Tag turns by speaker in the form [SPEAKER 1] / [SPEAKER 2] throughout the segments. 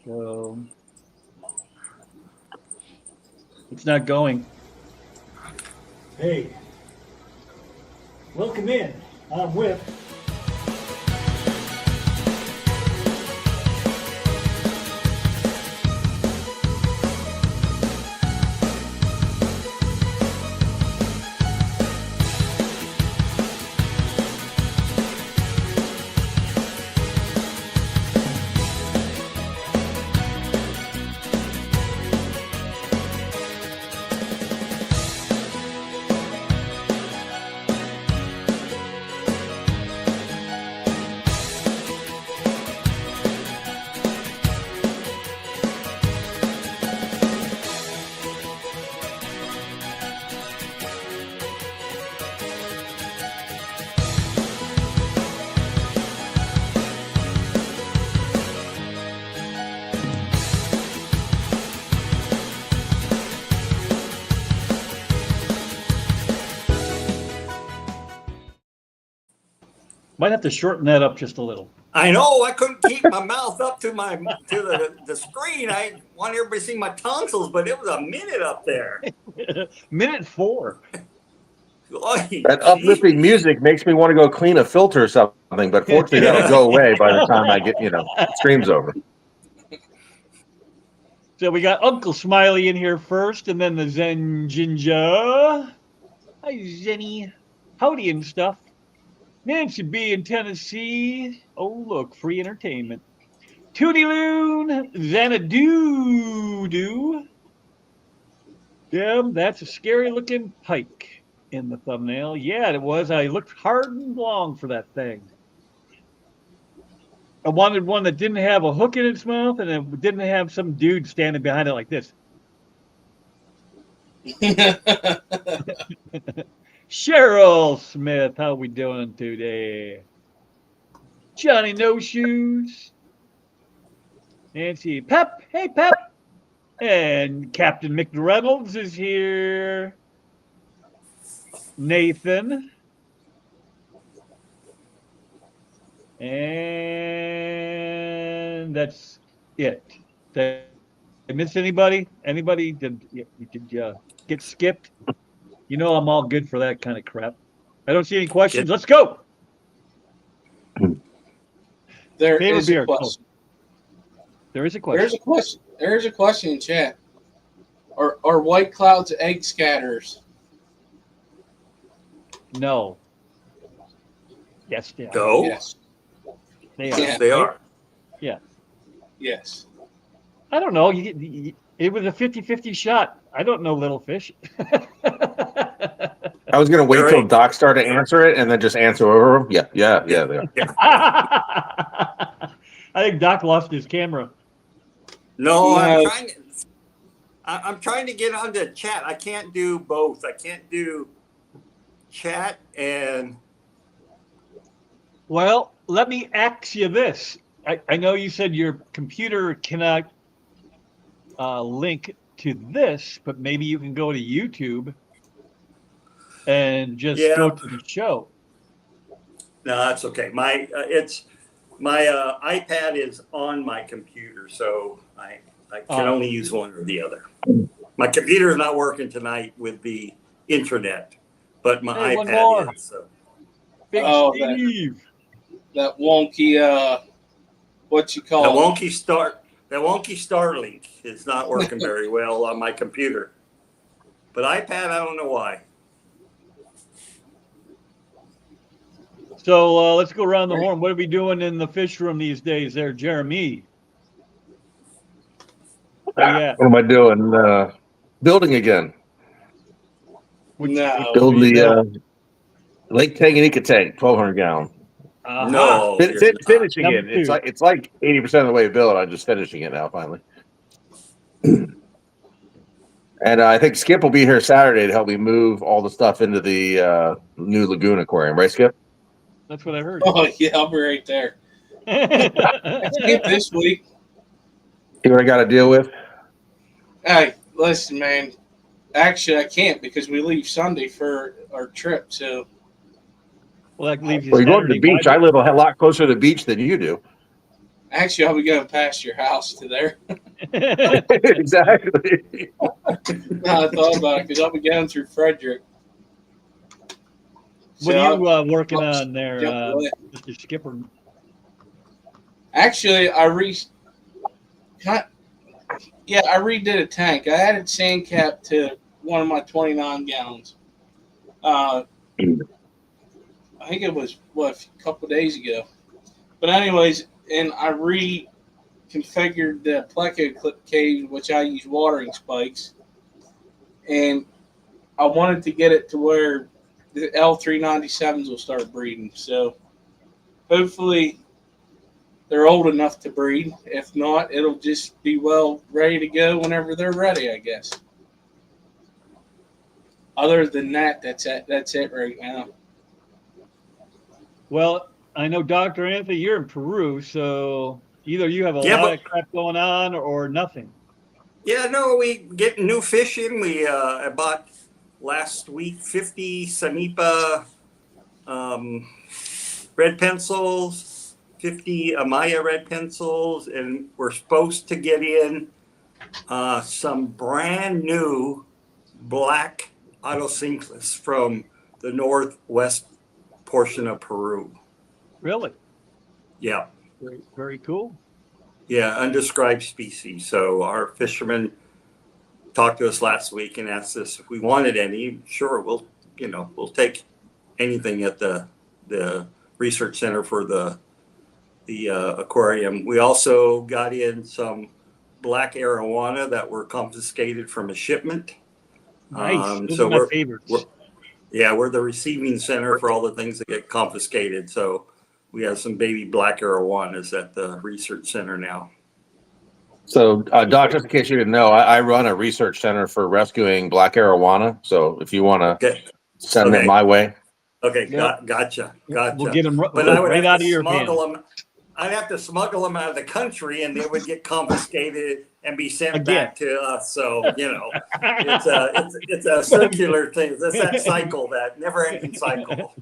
[SPEAKER 1] So it's not going.
[SPEAKER 2] Hey, welcome in. I'm Whip.
[SPEAKER 1] Might have to shorten that up just a little.
[SPEAKER 3] I know. I couldn't keep my mouth up to the screen. I want everybody to see my tonsils, but it was a minute up there.
[SPEAKER 1] Minute 4.
[SPEAKER 3] Oy,
[SPEAKER 4] That uplifting music makes me want to go clean a filter or something, but fortunately that'll go away by the time I get, stream's over.
[SPEAKER 1] So we got Uncle Smiley in here first, and then the Zen Ginger. Hi, Zenny. Howdy and stuff. Nancy B in Tennessee. Oh, look, free entertainment. Tootie Loon, Xanadu. Yeah, that's a scary looking pike in the thumbnail. Yeah, it was. I looked hard and long for that thing. I wanted one that didn't have a hook in its mouth and it didn't have some dude standing behind it like this. Cheryl Smith, how we doing today? Johnny No Shoes. Nancy Pep, hey Pep. And Captain McReynolds is here. Nathan. And that's it. Did I miss anybody? Anybody? Did you get skipped? You know I'm all good for that kind of crap. I don't see any questions. Let's go.
[SPEAKER 5] There is a question.
[SPEAKER 1] There is a question.
[SPEAKER 5] There's a question. There's a question in chat. Are white clouds egg scatters?
[SPEAKER 1] No. Yes, they are.
[SPEAKER 3] Go.
[SPEAKER 5] Yes.
[SPEAKER 1] They are.
[SPEAKER 3] Yes, they are.
[SPEAKER 1] Yeah.
[SPEAKER 5] Yes.
[SPEAKER 1] I don't know. It was a 50-50 shot. I don't know, little fish.
[SPEAKER 4] I was going to wait till Doc started to answer it and then just answer over him. Yeah, they are.
[SPEAKER 1] I think Doc lost his camera.
[SPEAKER 3] No, I'm trying to get onto chat. I can't do both. I can't do chat and.
[SPEAKER 1] Well, let me ask you this. I know you said your computer cannot link to this, but maybe you can go to YouTube and just go to the show.
[SPEAKER 3] No, that's okay. My iPad is on my computer, so I can only use one or the other. My computer is not working tonight with the intranet, but my iPad is. So.
[SPEAKER 1] Big Steve.
[SPEAKER 5] That wonky, what you call
[SPEAKER 3] the wonky start. That wonky Starlink is not working very well on my computer. But iPad, I don't know why.
[SPEAKER 1] So let's go around the horn. What are we doing in the fish room these days there, Jeremy?
[SPEAKER 4] What am I doing? Building again.
[SPEAKER 1] Build
[SPEAKER 4] the Lake Tanganyika tank, 1,200 gallon.
[SPEAKER 3] No,
[SPEAKER 4] finishing it. It's like 80% of the way built. I'm just finishing it now, finally. And I think Skip will be here Saturday to help me move all the stuff into the new lagoon aquarium, right, Skip?
[SPEAKER 1] That's what I heard.
[SPEAKER 5] Oh yeah, I'll be right there. Skip this week.
[SPEAKER 4] See what I got to deal with?
[SPEAKER 5] Hey, listen, man. Actually, I can't because we leave Sunday for our trip. So.
[SPEAKER 1] Well, that leaves you.
[SPEAKER 4] Well, you're going to the beach. I live a lot closer to the beach than you do.
[SPEAKER 5] Actually, I'll be going past your house to there.
[SPEAKER 4] Exactly.
[SPEAKER 5] Now I thought about it because I'll be going through Frederick.
[SPEAKER 1] What are you
[SPEAKER 5] I'll
[SPEAKER 1] working on there,
[SPEAKER 5] jump away.
[SPEAKER 1] Mr. Skipper?
[SPEAKER 5] Actually, I redid a tank. I added sand cap to one of my 29 gallons. I think it was a couple days ago. But anyways, and I reconfigured the pleco cage, which I use watering spikes, and I wanted to get it to where the L397s will start breeding. So hopefully they're old enough to breed. If not, it'll just be ready to go whenever they're ready, I guess. Other than that, that's it right now.
[SPEAKER 1] Well, I know, Dr. Anthony, you're in Peru, so either you have a
[SPEAKER 3] Yeah,
[SPEAKER 1] lot
[SPEAKER 3] but
[SPEAKER 1] of crap going on or nothing.
[SPEAKER 3] yeah, no, we get new fish in. I bought last week 50 Sanipa red pencils, 50 Amaya red pencils, and we're supposed to get in some brand new black autocinclus from the northwest portion of Peru.
[SPEAKER 1] Really?
[SPEAKER 3] Yeah.
[SPEAKER 1] Very, very cool.
[SPEAKER 3] Yeah, undescribed species. So our fisherman talked to us last week and asked us if we wanted any. Sure, we'll take anything at the research center for the aquarium. We also got in some black arowana that were confiscated from a shipment.
[SPEAKER 1] Nice. Those
[SPEAKER 3] So
[SPEAKER 1] are my favorites.
[SPEAKER 3] we're the receiving center for all the things that get confiscated. So we have some baby black arowanas at the research center now.
[SPEAKER 4] So, Doc, just in case you didn't know, I run a research center for rescuing black arowana. So if you want to send them my way.
[SPEAKER 3] Okay,
[SPEAKER 1] Yep.
[SPEAKER 3] gotcha.
[SPEAKER 1] We'll get them
[SPEAKER 3] But I would
[SPEAKER 1] right
[SPEAKER 3] have
[SPEAKER 1] out
[SPEAKER 3] to
[SPEAKER 1] of your
[SPEAKER 3] smuggle
[SPEAKER 1] hand.
[SPEAKER 3] them. I'd have to smuggle them out of the country, and they would get confiscated and be sent
[SPEAKER 1] Again.
[SPEAKER 3] back to us. So it's a circular thing. It's that cycle, that never-ending cycle.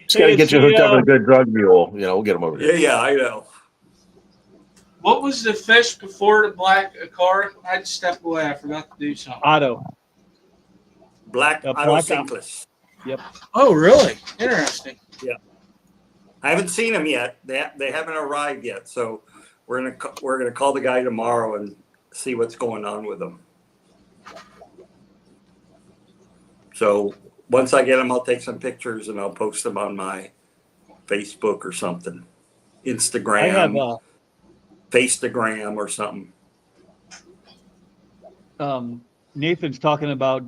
[SPEAKER 4] Just got to get you hooked up with a good drug mule. We'll get them over here.
[SPEAKER 3] Yeah, I know.
[SPEAKER 5] What was the fish before the black car? I just stepped away. I forgot to do something.
[SPEAKER 1] Otto.
[SPEAKER 3] Black autocinclus.
[SPEAKER 1] Yep.
[SPEAKER 5] Oh, really? Interesting.
[SPEAKER 3] Yeah. I haven't seen them yet. They haven't arrived yet. So we're gonna call the guy tomorrow and see what's going on with them. So once I get them, I'll take some pictures and I'll post them on my Facebook or something, Instagram,
[SPEAKER 1] I have
[SPEAKER 3] Faceagram or something.
[SPEAKER 1] Nathan's talking about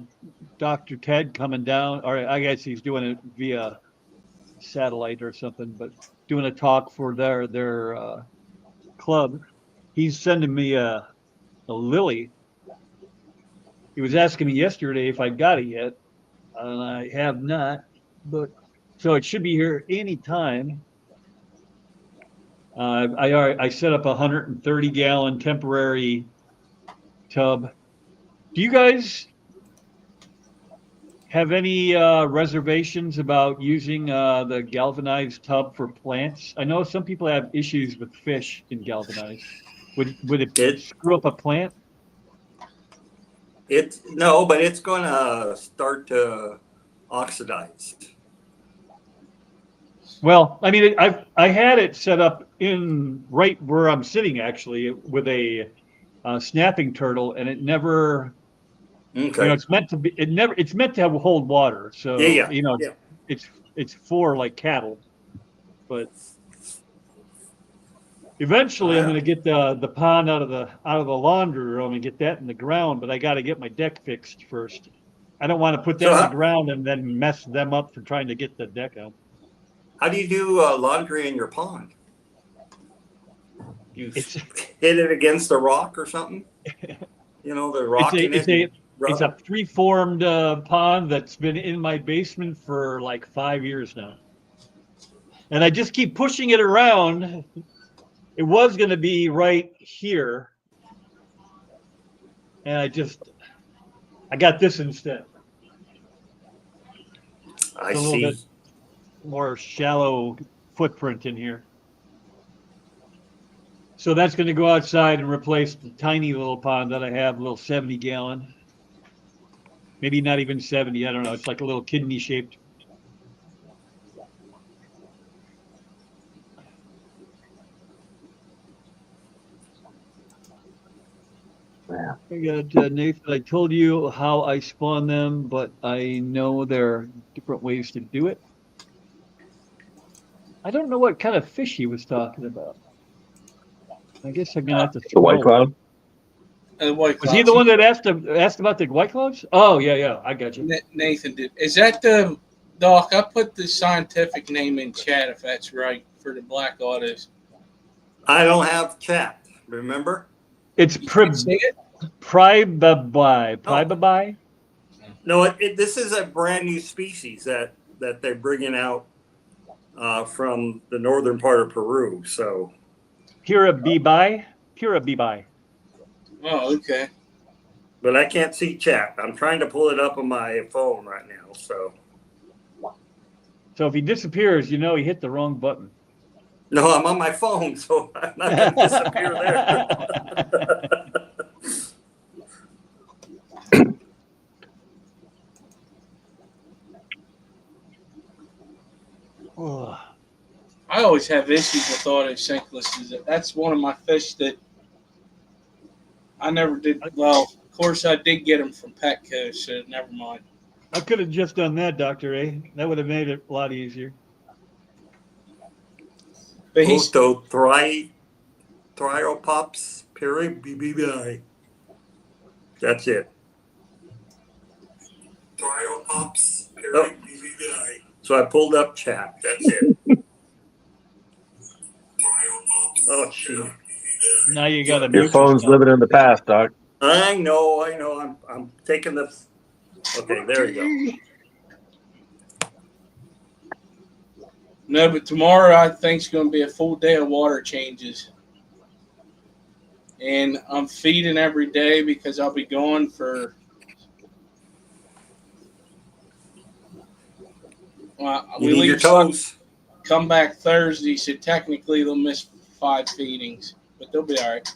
[SPEAKER 1] Dr. Ted coming down, or I guess he's doing it via satellite or something, but doing a talk for their club. He's sending me a lily. He was asking me yesterday if I got it yet, and I have not, but so it should be here anytime. I set up a 130-gallon temporary tub. Do you guys have any reservations about using the galvanized tub for plants? I know some people have issues with fish in galvanized. Would it screw up a plant?
[SPEAKER 3] No, but it's going to start to oxidize.
[SPEAKER 1] Well, I mean, I had it set up in right where I'm sitting actually with a snapping turtle, and it never.
[SPEAKER 3] Okay.
[SPEAKER 1] It's meant to be. It's meant to hold water. So
[SPEAKER 3] Yeah.
[SPEAKER 1] it's for like cattle, but eventually I'm going to get the pond out of the laundry room and get that in the ground. But I got to get my deck fixed first. I don't want to put that in the ground and then mess them up for trying to get the deck out.
[SPEAKER 3] How do you do laundry in your pond? You hit it against a rock or something? The rock in it.
[SPEAKER 1] It's a preformed pond that's been in my basement for like 5 years now. And I just keep pushing it around. It was going to be right here. And I got this instead.
[SPEAKER 3] I
[SPEAKER 1] a
[SPEAKER 3] see.
[SPEAKER 1] little bit more shallow footprint in here. So that's going to go outside and replace the tiny little pond that I have, a little 70-gallon. Maybe not even 70. I don't know. It's like a little kidney shaped.
[SPEAKER 4] Yeah.
[SPEAKER 1] I got Nathan. I told you how I spawn them, but I know there are different ways to do it. I don't know what kind of fish he was talking about. I guess I'm gonna have to
[SPEAKER 4] The white
[SPEAKER 1] throw.
[SPEAKER 4] cloud.
[SPEAKER 5] White
[SPEAKER 1] Was he
[SPEAKER 5] clouds.
[SPEAKER 1] the one that asked about the white clouds? Oh yeah, I got you.
[SPEAKER 5] Nathan did. Is that the Doc? I put the scientific name in chat if that's right for the black autos.
[SPEAKER 3] I don't have chat. Remember?
[SPEAKER 1] It's
[SPEAKER 5] You can see it.
[SPEAKER 1] pribabi.
[SPEAKER 3] Oh.
[SPEAKER 1] Pribabi.
[SPEAKER 3] No, this is a brand new species that they're bringing out from the northern part of Peru. So,
[SPEAKER 1] Purabibi. Purabibi.
[SPEAKER 5] Oh, okay.
[SPEAKER 3] but I can't see chat. I'm trying to pull it up on my phone right now. So,
[SPEAKER 1] So if he disappears, you know he hit the wrong button.
[SPEAKER 3] no, I'm on my phone, so I'm not going to disappear there.
[SPEAKER 1] Oh,
[SPEAKER 5] I always have issues with autosynchronous. That's one of my fish that I never did. Well, of course, I did get them from Petco, so never mind.
[SPEAKER 1] I could have just done that, Dr. A. That would have made it a lot easier.
[SPEAKER 5] But he's
[SPEAKER 3] Thryopops peri. That's it. Thryopops peri. So I pulled up chat. That's it. Oh, shoot.
[SPEAKER 1] Now you got to
[SPEAKER 4] Your
[SPEAKER 1] mute
[SPEAKER 4] phone's
[SPEAKER 1] yourself.
[SPEAKER 4] living in the past, Doc.
[SPEAKER 3] I know. I'm taking the. Okay, there you go.
[SPEAKER 5] no, but tomorrow I think it's going to be a full day of water changes, and I'm feeding every day because I'll be gone for.
[SPEAKER 3] You need your toes.
[SPEAKER 5] Come back Thursday, so technically they'll miss 5 feedings, but they'll be all right.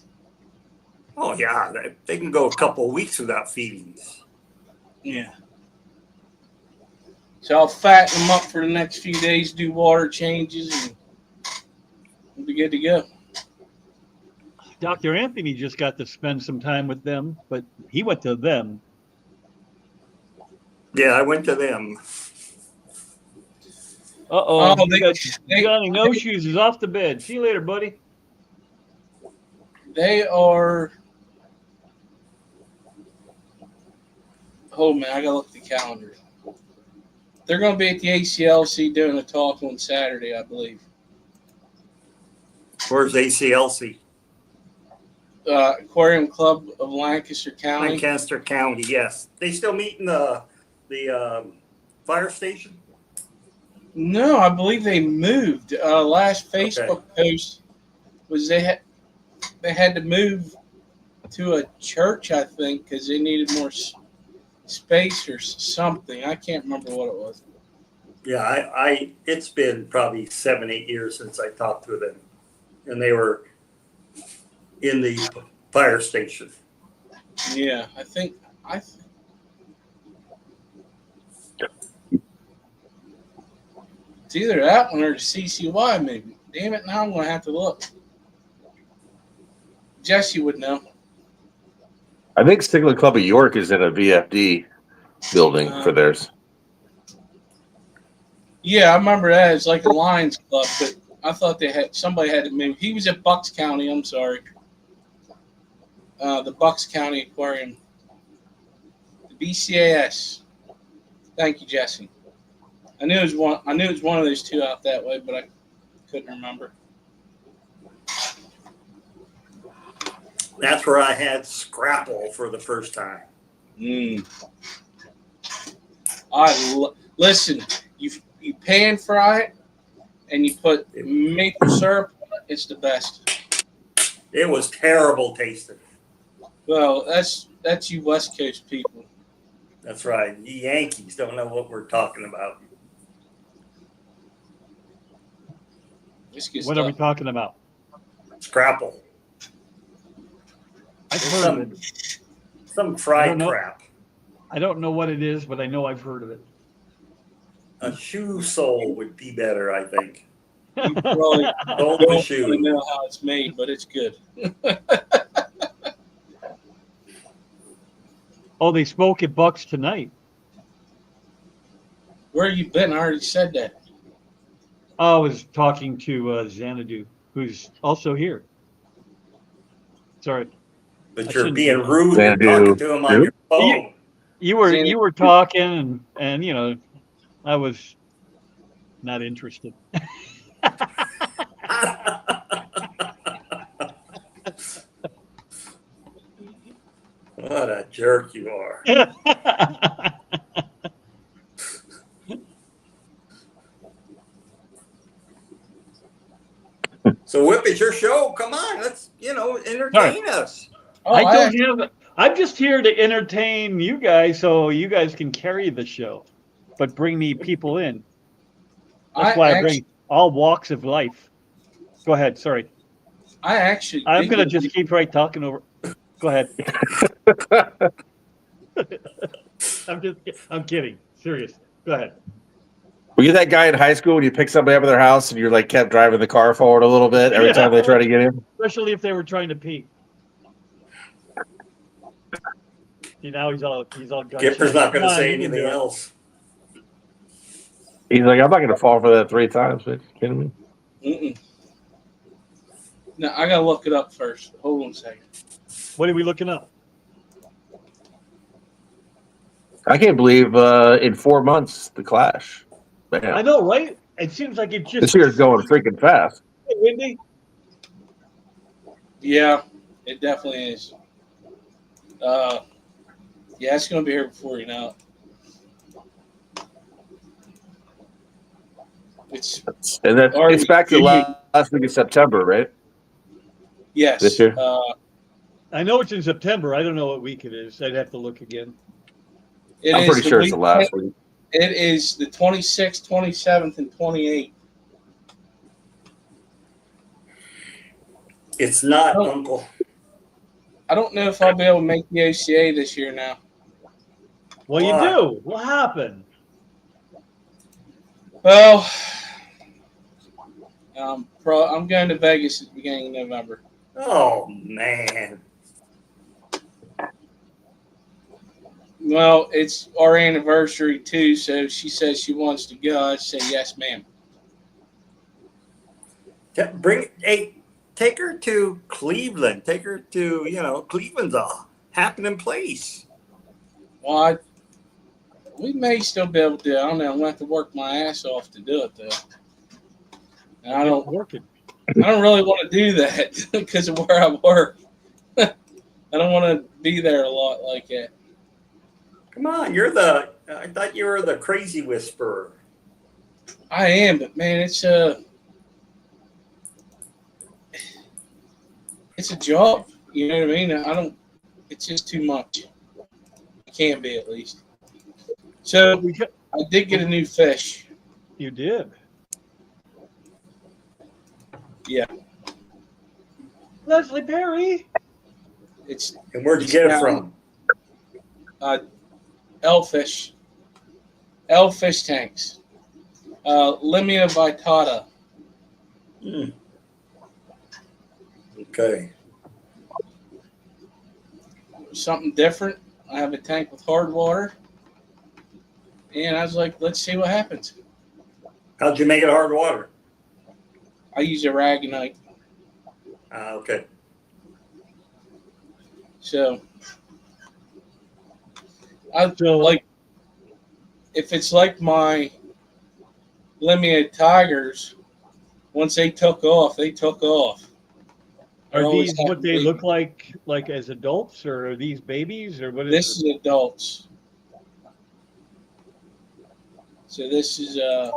[SPEAKER 3] Oh yeah, they can go a couple of weeks without feedings.
[SPEAKER 5] Yeah. So I'll fatten them up for the next few days, do water changes, and we'll be good to go.
[SPEAKER 1] Dr. Anthony just got to spend some time with them, but he went to them.
[SPEAKER 3] Yeah, I went to them.
[SPEAKER 1] Uh-oh.
[SPEAKER 5] Oh,
[SPEAKER 1] Johnny No Shoes is off the bed. See you later, buddy.
[SPEAKER 5] They are. Oh man, I gotta look at the calendar. They're going to be at the ACLC doing a talk on Saturday, I believe.
[SPEAKER 3] Where's ACLC?
[SPEAKER 5] Aquarium Club of Lancaster County.
[SPEAKER 3] Lancaster County, yes. They still meet in the fire station?
[SPEAKER 5] No, I believe they moved. Last Facebook post was they had to move to a church, I think, because they needed more space or something. I can't remember what it was.
[SPEAKER 3] Yeah, I it's been probably 7-8 years since I talked to them, and they were in the fire station.
[SPEAKER 5] Yeah, I think it's either that one or the CCY, maybe. Damn it! Now I'm going to have to look. Jesse would know.
[SPEAKER 4] I think Stigler Club of York is in a VFD building for theirs.
[SPEAKER 5] Yeah, I remember that. It's like a Lions Club, but I thought somebody had to move. He was at Bucks County. I'm sorry. The Bucks County Aquarium. The BCAS. Thank you, Jesse. I knew it was one of those two out that way, but I couldn't remember.
[SPEAKER 3] That's where I had Scrapple for the first time.
[SPEAKER 5] Listen. You pan fry it, and you put maple syrup on it. It's the best.
[SPEAKER 3] It was terrible tasting.
[SPEAKER 5] Well, that's you West Coast people.
[SPEAKER 3] That's right. The Yankees don't know what we're talking about.
[SPEAKER 1] What are we talking about?
[SPEAKER 3] Scrapple.
[SPEAKER 1] I've heard of it.
[SPEAKER 3] Some
[SPEAKER 1] I
[SPEAKER 3] fried
[SPEAKER 1] don't know.
[SPEAKER 3] crap.
[SPEAKER 1] I don't know what it is, but I know I've heard of it.
[SPEAKER 3] A shoe sole would be better, I think.
[SPEAKER 5] You probably
[SPEAKER 3] Sole of
[SPEAKER 5] don't
[SPEAKER 3] a
[SPEAKER 5] want to
[SPEAKER 3] shoe.
[SPEAKER 5] know how it's made, but it's good.
[SPEAKER 1] Oh, they spoke at Bucks tonight.
[SPEAKER 5] Where you been? I already said that.
[SPEAKER 1] I was talking to Xanadu, who's also here. Sorry,
[SPEAKER 3] But
[SPEAKER 1] I
[SPEAKER 3] you're
[SPEAKER 1] shouldn't
[SPEAKER 3] being
[SPEAKER 1] say
[SPEAKER 3] rude and talking to him on your phone.
[SPEAKER 1] you were talking, and you know, I was not interested.
[SPEAKER 3] What a jerk you are. So Whip, it's your show. Come on, let's entertain us.
[SPEAKER 5] Oh,
[SPEAKER 1] I don't have. I'm just here to entertain you guys, so you guys can carry the show, but bring me people in. That's why I bring all walks of life. Go ahead. Sorry, I'm gonna just keep right talking over. Go ahead. I'm kidding. Serious. Go ahead.
[SPEAKER 4] Were you that guy in high school when you picked somebody up at their house and you're like kept driving the car forward a little bit every time they try to get in?
[SPEAKER 1] Especially if they were trying to pee. Now he's all
[SPEAKER 3] Gipper's not going to say anything else.
[SPEAKER 4] He's like, I'm not going to fall for that 3 times. Are you kidding me?
[SPEAKER 5] Mm-mm. No, I gotta look it up first. Hold on a second.
[SPEAKER 1] What are we looking up?
[SPEAKER 4] I can't believe in 4 months the Clash. Man.
[SPEAKER 1] I know, right? It seems like it just
[SPEAKER 4] this year's going freaking fast.
[SPEAKER 1] Windy.
[SPEAKER 5] Yeah, it definitely is. Yeah, it's gonna be here before you know it. It's
[SPEAKER 4] back to last week of September, right?
[SPEAKER 5] Yes.
[SPEAKER 4] This year?
[SPEAKER 1] I know it's in September. I don't know what week it is. I'd have to look again.
[SPEAKER 4] I'm pretty sure it's the last week.
[SPEAKER 5] It is the 26th, 27th, and 28th.
[SPEAKER 3] It's not, Uncle.
[SPEAKER 5] I don't know if I'll be able to make the OCA this year now.
[SPEAKER 1] Well, you do. What happened?
[SPEAKER 5] Well, I'm going to Vegas at the beginning of November.
[SPEAKER 3] Oh, man.
[SPEAKER 5] Well, it's our anniversary, too, so she says she wants to go. I say, yes, ma'am.
[SPEAKER 3] Take her to Cleveland. Take her to, Cleveland's a happening place.
[SPEAKER 5] Well, we may still be able to do it. I don't know. I'm going to have to work my ass off to do it, though. And I don't really want to do that because of where I work. I don't want to be there a lot like that.
[SPEAKER 3] Come on, I thought you were the crazy whisperer.
[SPEAKER 5] I am, but man, it's a job. You know what I mean? It's just too much. It can be, at least. So I did get a new fish.
[SPEAKER 1] You did?
[SPEAKER 5] Yeah.
[SPEAKER 1] Leslie Perry.
[SPEAKER 3] And where'd you get it from?
[SPEAKER 5] Elfish tanks. Limia vitata.
[SPEAKER 3] Okay.
[SPEAKER 5] Something different. I have a tank with hard water. And I was like, let's see what happens.
[SPEAKER 3] How'd you make it hard water?
[SPEAKER 5] I use a ragonite.
[SPEAKER 3] Okay.
[SPEAKER 5] So like if it's like my Limia tigers, once they took off, they took off.
[SPEAKER 1] Are these what they look like as adults, or are these babies, or what is
[SPEAKER 5] this? Is adults. So this is a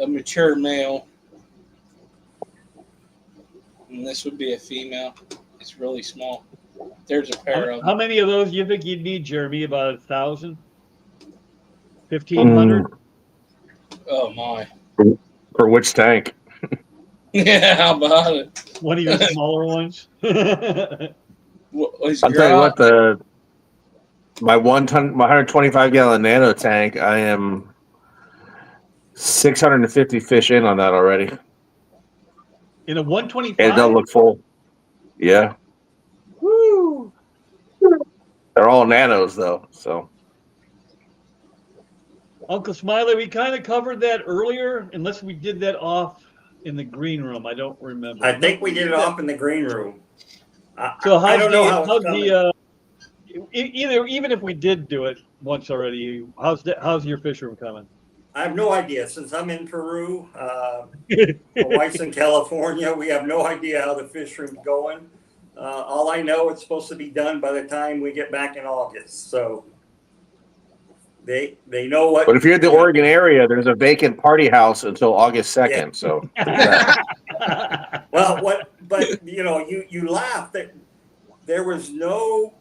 [SPEAKER 5] mature male, and this would be a female. It's really small. There's a pair of them.
[SPEAKER 1] How many of those do you think you'd need, Jeremy? About 1,000? 1,500?
[SPEAKER 5] Oh my!
[SPEAKER 4] For which tank?
[SPEAKER 5] Yeah, how about it?
[SPEAKER 1] One of your smaller ones.
[SPEAKER 5] Was
[SPEAKER 4] I'll tell you what,
[SPEAKER 5] Grant-
[SPEAKER 4] my 125 gallon nano tank, I am 650 fish in on that already.
[SPEAKER 1] In a
[SPEAKER 4] And it
[SPEAKER 1] 125?
[SPEAKER 4] doesn't look full. Yeah.
[SPEAKER 1] Woo!
[SPEAKER 4] They're all nanos though. So
[SPEAKER 1] Uncle Smiley, we kind of covered that earlier, unless we did that off in the green room. I don't remember.
[SPEAKER 3] I think we did it off in the green room.
[SPEAKER 1] So
[SPEAKER 3] I don't know how it's coming.
[SPEAKER 1] Even if we did do it once already, how's your fish room coming?
[SPEAKER 3] I have no idea. Since I'm in Peru, my wife's in California. We have no idea how the fish room's going. All I know, it's supposed to be done by the time we get back in August. So they know what.
[SPEAKER 4] but if you're in the Oregon area, there's a vacant party house until August 2nd. Yeah. So
[SPEAKER 3] well, but you laugh that there was no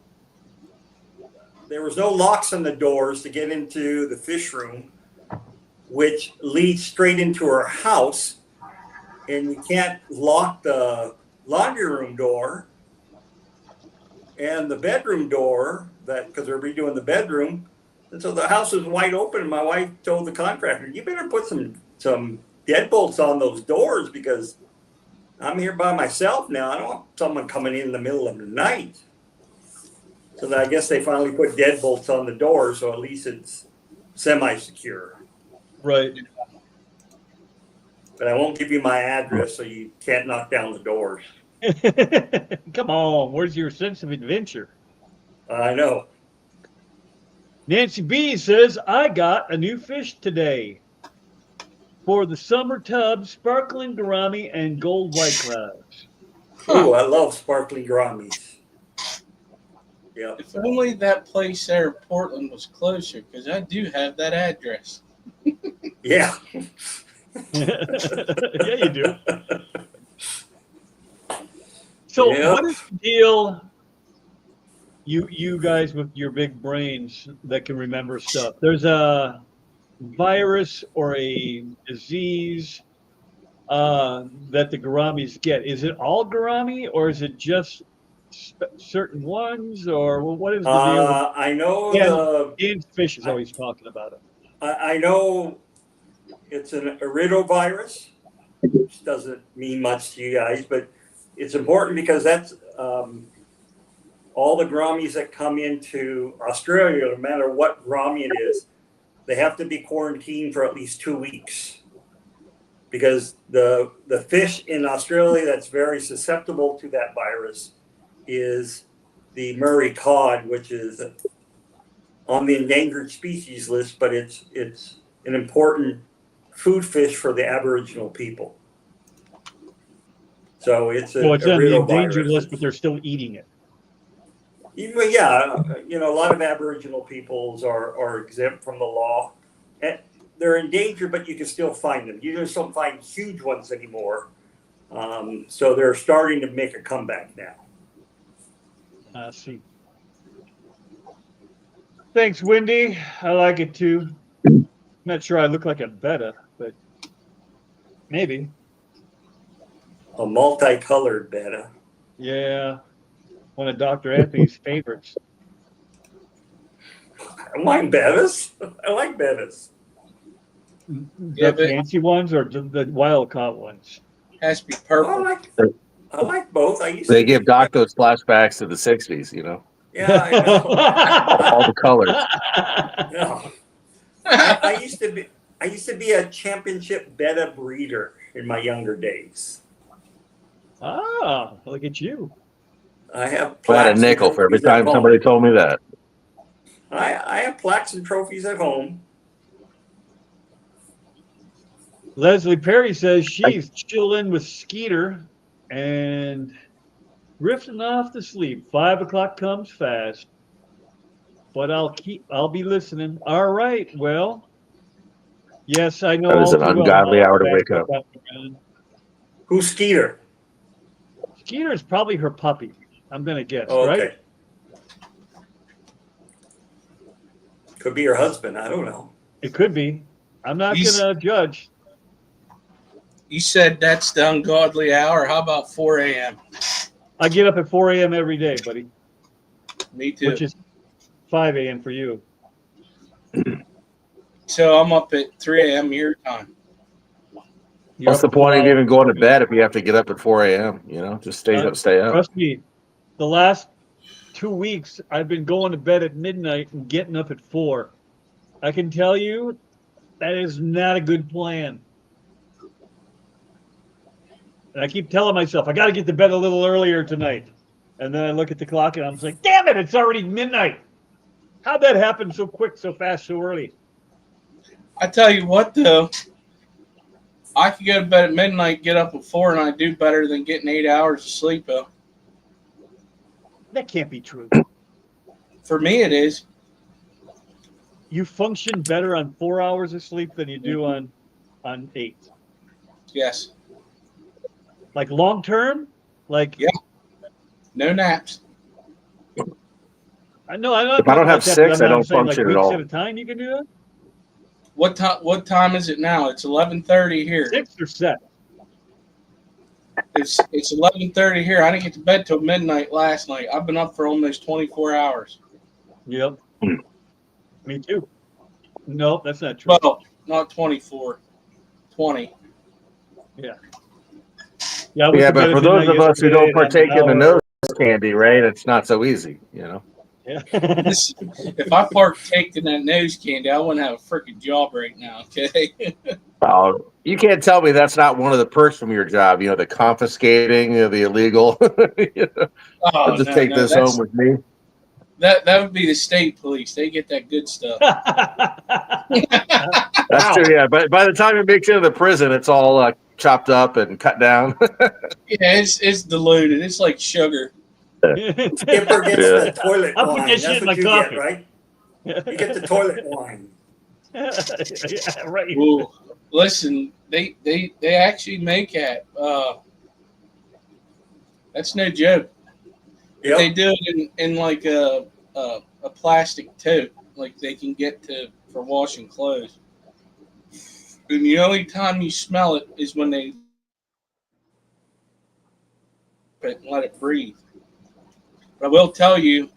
[SPEAKER 3] locks on the doors to get into the fish room, which leads straight into her house, and you can't lock the laundry room door and the bedroom door because they're redoing the bedroom. And so the house was wide open, and my wife told the contractor, "You better put some deadbolts on those doors because I'm here by myself now. I don't want someone coming in the middle of the night." So I guess they finally put deadbolts on the door, so at least it's semi-secure.
[SPEAKER 1] Right.
[SPEAKER 3] But I won't give you my address, so you can't knock down the doors.
[SPEAKER 1] Come on, where's your sense of adventure?
[SPEAKER 3] I know.
[SPEAKER 1] Nancy B says, I got a new fish today for the summer tub, sparkling gourami and gold white crabs.
[SPEAKER 3] Oh, I love sparkling gouramis. Yeah.
[SPEAKER 5] If only that place there in Portland was closer, because I do have that address.
[SPEAKER 3] Yeah.
[SPEAKER 1] Yeah, you do. So
[SPEAKER 3] Yeah.
[SPEAKER 1] what is the deal, you guys with your big brains that can remember stuff? There's a virus or a disease that the gouramis get. Is it all gourami, or is it just certain ones, or what is the deal?
[SPEAKER 3] I know
[SPEAKER 1] Dan's fish is always talking about it.
[SPEAKER 3] I know it's an iridovirus, which doesn't mean much to you guys, but it's important because that's all the gouramis that come into Australia, no matter what gourami it is, they have to be quarantined for at least 2 weeks. Because the fish in Australia that's very susceptible to that virus is the Murray cod, which is on the endangered species list, but it's an important food fish for the Aboriginal people. So it's
[SPEAKER 1] on the endangered
[SPEAKER 3] iridovirus.
[SPEAKER 1] list, but they're still eating it.
[SPEAKER 3] Yeah, a lot of Aboriginal peoples are exempt from the law. And they're endangered, but you can still find them. You just don't find huge ones anymore. So they're starting to make a comeback now.
[SPEAKER 1] I see. Thanks, Wendy. I like it too. Not sure I look like a betta, but maybe.
[SPEAKER 3] A multicolored betta.
[SPEAKER 1] Yeah. One of Dr. Anthony's favorites.
[SPEAKER 3] I like bettas. I like bettas.
[SPEAKER 5] Yeah,
[SPEAKER 1] The
[SPEAKER 5] but-
[SPEAKER 1] fancy ones or the wild caught ones?
[SPEAKER 5] Has to be purple.
[SPEAKER 3] I like both.
[SPEAKER 4] they give Doc those flashbacks to the 60s,
[SPEAKER 3] Yeah, I know.
[SPEAKER 4] all the colors.
[SPEAKER 3] No. I used to be a championship betta breeder in my younger days.
[SPEAKER 1] Ah, look at you.
[SPEAKER 3] I have
[SPEAKER 4] I had a
[SPEAKER 3] plaques
[SPEAKER 4] nickel
[SPEAKER 3] and
[SPEAKER 4] for every
[SPEAKER 3] trophies at
[SPEAKER 4] time
[SPEAKER 3] home.
[SPEAKER 4] somebody told me that.
[SPEAKER 3] I have plaques and trophies at home.
[SPEAKER 1] Leslie Perry says she's chilling with Skeeter and drifting off to sleep. 5 o'clock comes fast, but I'll be listening. All right. Well, yes, I know.
[SPEAKER 4] That is
[SPEAKER 1] all
[SPEAKER 4] an
[SPEAKER 1] too well
[SPEAKER 4] ungodly
[SPEAKER 1] how
[SPEAKER 4] hour to
[SPEAKER 1] fast
[SPEAKER 4] wake up.
[SPEAKER 1] that ran.
[SPEAKER 3] Who's Skeeter?
[SPEAKER 1] Skeeter is probably her puppy. I'm gonna guess,
[SPEAKER 3] Oh,
[SPEAKER 1] right?
[SPEAKER 3] okay. Could be her husband. I don't know.
[SPEAKER 1] It could be. I'm not
[SPEAKER 5] He's-
[SPEAKER 1] gonna judge.
[SPEAKER 5] You said that's the ungodly hour. How about 4 a.m.?
[SPEAKER 1] I get up at 4 a.m. every day, buddy,
[SPEAKER 5] Me too.
[SPEAKER 1] which is 5 a.m. for you.
[SPEAKER 5] So I'm up at 3 a.m. your time.
[SPEAKER 1] You're
[SPEAKER 4] What's the
[SPEAKER 1] up
[SPEAKER 4] point of
[SPEAKER 1] well.
[SPEAKER 4] even going to bed if you have to get up at 4 a.m.? You know, just stay up.
[SPEAKER 1] Trust me, the last 2 weeks I've been going to bed at midnight and getting up at 4. I can tell you that is not a good plan. And I keep telling myself I got to get to bed a little earlier tonight. And then I look at the clock and I'm like, damn it, it's already midnight. How'd that happen so quick, so fast, so early?
[SPEAKER 5] I tell you what, though, I could go to bed at midnight, get up at 4, and I do better than getting 8 hours of sleep, though.
[SPEAKER 1] That can't be true.
[SPEAKER 5] For me, it is.
[SPEAKER 1] You function better on 4 hours of sleep than you do on 8.
[SPEAKER 5] Yes.
[SPEAKER 1] Like long term? Like
[SPEAKER 5] Yeah. No naps.
[SPEAKER 1] I know I'm not
[SPEAKER 4] If I don't
[SPEAKER 1] talking
[SPEAKER 4] have
[SPEAKER 1] about that,
[SPEAKER 4] 6,
[SPEAKER 1] but
[SPEAKER 4] I don't
[SPEAKER 1] saying like
[SPEAKER 4] function at
[SPEAKER 1] weeks
[SPEAKER 4] all.
[SPEAKER 1] at a time you can do that?
[SPEAKER 5] What time is it now? It's 11:30 here.
[SPEAKER 1] 6 or 7.
[SPEAKER 5] It's 11:30 here. I didn't get to bed till midnight last night. I've been up for almost 24 hours.
[SPEAKER 1] Yep. Me too. No, that's not true.
[SPEAKER 5] Well, not 24. 20.
[SPEAKER 1] Yeah,
[SPEAKER 4] Yeah, but for those of us who don't partake in the nose candy, right, it's not so easy, you know.
[SPEAKER 1] Yeah.
[SPEAKER 5] If I partaked in that nose candy, I wouldn't have a freaking job right now, okay?
[SPEAKER 4] You can't tell me that's not one of the perks from your job, you know, the confiscating, the illegal. You know, I'll just take this home with me.
[SPEAKER 5] That would be the state police. They get that good stuff.
[SPEAKER 4] That's true, yeah. But by the time it makes it into the prison, it's all chopped up and cut down.
[SPEAKER 5] Yeah, it's diluted. It's like sugar.
[SPEAKER 3] Skipper gets the toilet
[SPEAKER 1] I'll put
[SPEAKER 3] wine.
[SPEAKER 1] that shit
[SPEAKER 3] That's
[SPEAKER 1] in
[SPEAKER 3] what
[SPEAKER 1] my
[SPEAKER 3] you
[SPEAKER 1] coffee.
[SPEAKER 3] get, right? You get the toilet wine.
[SPEAKER 1] Yeah, right.
[SPEAKER 5] Ooh, listen, they actually make that. That's no joke.
[SPEAKER 3] Yep.
[SPEAKER 5] They do it in like a plastic tote, like they can get to for washing clothes. And the only time you smell it is when they let it breathe. But I will tell you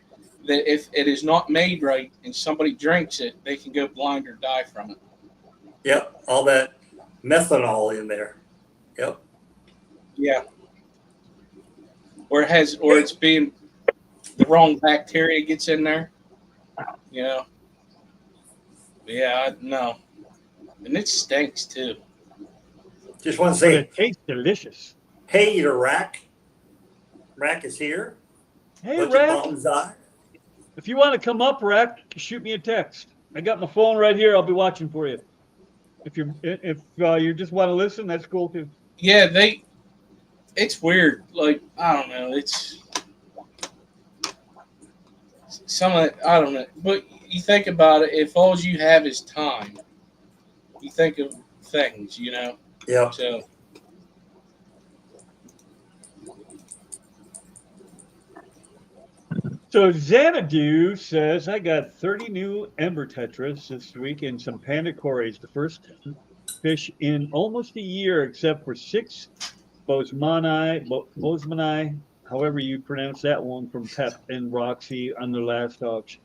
[SPEAKER 5] that if it is not made right and somebody drinks it, they can go blind or die from it.
[SPEAKER 3] Yep. All that methanol in there. Yep.
[SPEAKER 5] Yeah. Or it's being the wrong bacteria gets in there. You know. Yeah, no. And it stinks too.
[SPEAKER 3] Just want to
[SPEAKER 1] But
[SPEAKER 3] say,
[SPEAKER 1] it tastes delicious.
[SPEAKER 3] hey to Rack. Rack is here.
[SPEAKER 1] Hey,
[SPEAKER 3] Bunch of
[SPEAKER 1] Rack,
[SPEAKER 3] bombs on.
[SPEAKER 1] if you want to come up, Rack, shoot me a text. I got my phone right here. I'll be watching for you. If you just want to listen, that's cool too.
[SPEAKER 5] Yeah, it's weird. Like, I don't know. It's some of it, I don't know. But you think about it, if all you have is time, you think of things, you know?
[SPEAKER 3] Yep.
[SPEAKER 5] So,
[SPEAKER 1] So Xanadu says, I got 30 new Ember Tetras this week and some Panda Cories. The first fish in almost a year, except for 6 Bozemanai, however you pronounce that one, from Pep and Roxy on their last auction.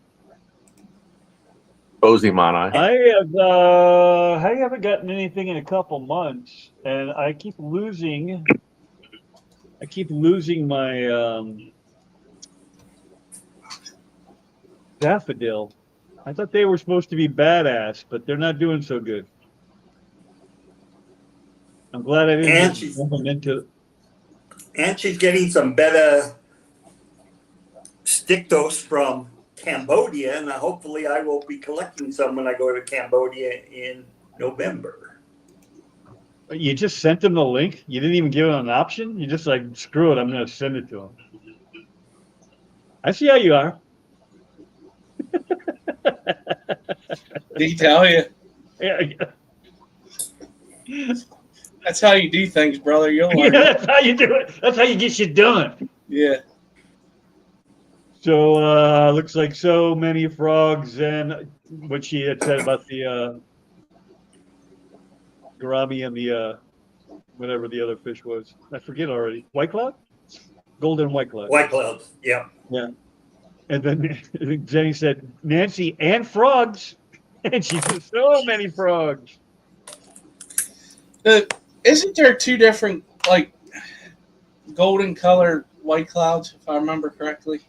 [SPEAKER 4] Bozemanai.
[SPEAKER 1] I haven't gotten anything in a couple months, and I keep losing my daffodil. I thought they were supposed to be badass, but they're not doing so good. I'm glad I didn't jump them into.
[SPEAKER 3] And she's getting some better stictos from Cambodia, and hopefully I will be collecting some when I go to Cambodia in November.
[SPEAKER 1] You just sent them the link. You didn't even give them an option. You just like, screw it, I'm going to send it to them. I see how you are.
[SPEAKER 5] did he tell you?
[SPEAKER 1] Yeah,
[SPEAKER 5] That's how you do things, brother. You'll
[SPEAKER 1] yeah,
[SPEAKER 5] learn.
[SPEAKER 1] that's how you do it. That's how you get shit done.
[SPEAKER 5] Yeah.
[SPEAKER 1] So looks like so many frogs, and what she had said about the gourami and the whatever the other fish was. I forget already. White cloud? Golden white cloud.
[SPEAKER 3] White clouds. Yeah.
[SPEAKER 1] Yeah. And then I think Jenny said, Nancy, and frogs. And she said, so many frogs.
[SPEAKER 5] Isn't there two different, like, golden colored white clouds, if I remember correctly?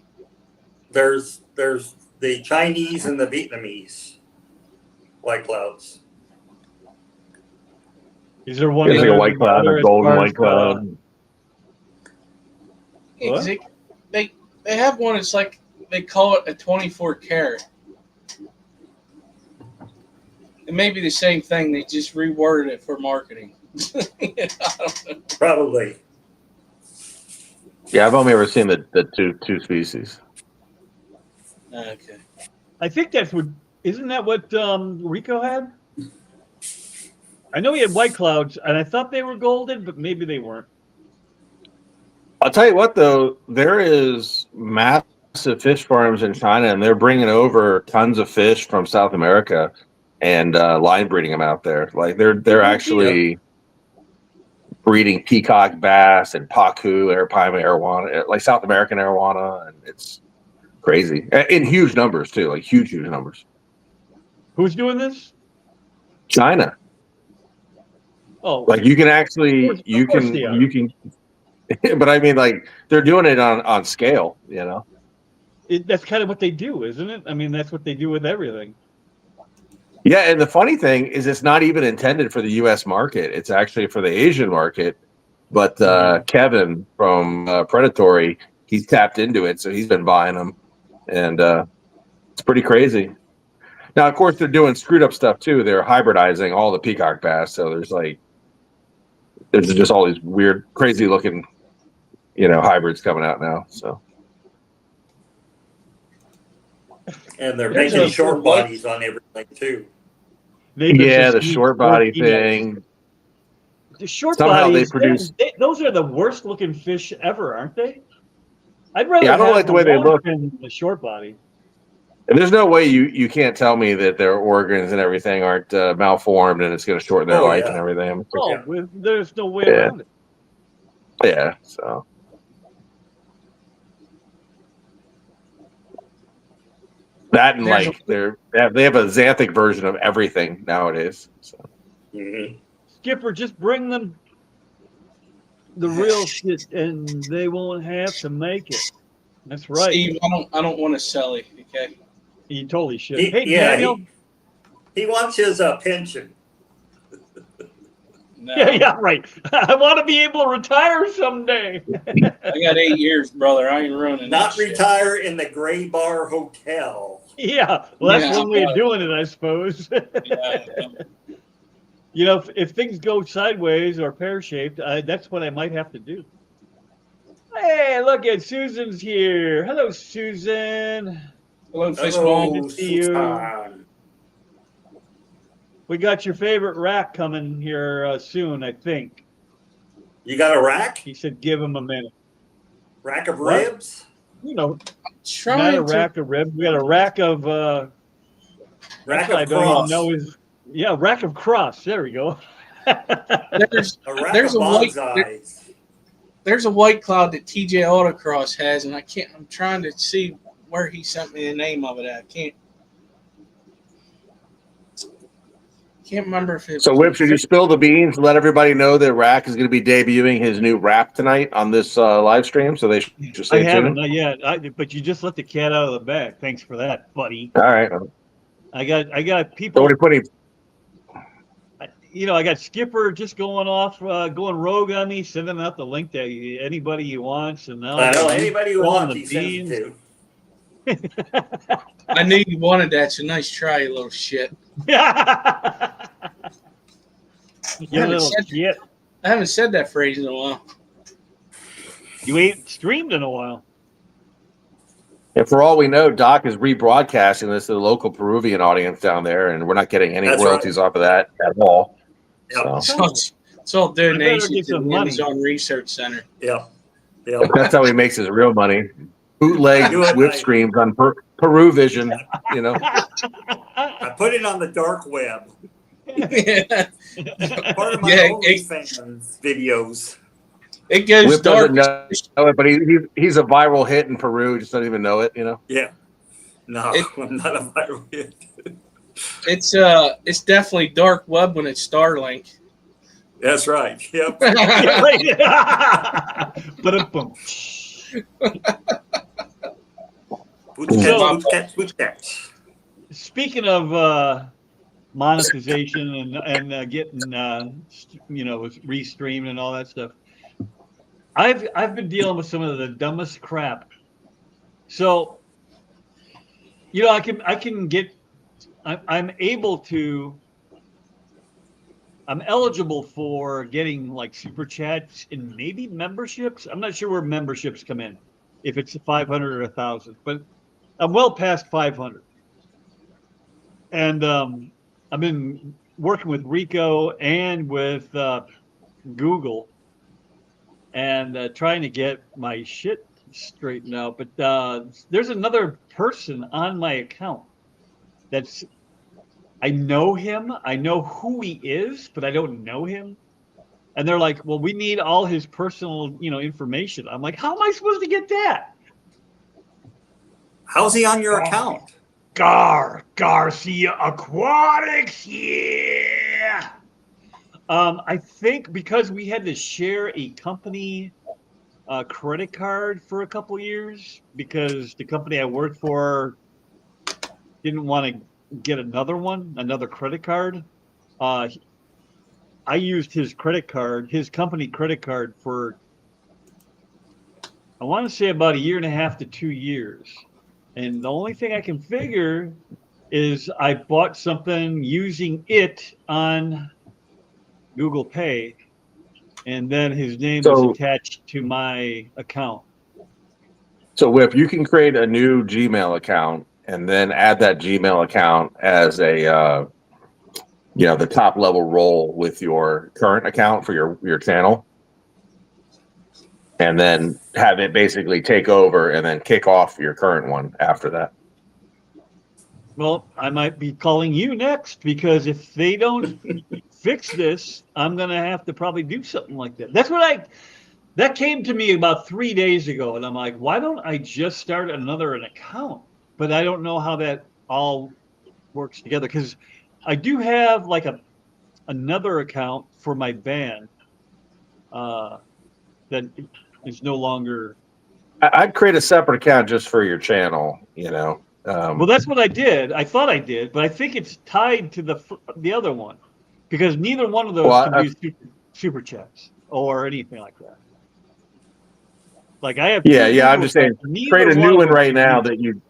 [SPEAKER 3] There's the Chinese and the Vietnamese white clouds.
[SPEAKER 1] Is there one?
[SPEAKER 4] There's like a white cloud,
[SPEAKER 1] other
[SPEAKER 4] a
[SPEAKER 1] as
[SPEAKER 4] golden
[SPEAKER 1] far
[SPEAKER 4] white
[SPEAKER 1] as,
[SPEAKER 4] cloud.
[SPEAKER 5] Yeah, 'cause they have one, it's like, they call it a 24 karat. It may be the same thing, they just reworded it for marketing. I don't know.
[SPEAKER 3] Probably.
[SPEAKER 4] Yeah, I've only ever seen the two species.
[SPEAKER 5] Okay.
[SPEAKER 1] I think that's what, isn't that what Rico had? I know he had white clouds, and I thought they were golden, but maybe they weren't.
[SPEAKER 4] I'll tell you what, though, there is massive fish farms in China, and they're bringing over tons of fish from South America and line breeding them out there. Like they're actually breeding peacock bass and pacu, arapaima, arowana, like South American arowana, and it's crazy in huge numbers too, like huge numbers.
[SPEAKER 1] Who's doing this?
[SPEAKER 4] China.
[SPEAKER 1] Oh,
[SPEAKER 4] Like you can actually,
[SPEAKER 1] of course they are.
[SPEAKER 4] you can, but I mean, like they're doing it on scale, you know.
[SPEAKER 1] That's kind of what they do, isn't it? I mean, that's what they do with everything.
[SPEAKER 4] Yeah, and the funny thing is, it's not even intended for the U.S. market. It's actually for the Asian market. But Kevin from Predatory, he's tapped into it, so he's been buying them, and it's pretty crazy. Now, of course, they're doing screwed up stuff too. They're hybridizing all the peacock bass, so there's just all these weird, crazy looking, hybrids coming out now. So.
[SPEAKER 3] And they're making short bodies on everything too.
[SPEAKER 4] Yeah, the short body thing.
[SPEAKER 1] The short
[SPEAKER 4] Somehow
[SPEAKER 1] bodies,
[SPEAKER 4] they produce.
[SPEAKER 1] Those are the worst looking fish ever, aren't they? I'd rather.
[SPEAKER 4] Yeah, I don't like the way they look.
[SPEAKER 1] Than the short body.
[SPEAKER 4] And there's no way you can't tell me that their organs and everything aren't malformed and it's going to shorten their life and everything.
[SPEAKER 1] There's no way around it.
[SPEAKER 4] Yeah, so. That and like they have a xanthic version of everything nowadays. So.
[SPEAKER 3] Mm-hmm.
[SPEAKER 1] Skipper, just bring them the real shit, and they won't have to make it. That's right.
[SPEAKER 5] Steve, I don't want to sell it. Okay.
[SPEAKER 1] You totally should.
[SPEAKER 3] Hey, Daniel. He wants his pension.
[SPEAKER 5] No.
[SPEAKER 1] Yeah, right. I want to be able to retire someday.
[SPEAKER 5] I got 8 years, brother. I ain't running.
[SPEAKER 3] Not retire in the Gray Bar Hotel.
[SPEAKER 1] Yeah, well, that's one way of doing it, I suppose. If things go sideways or pear-shaped, that's what I might have to do. Hey, look at Susan's here. Hello, Susan.
[SPEAKER 5] Hello, Fishbone.
[SPEAKER 1] Good to see you. We got your favorite rack coming here soon, I think.
[SPEAKER 3] You got a rack?
[SPEAKER 1] He said, give him a minute.
[SPEAKER 3] Rack of ribs?
[SPEAKER 1] Not a rack of ribs. We got a rack of...
[SPEAKER 3] rack of
[SPEAKER 1] I don't
[SPEAKER 3] cross.
[SPEAKER 1] even know is... Yeah, rack of cross. There we go.
[SPEAKER 5] There's
[SPEAKER 3] a rack
[SPEAKER 5] of
[SPEAKER 3] bonsais.
[SPEAKER 5] There's a white cloud that TJ Autocross has, and I'm trying to see where he sent me the name of it at. I can't remember if it's...
[SPEAKER 4] So, Whip, should you spill the beans and let everybody know that Rack is going to be debuting his new rap tonight on this live stream? So they should just stay tuned.
[SPEAKER 1] I haven't, not yet. But you just let the cat out of the bag. Thanks for that, buddy.
[SPEAKER 4] All right.
[SPEAKER 1] I got people...
[SPEAKER 4] What are you putting...
[SPEAKER 1] I got Skipper just going off, going rogue on me, sending out the link to anybody he wants. And now
[SPEAKER 3] anybody who wants, he sends it to.
[SPEAKER 5] I knew you wanted that, so nice try, you little shit.
[SPEAKER 1] I
[SPEAKER 5] haven't said that phrase in a while.
[SPEAKER 1] You ain't streamed in a while.
[SPEAKER 4] And for all we know, Doc is rebroadcasting this to the local Peruvian audience down there, and we're not getting any royalties off of that at all.
[SPEAKER 3] Yep.
[SPEAKER 4] So.
[SPEAKER 5] It's all donations to the Amazon Research Center.
[SPEAKER 3] Yeah.
[SPEAKER 4] That's how he makes his real money. Bootleg whip streams on Peru Vision,
[SPEAKER 3] I put it on the dark web.
[SPEAKER 5] Yeah.
[SPEAKER 3] Part of my
[SPEAKER 5] Yeah,
[SPEAKER 3] OnlyFans videos.
[SPEAKER 5] it goes
[SPEAKER 4] Whip
[SPEAKER 5] dark.
[SPEAKER 4] doesn't know it, but he's a viral hit in Peru. Just doesn't even know it. You know.
[SPEAKER 3] Yeah. No,
[SPEAKER 5] It-
[SPEAKER 3] I'm not a viral hit.
[SPEAKER 5] It's definitely dark web when it's Starlink.
[SPEAKER 3] That's right. Yep.
[SPEAKER 1] Yeah, right. Ba-dum-bum.
[SPEAKER 3] Bootcats.
[SPEAKER 1] Speaking of monetization and getting restreamed and all that stuff, I've been dealing with some of the dumbest crap. So I can get I'm eligible for getting like super chats and maybe memberships. I'm not sure where memberships come in, if it's 500 or 1,000, but I'm well past 500. And I've been working with Rico and with Google and trying to get my shit straightened out. But there's another person on my account that's I know him. I know who he is, but I don't know him. And they're like, well, we need all his personal, information. I'm like, how am I supposed to get that?
[SPEAKER 3] How's he on your account?
[SPEAKER 1] Garcia Aquatics, yeah. I think because we had to share a company credit card for a couple years because the company I worked for didn't want to get another credit card. I used his company credit card for, I want to say about 1.5 to 2 years. And the only thing I can figure is I bought something using it on Google Pay, and then his name was attached to my account.
[SPEAKER 4] So, Whip, you can create a new Gmail account and then add that Gmail account as a the top level role with your current account for your channel, and then have it basically take over and then kick off your current one after that.
[SPEAKER 1] Well, I might be calling you next because if they don't fix this, I'm gonna have to probably do something like that. That came to me about 3 days ago, and I'm like, why don't I just start an account? But I don't know how that all works together because I do have like another account for my band that is no longer.
[SPEAKER 4] I'd create a separate account just for your channel.
[SPEAKER 1] Well, that's what I did. I thought I did, but I think it's tied to the other one because neither one of those can do super chats or anything like that. Like I have.
[SPEAKER 4] Yeah. I'm just saying, create a new one right now that you.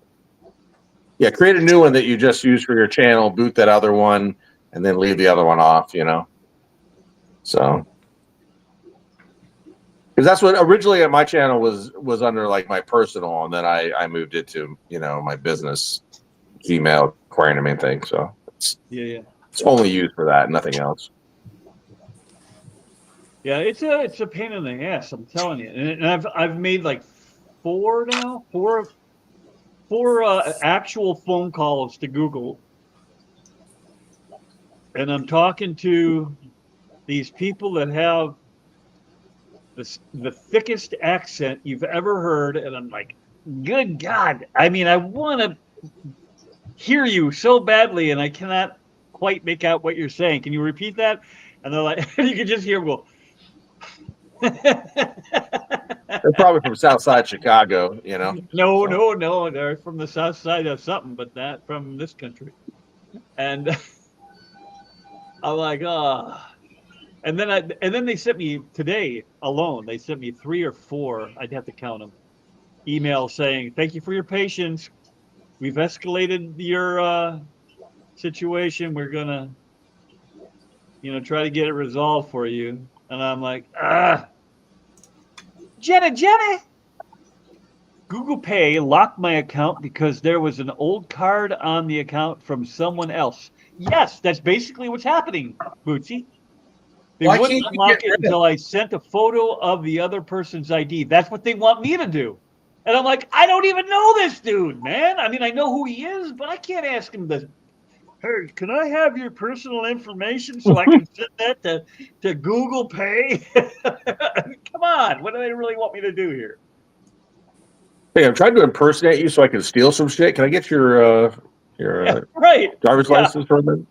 [SPEAKER 4] Yeah, create a new one that you just use for your channel. Boot that other one, and then leave the other one off. So. Because that's what originally my channel was under, like my personal, and then I moved it to my business Gmail acquiring thing. So it's only used for that, nothing else.
[SPEAKER 1] Yeah, it's a pain in the ass. I'm telling you, and I've made like four actual phone calls to Google, and I'm talking to these people that have the thickest accent you've ever heard, and I'm like, good God! I mean, I want to hear you so badly, and I cannot quite make out what you're saying. Can you repeat that? And they're like, you can just hear them go.
[SPEAKER 4] They're probably from South Side Chicago,
[SPEAKER 1] No, they're from the south side of something, but not from this country. And I'm like, and then they sent me today alone. They sent me 3 or 4. I'd have to count them. Email saying, "Thank you for your patience. We've escalated your situation. We're gonna, try to get it resolved for you." And I'm like, Jenna. Google Pay locked my account because there was an old card on the account from someone else. Yes, that's basically what's happening, Bootsy. They wouldn't unlock it until I sent a photo of the other person's ID. That's what they want me to do. And I'm like, I don't even know this dude, man. I mean, I know who he is, but I can't ask him to Hey, can I have your personal information so I can send that to Google Pay? Come on, what do they really want me to do here?
[SPEAKER 4] Hey, I'm trying to impersonate you so I can steal some shit. Can I get your
[SPEAKER 1] Yeah, right.
[SPEAKER 4] driver's
[SPEAKER 1] Yeah,
[SPEAKER 4] license for a minute?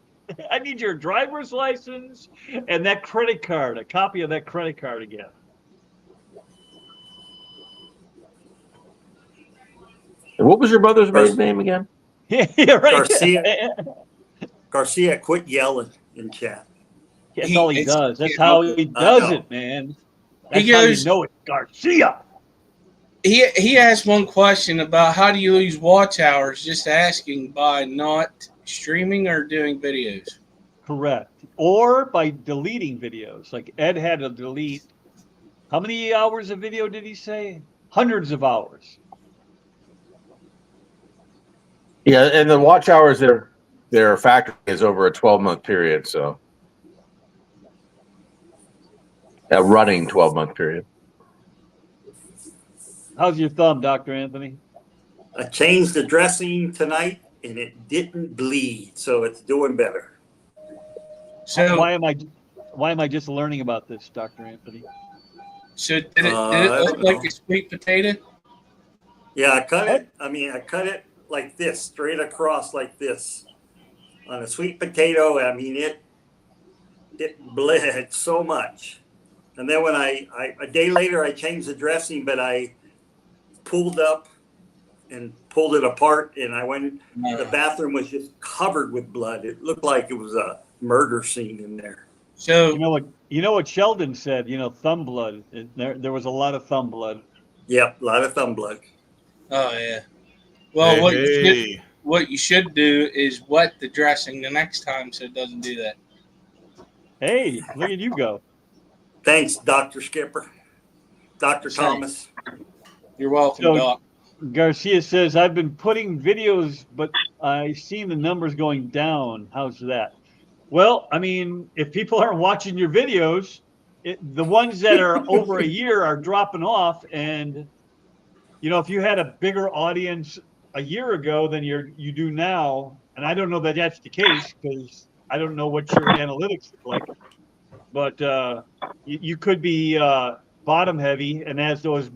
[SPEAKER 1] I need your driver's license and that credit card, a copy of that credit card again.
[SPEAKER 4] And what was your mother's
[SPEAKER 3] Gar-
[SPEAKER 4] maiden name again?
[SPEAKER 1] Yeah, right.
[SPEAKER 3] Garcia, quit yelling in chat.
[SPEAKER 1] That's all he
[SPEAKER 5] It's-
[SPEAKER 1] does. That's how he
[SPEAKER 3] I
[SPEAKER 1] does
[SPEAKER 3] know.
[SPEAKER 1] it, man.
[SPEAKER 5] He
[SPEAKER 1] That's how you
[SPEAKER 5] goes-
[SPEAKER 1] know it's Garcia.
[SPEAKER 5] He asked one question about how do you lose watch hours, just asking by not streaming or doing videos.
[SPEAKER 1] Correct. Or by deleting videos. Like Ed had to delete, how many hours of video did he say? Hundreds of hours.
[SPEAKER 4] Yeah, and the watch hours their factory is over a 12-month period, so a running 12-month period.
[SPEAKER 1] How's your thumb, Dr. Anthony?
[SPEAKER 3] I changed the dressing tonight and it didn't bleed, so it's doing better.
[SPEAKER 5] So
[SPEAKER 1] Why am I just learning about this, Dr. Anthony?
[SPEAKER 5] So did it
[SPEAKER 3] I
[SPEAKER 5] look
[SPEAKER 3] don't
[SPEAKER 5] like
[SPEAKER 3] know.
[SPEAKER 5] a sweet potato?
[SPEAKER 3] Yeah, I cut it. I cut it like this, straight across like this. On a sweet potato, it bled so much. And then when I a day later, I changed the dressing, but I pulled up and pulled it apart, and I went. The bathroom was just covered with blood. It looked like it was a murder scene in there.
[SPEAKER 5] So
[SPEAKER 1] You know what Sheldon said, thumb blood. There was a lot of thumb blood.
[SPEAKER 3] Yep, a lot of thumb blood.
[SPEAKER 5] oh yeah. Well,
[SPEAKER 6] Hey,
[SPEAKER 5] what you should do is wet the dressing the next time so it doesn't do that.
[SPEAKER 1] Hey, look at you go.
[SPEAKER 3] Thanks, Dr. Skipper. Dr.
[SPEAKER 5] Sure.
[SPEAKER 3] Thomas.
[SPEAKER 5] You're welcome,
[SPEAKER 1] So-
[SPEAKER 5] Doc.
[SPEAKER 1] Garcia says, I've been putting videos, but I've seen the numbers going down. How's that? Well, if people aren't watching your videos, the ones that are over a year are dropping off. And, if you had a bigger audience a year ago than you do now, and I don't know that that's the case because I don't know what your analytics look like, but you could be bottom heavy, and as those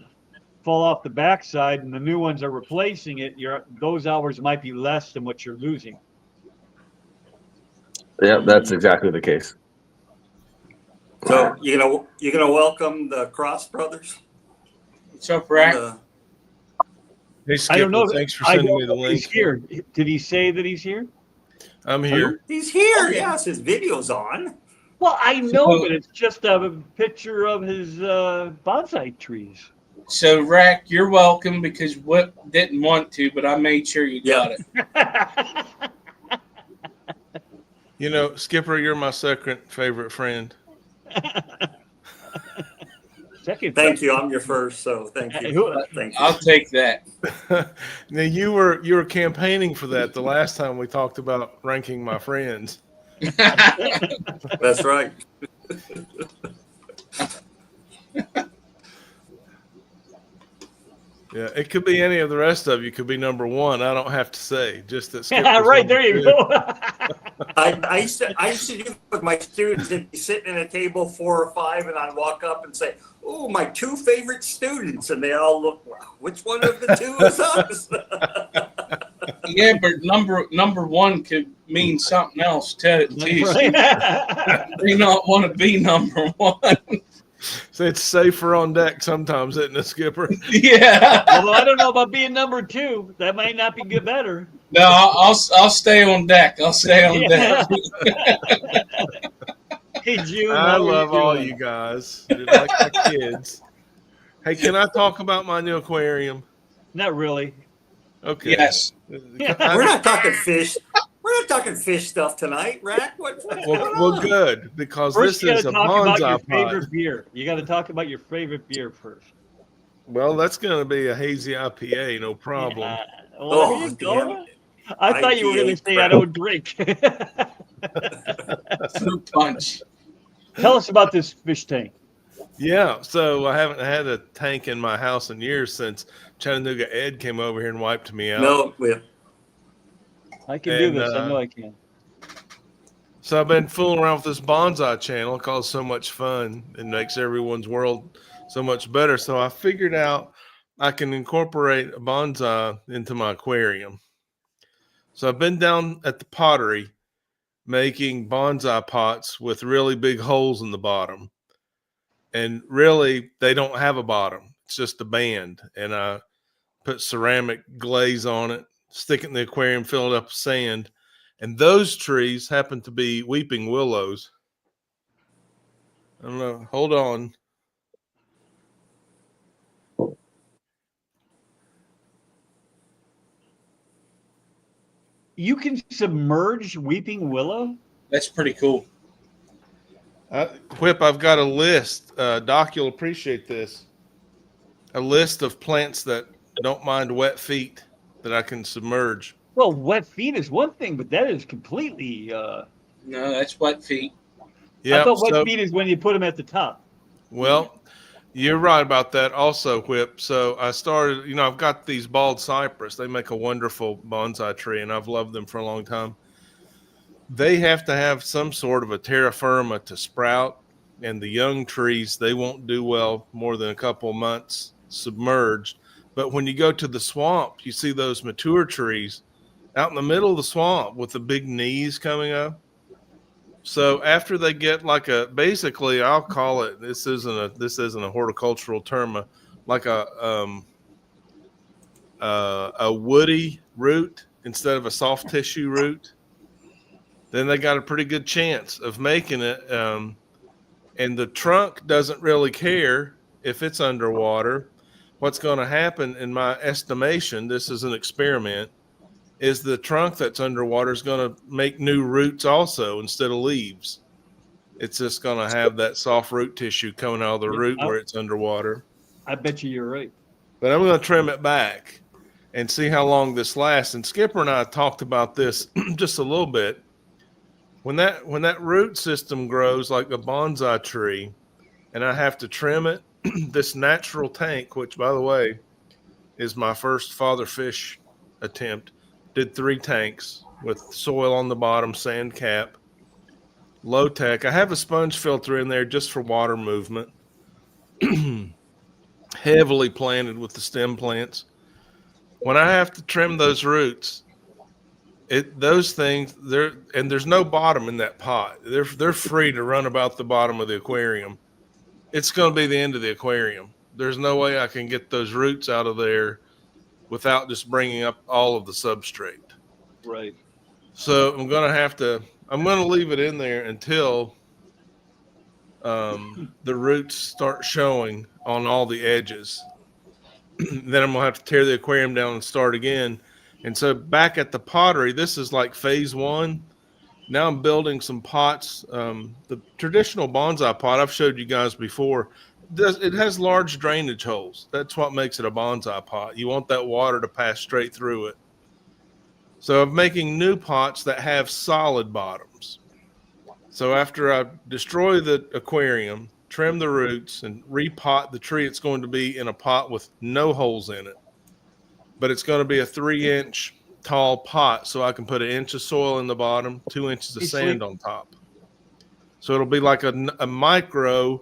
[SPEAKER 1] fall off the backside and the new ones are replacing it, those hours might be less than what you're losing.
[SPEAKER 4] Yeah, that's exactly the case.
[SPEAKER 3] So you're gonna welcome the Cross brothers?
[SPEAKER 5] What's up, Rack?
[SPEAKER 6] hey,
[SPEAKER 1] I
[SPEAKER 6] Skipper,
[SPEAKER 1] don't know.
[SPEAKER 6] thanks for
[SPEAKER 1] I
[SPEAKER 6] sending
[SPEAKER 1] don't
[SPEAKER 6] me the
[SPEAKER 1] know if he's
[SPEAKER 6] link.
[SPEAKER 1] here. Did he say that he's here?
[SPEAKER 6] I'm here.
[SPEAKER 3] He's here. Yes, his video's on.
[SPEAKER 1] Well, I know, but it's just a picture of his bonsai trees.
[SPEAKER 5] So, Rack, you're welcome because Whip didn't want to, but I made sure you got it.
[SPEAKER 6] You know, Skipper, you're my second favorite friend.
[SPEAKER 1] Second.
[SPEAKER 3] Thank you. I'm your first, so thank you. Thank you.
[SPEAKER 5] I'll take that.
[SPEAKER 6] Now you were campaigning for that the last time we talked about ranking my friends.
[SPEAKER 3] That's right.
[SPEAKER 6] Yeah, it could be any of the rest of you. Could be number one. I don't have to say. Just that. Skipper's
[SPEAKER 1] Right,
[SPEAKER 6] number
[SPEAKER 1] there you
[SPEAKER 6] two.
[SPEAKER 1] go.
[SPEAKER 3] I used to do with my students. They'd be sitting at a table 4 or 5, and I'd walk up and say, "Oh, my 2 favorite students," and they all look. Wow, which one of the 2 is us?
[SPEAKER 5] Yeah, but number one could mean something else too.
[SPEAKER 1] Right.
[SPEAKER 5] They not want to be number one.
[SPEAKER 6] So it's safer on deck sometimes, isn't it, Skipper?
[SPEAKER 5] Yeah.
[SPEAKER 1] Although I don't know about being number 2. That might not be good better.
[SPEAKER 5] No, I'll stay on deck. I'll stay on deck.
[SPEAKER 1] Hey, June.
[SPEAKER 6] I
[SPEAKER 1] how are
[SPEAKER 6] love all
[SPEAKER 1] doing?
[SPEAKER 6] you guys. You're like my kids. Hey, can I talk about my new aquarium?
[SPEAKER 1] Not really.
[SPEAKER 6] Okay.
[SPEAKER 5] Yes.
[SPEAKER 3] We're not talking fish. We're not talking fish stuff tonight, Rack. What's going
[SPEAKER 6] Well,
[SPEAKER 3] on?
[SPEAKER 6] good, because
[SPEAKER 1] First, you
[SPEAKER 6] this
[SPEAKER 1] got
[SPEAKER 6] is
[SPEAKER 1] to
[SPEAKER 6] a
[SPEAKER 1] talk about your
[SPEAKER 6] bonsai pod.
[SPEAKER 1] favorite beer. You got to talk about your favorite beer first.
[SPEAKER 6] Well, that's going to be a hazy IPA, no problem.
[SPEAKER 1] Yeah. Well,
[SPEAKER 3] Oh,
[SPEAKER 1] there you go.
[SPEAKER 3] damn.
[SPEAKER 1] I thought you were going to
[SPEAKER 3] IPA
[SPEAKER 1] say I
[SPEAKER 3] crap.
[SPEAKER 1] don't drink.
[SPEAKER 5] Fruit punch.
[SPEAKER 1] Tell us about this fish tank.
[SPEAKER 6] Yeah, so I haven't had a tank in my house in years since Chattanooga Ed came over here and wiped me out.
[SPEAKER 3] No, Whip.
[SPEAKER 1] I can do
[SPEAKER 6] And,
[SPEAKER 1] this. I know I can.
[SPEAKER 6] So I've been fooling around with this bonsai channel because it's so much fun and makes everyone's world so much better. So I figured out I can incorporate a bonsai into my aquarium. So I've been down at the pottery making bonsai pots with really big holes in the bottom. And really, they don't have a bottom. It's just a band. And I put ceramic glaze on it, stick it in the aquarium, fill it up with sand. And those trees happen to be weeping willows. I don't know. Hold on.
[SPEAKER 1] You can submerge weeping willow?
[SPEAKER 5] That's pretty cool.
[SPEAKER 6] Whip, I've got a list. Doc, you'll appreciate this. A list of plants that don't mind wet feet that I can submerge.
[SPEAKER 1] Well, wet feet is one thing, but that is completely.
[SPEAKER 5] No, that's wet feet.
[SPEAKER 6] Yeah.
[SPEAKER 1] I thought wet feet is when you put them at the top.
[SPEAKER 6] Well, you're right about that also, Whip. So I started, I've got these bald cypress. They make a wonderful bonsai tree, and I've loved them for a long time. They have to have some sort of a terra firma to sprout, and the young trees, they won't do well more than a couple of months submerged. But when you go to the swamp, you see those mature trees out in the middle of the swamp with the big knees coming up. So after they get basically, I'll call it, this isn't a horticultural term, like a woody root instead of a soft tissue root, then they got a pretty good chance of making it. And the trunk doesn't really care if it's underwater. What's going to happen, in my estimation, this is an experiment, is the trunk that's underwater is going to make new roots also instead of leaves. It's just going to have that soft root tissue coming out of the root where it's underwater.
[SPEAKER 1] I bet you're right.
[SPEAKER 6] But I'm going to trim it back and see how long this lasts. And Skipper and I talked about this just a little bit. When that root system grows like a bonsai tree, and I have to trim it, this natural tank, which by the way is my first father fish attempt, did 3 tanks with soil on the bottom, sand cap, low tech. I have a sponge filter in there just for water movement. Heavily planted with the stem plants. When I have to trim those roots, those things, there's no bottom in that pot. They're free to run about the bottom of the aquarium. It's going to be the end of the aquarium. There's no way I can get those roots out of there without just bringing up all of the substrate.
[SPEAKER 1] Right.
[SPEAKER 6] So I'm going to leave it in there until the roots start showing on all the edges. Then I'm going to have to tear the aquarium down and start again. And so back at the pottery, this is like phase 1. Now I'm building some pots. The traditional bonsai pot I've showed you guys before, it has large drainage holes. That's what makes it a bonsai pot. You want that water to pass straight through it. So I'm making new pots that have solid bottoms. So after I destroy the aquarium, trim the roots, and repot the tree, it's going to be in a pot with no holes in it. But it's going to be a 3-inch tall pot, so I can put 1 inch of soil in the bottom, 2 inches of sand on top. So it'll be like a micro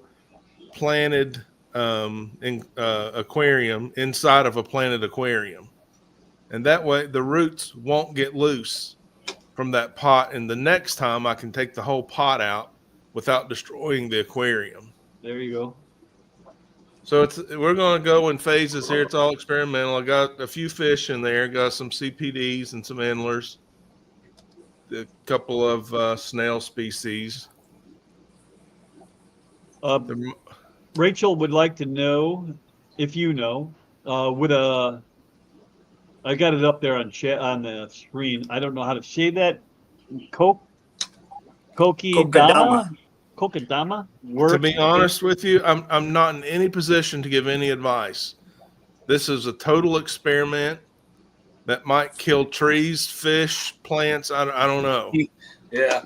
[SPEAKER 6] planted aquarium inside of a planted aquarium. And that way the roots won't get loose from that pot. And the next time I can take the whole pot out without destroying the aquarium.
[SPEAKER 1] There you go.
[SPEAKER 6] So we're going to go in phases here. It's all experimental. I got a few fish in there, got some CPDs and some endlers, a couple of snail species.
[SPEAKER 1] Rachel would like to know if you know, I got it up there on the screen. I don't know how to say that. Kokedama?
[SPEAKER 6] To be honest with you, I'm not in any position to give any advice. This is a total experiment that might kill trees, fish, plants. I don't know.
[SPEAKER 5] Yeah.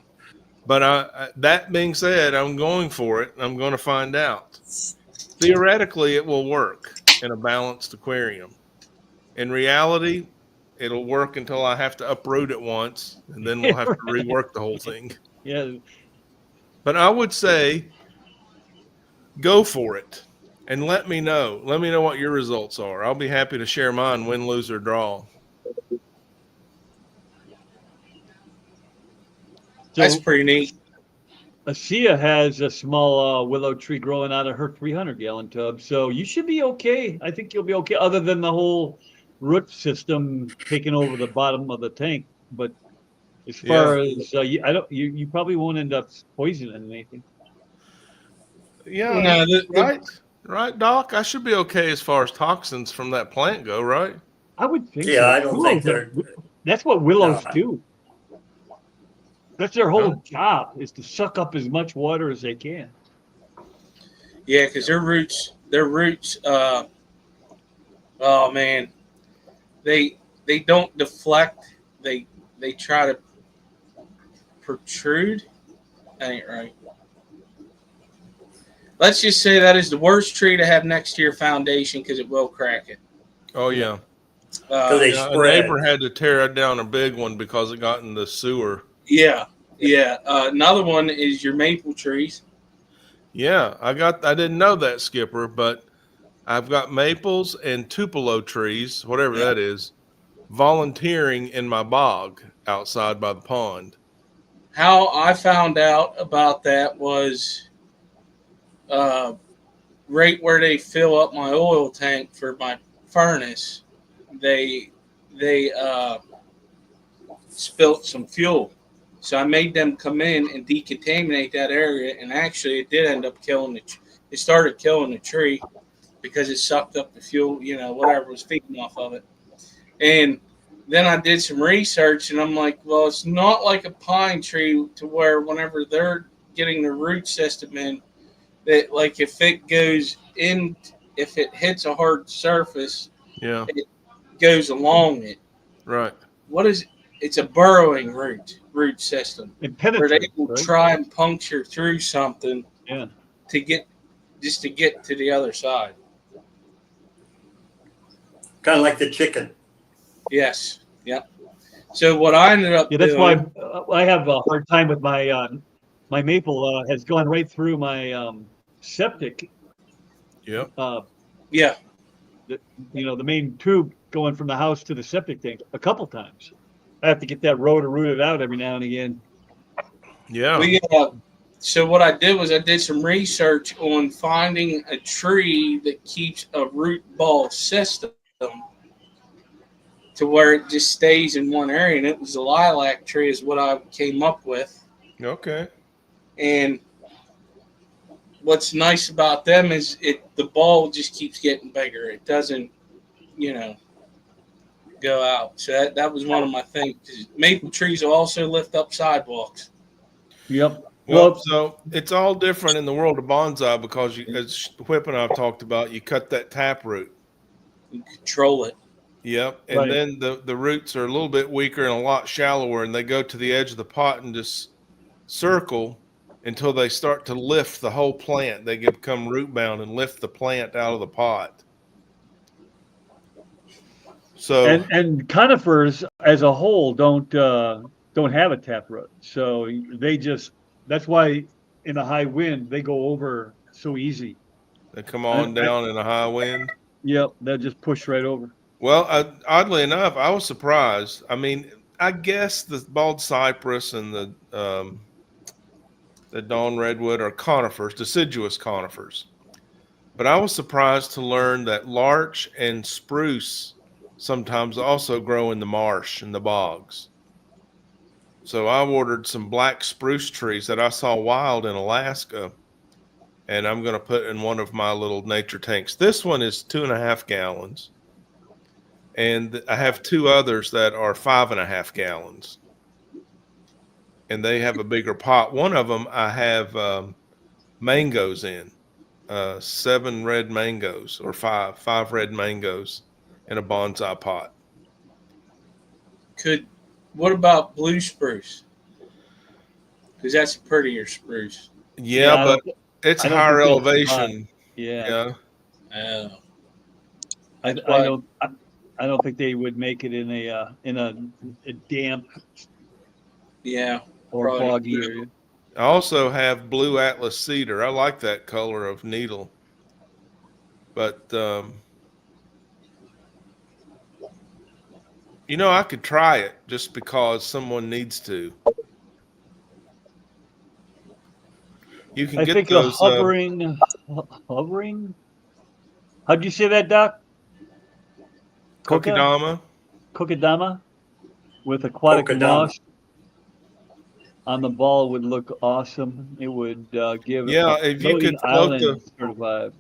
[SPEAKER 6] But that being said, I'm going for it. I'm going to find out. Theoretically, it will work in a balanced aquarium. In reality, it'll work until I have to uproot it once, and then we'll have to rework the whole thing.
[SPEAKER 1] Yeah.
[SPEAKER 6] But I would say go for it and let me know. Let me know what your results are. I'll be happy to share mine, win, lose, or draw.
[SPEAKER 5] That's
[SPEAKER 1] So
[SPEAKER 5] pretty neat.
[SPEAKER 1] Asia has a small willow tree growing out of her 300-gallon tub, so you should be okay. I think you'll be okay, other than the whole root system taking over the bottom of the tank. But as
[SPEAKER 6] Yeah.
[SPEAKER 1] far as you probably won't end up poisoning anything.
[SPEAKER 6] Yeah.
[SPEAKER 5] No,
[SPEAKER 6] Right. Right, Doc? I should be okay as far as toxins from that plant go, right?
[SPEAKER 1] I would think
[SPEAKER 3] Yeah,
[SPEAKER 1] so.
[SPEAKER 3] I don't think they're.
[SPEAKER 1] That's what
[SPEAKER 3] No,
[SPEAKER 1] willows do. That's their whole
[SPEAKER 6] Huh?
[SPEAKER 1] job is to suck up as much water as they can.
[SPEAKER 5] yeah, because their roots. Oh man, they don't deflect. They try to protrude. That ain't right. Let's just say that is the worst tree to have next to your foundation because it will crack it.
[SPEAKER 6] Oh,
[SPEAKER 1] Yeah.
[SPEAKER 6] yeah.
[SPEAKER 3] because they
[SPEAKER 6] Yeah, a neighbor
[SPEAKER 3] spread.
[SPEAKER 6] had to tear down a big one because it got in the sewer.
[SPEAKER 5] Yeah, yeah. Another one is your maple trees.
[SPEAKER 6] Yeah, I didn't know that, Skipper, but I've got maples and tupelo trees, whatever
[SPEAKER 5] Yeah.
[SPEAKER 6] that is, volunteering in my bog outside by the pond.
[SPEAKER 5] How I found out about that was uh, right where they fill up my oil tank for my furnace. They they spilt some fuel. So I made them come in and decontaminate that area, and actually, it did end up killing it started killing the tree because it sucked up the fuel, whatever was feeding off of it. And then I did some research, and I'm like, well, it's not like a pine tree to where whenever they're getting the root system in, that like if it goes in, if it hits a hard surface,
[SPEAKER 6] Yeah,
[SPEAKER 5] it goes along it.
[SPEAKER 6] right.
[SPEAKER 5] What is it? It's a burrowing root system
[SPEAKER 1] It
[SPEAKER 5] where they
[SPEAKER 1] penetrates,
[SPEAKER 5] will
[SPEAKER 1] right?
[SPEAKER 5] try and puncture through something
[SPEAKER 1] Yeah.
[SPEAKER 5] to get to get to the other side.
[SPEAKER 3] Kind of like the chicken.
[SPEAKER 5] Yes. Yep. So what I ended up
[SPEAKER 1] Yeah, that's why
[SPEAKER 5] doing,
[SPEAKER 1] I have a hard time with my maple has gone right through my septic.
[SPEAKER 6] Yep.
[SPEAKER 5] yeah,
[SPEAKER 1] The, the main tube going from the house to the septic tank a couple times. I have to get that rotor rooted out every now and again.
[SPEAKER 6] Yeah.
[SPEAKER 5] so what I did was I did some research on finding a tree that keeps a root ball system to where it just stays in one area, and it was a lilac tree is what I came up with.
[SPEAKER 6] Okay.
[SPEAKER 5] And what's nice about them is the ball just keeps getting bigger. It doesn't, you know, go out. So that was one of my things. Maple trees will also lift up sidewalks.
[SPEAKER 1] Yep.
[SPEAKER 6] Well,
[SPEAKER 1] Well,
[SPEAKER 6] so it's all different in the world of bonsai because as Whip and I've talked about, you cut that tap root.
[SPEAKER 5] You control it.
[SPEAKER 6] Yep. And
[SPEAKER 1] right.
[SPEAKER 6] then the roots are a little bit weaker and a lot shallower, and they go to the edge of the pot and just circle until they start to lift the whole plant. They become root bound and lift the plant out of the pot. So,
[SPEAKER 1] And conifers as a whole don't have a taproot, so that's why in a high wind they go over so easy.
[SPEAKER 6] they come
[SPEAKER 1] I,
[SPEAKER 6] on
[SPEAKER 1] I,
[SPEAKER 6] down in a high wind.
[SPEAKER 1] yep, they'll just push right over.
[SPEAKER 6] Well, oddly enough, I was surprised. I mean, I guess the bald cypress and the dawn redwood are conifers, deciduous conifers. But I was surprised to learn that larch and spruce sometimes also grow in the marsh and the bogs. So I ordered some black spruce trees that I saw wild in Alaska, and I'm going to put in one of my little nature tanks. This one is 2.5 gallons, and I have two others that are 5.5 gallons, and they have a bigger pot. One of them I have mangoes in, 7 red mangoes or five red mangoes in a bonsai pot.
[SPEAKER 5] What about blue spruce? Because that's a prettier spruce.
[SPEAKER 6] Yeah,
[SPEAKER 1] Yeah,
[SPEAKER 6] but it's
[SPEAKER 1] I don't
[SPEAKER 6] higher
[SPEAKER 1] think they'll survive.
[SPEAKER 6] elevation.
[SPEAKER 1] Yeah,
[SPEAKER 6] Yeah.
[SPEAKER 5] Oh,
[SPEAKER 1] I,
[SPEAKER 5] that's
[SPEAKER 1] I
[SPEAKER 5] why.
[SPEAKER 1] don't I don't think they would make it in a damp.
[SPEAKER 5] Yeah.
[SPEAKER 1] or
[SPEAKER 5] Probably not
[SPEAKER 1] boggy
[SPEAKER 5] good.
[SPEAKER 1] area.
[SPEAKER 6] I also have blue Atlas cedar. I like that color of needle. But, I could try it just because someone needs to. You can
[SPEAKER 1] I
[SPEAKER 6] get
[SPEAKER 1] think a
[SPEAKER 6] those
[SPEAKER 1] hovering. How'd you say that, Doc?
[SPEAKER 6] kokedama.
[SPEAKER 1] Kokedama with aquatic
[SPEAKER 3] Kokedama.
[SPEAKER 1] moss on the ball would look awesome. It would give a
[SPEAKER 6] Yeah, if you
[SPEAKER 1] floating
[SPEAKER 6] could
[SPEAKER 1] island sort of vibe.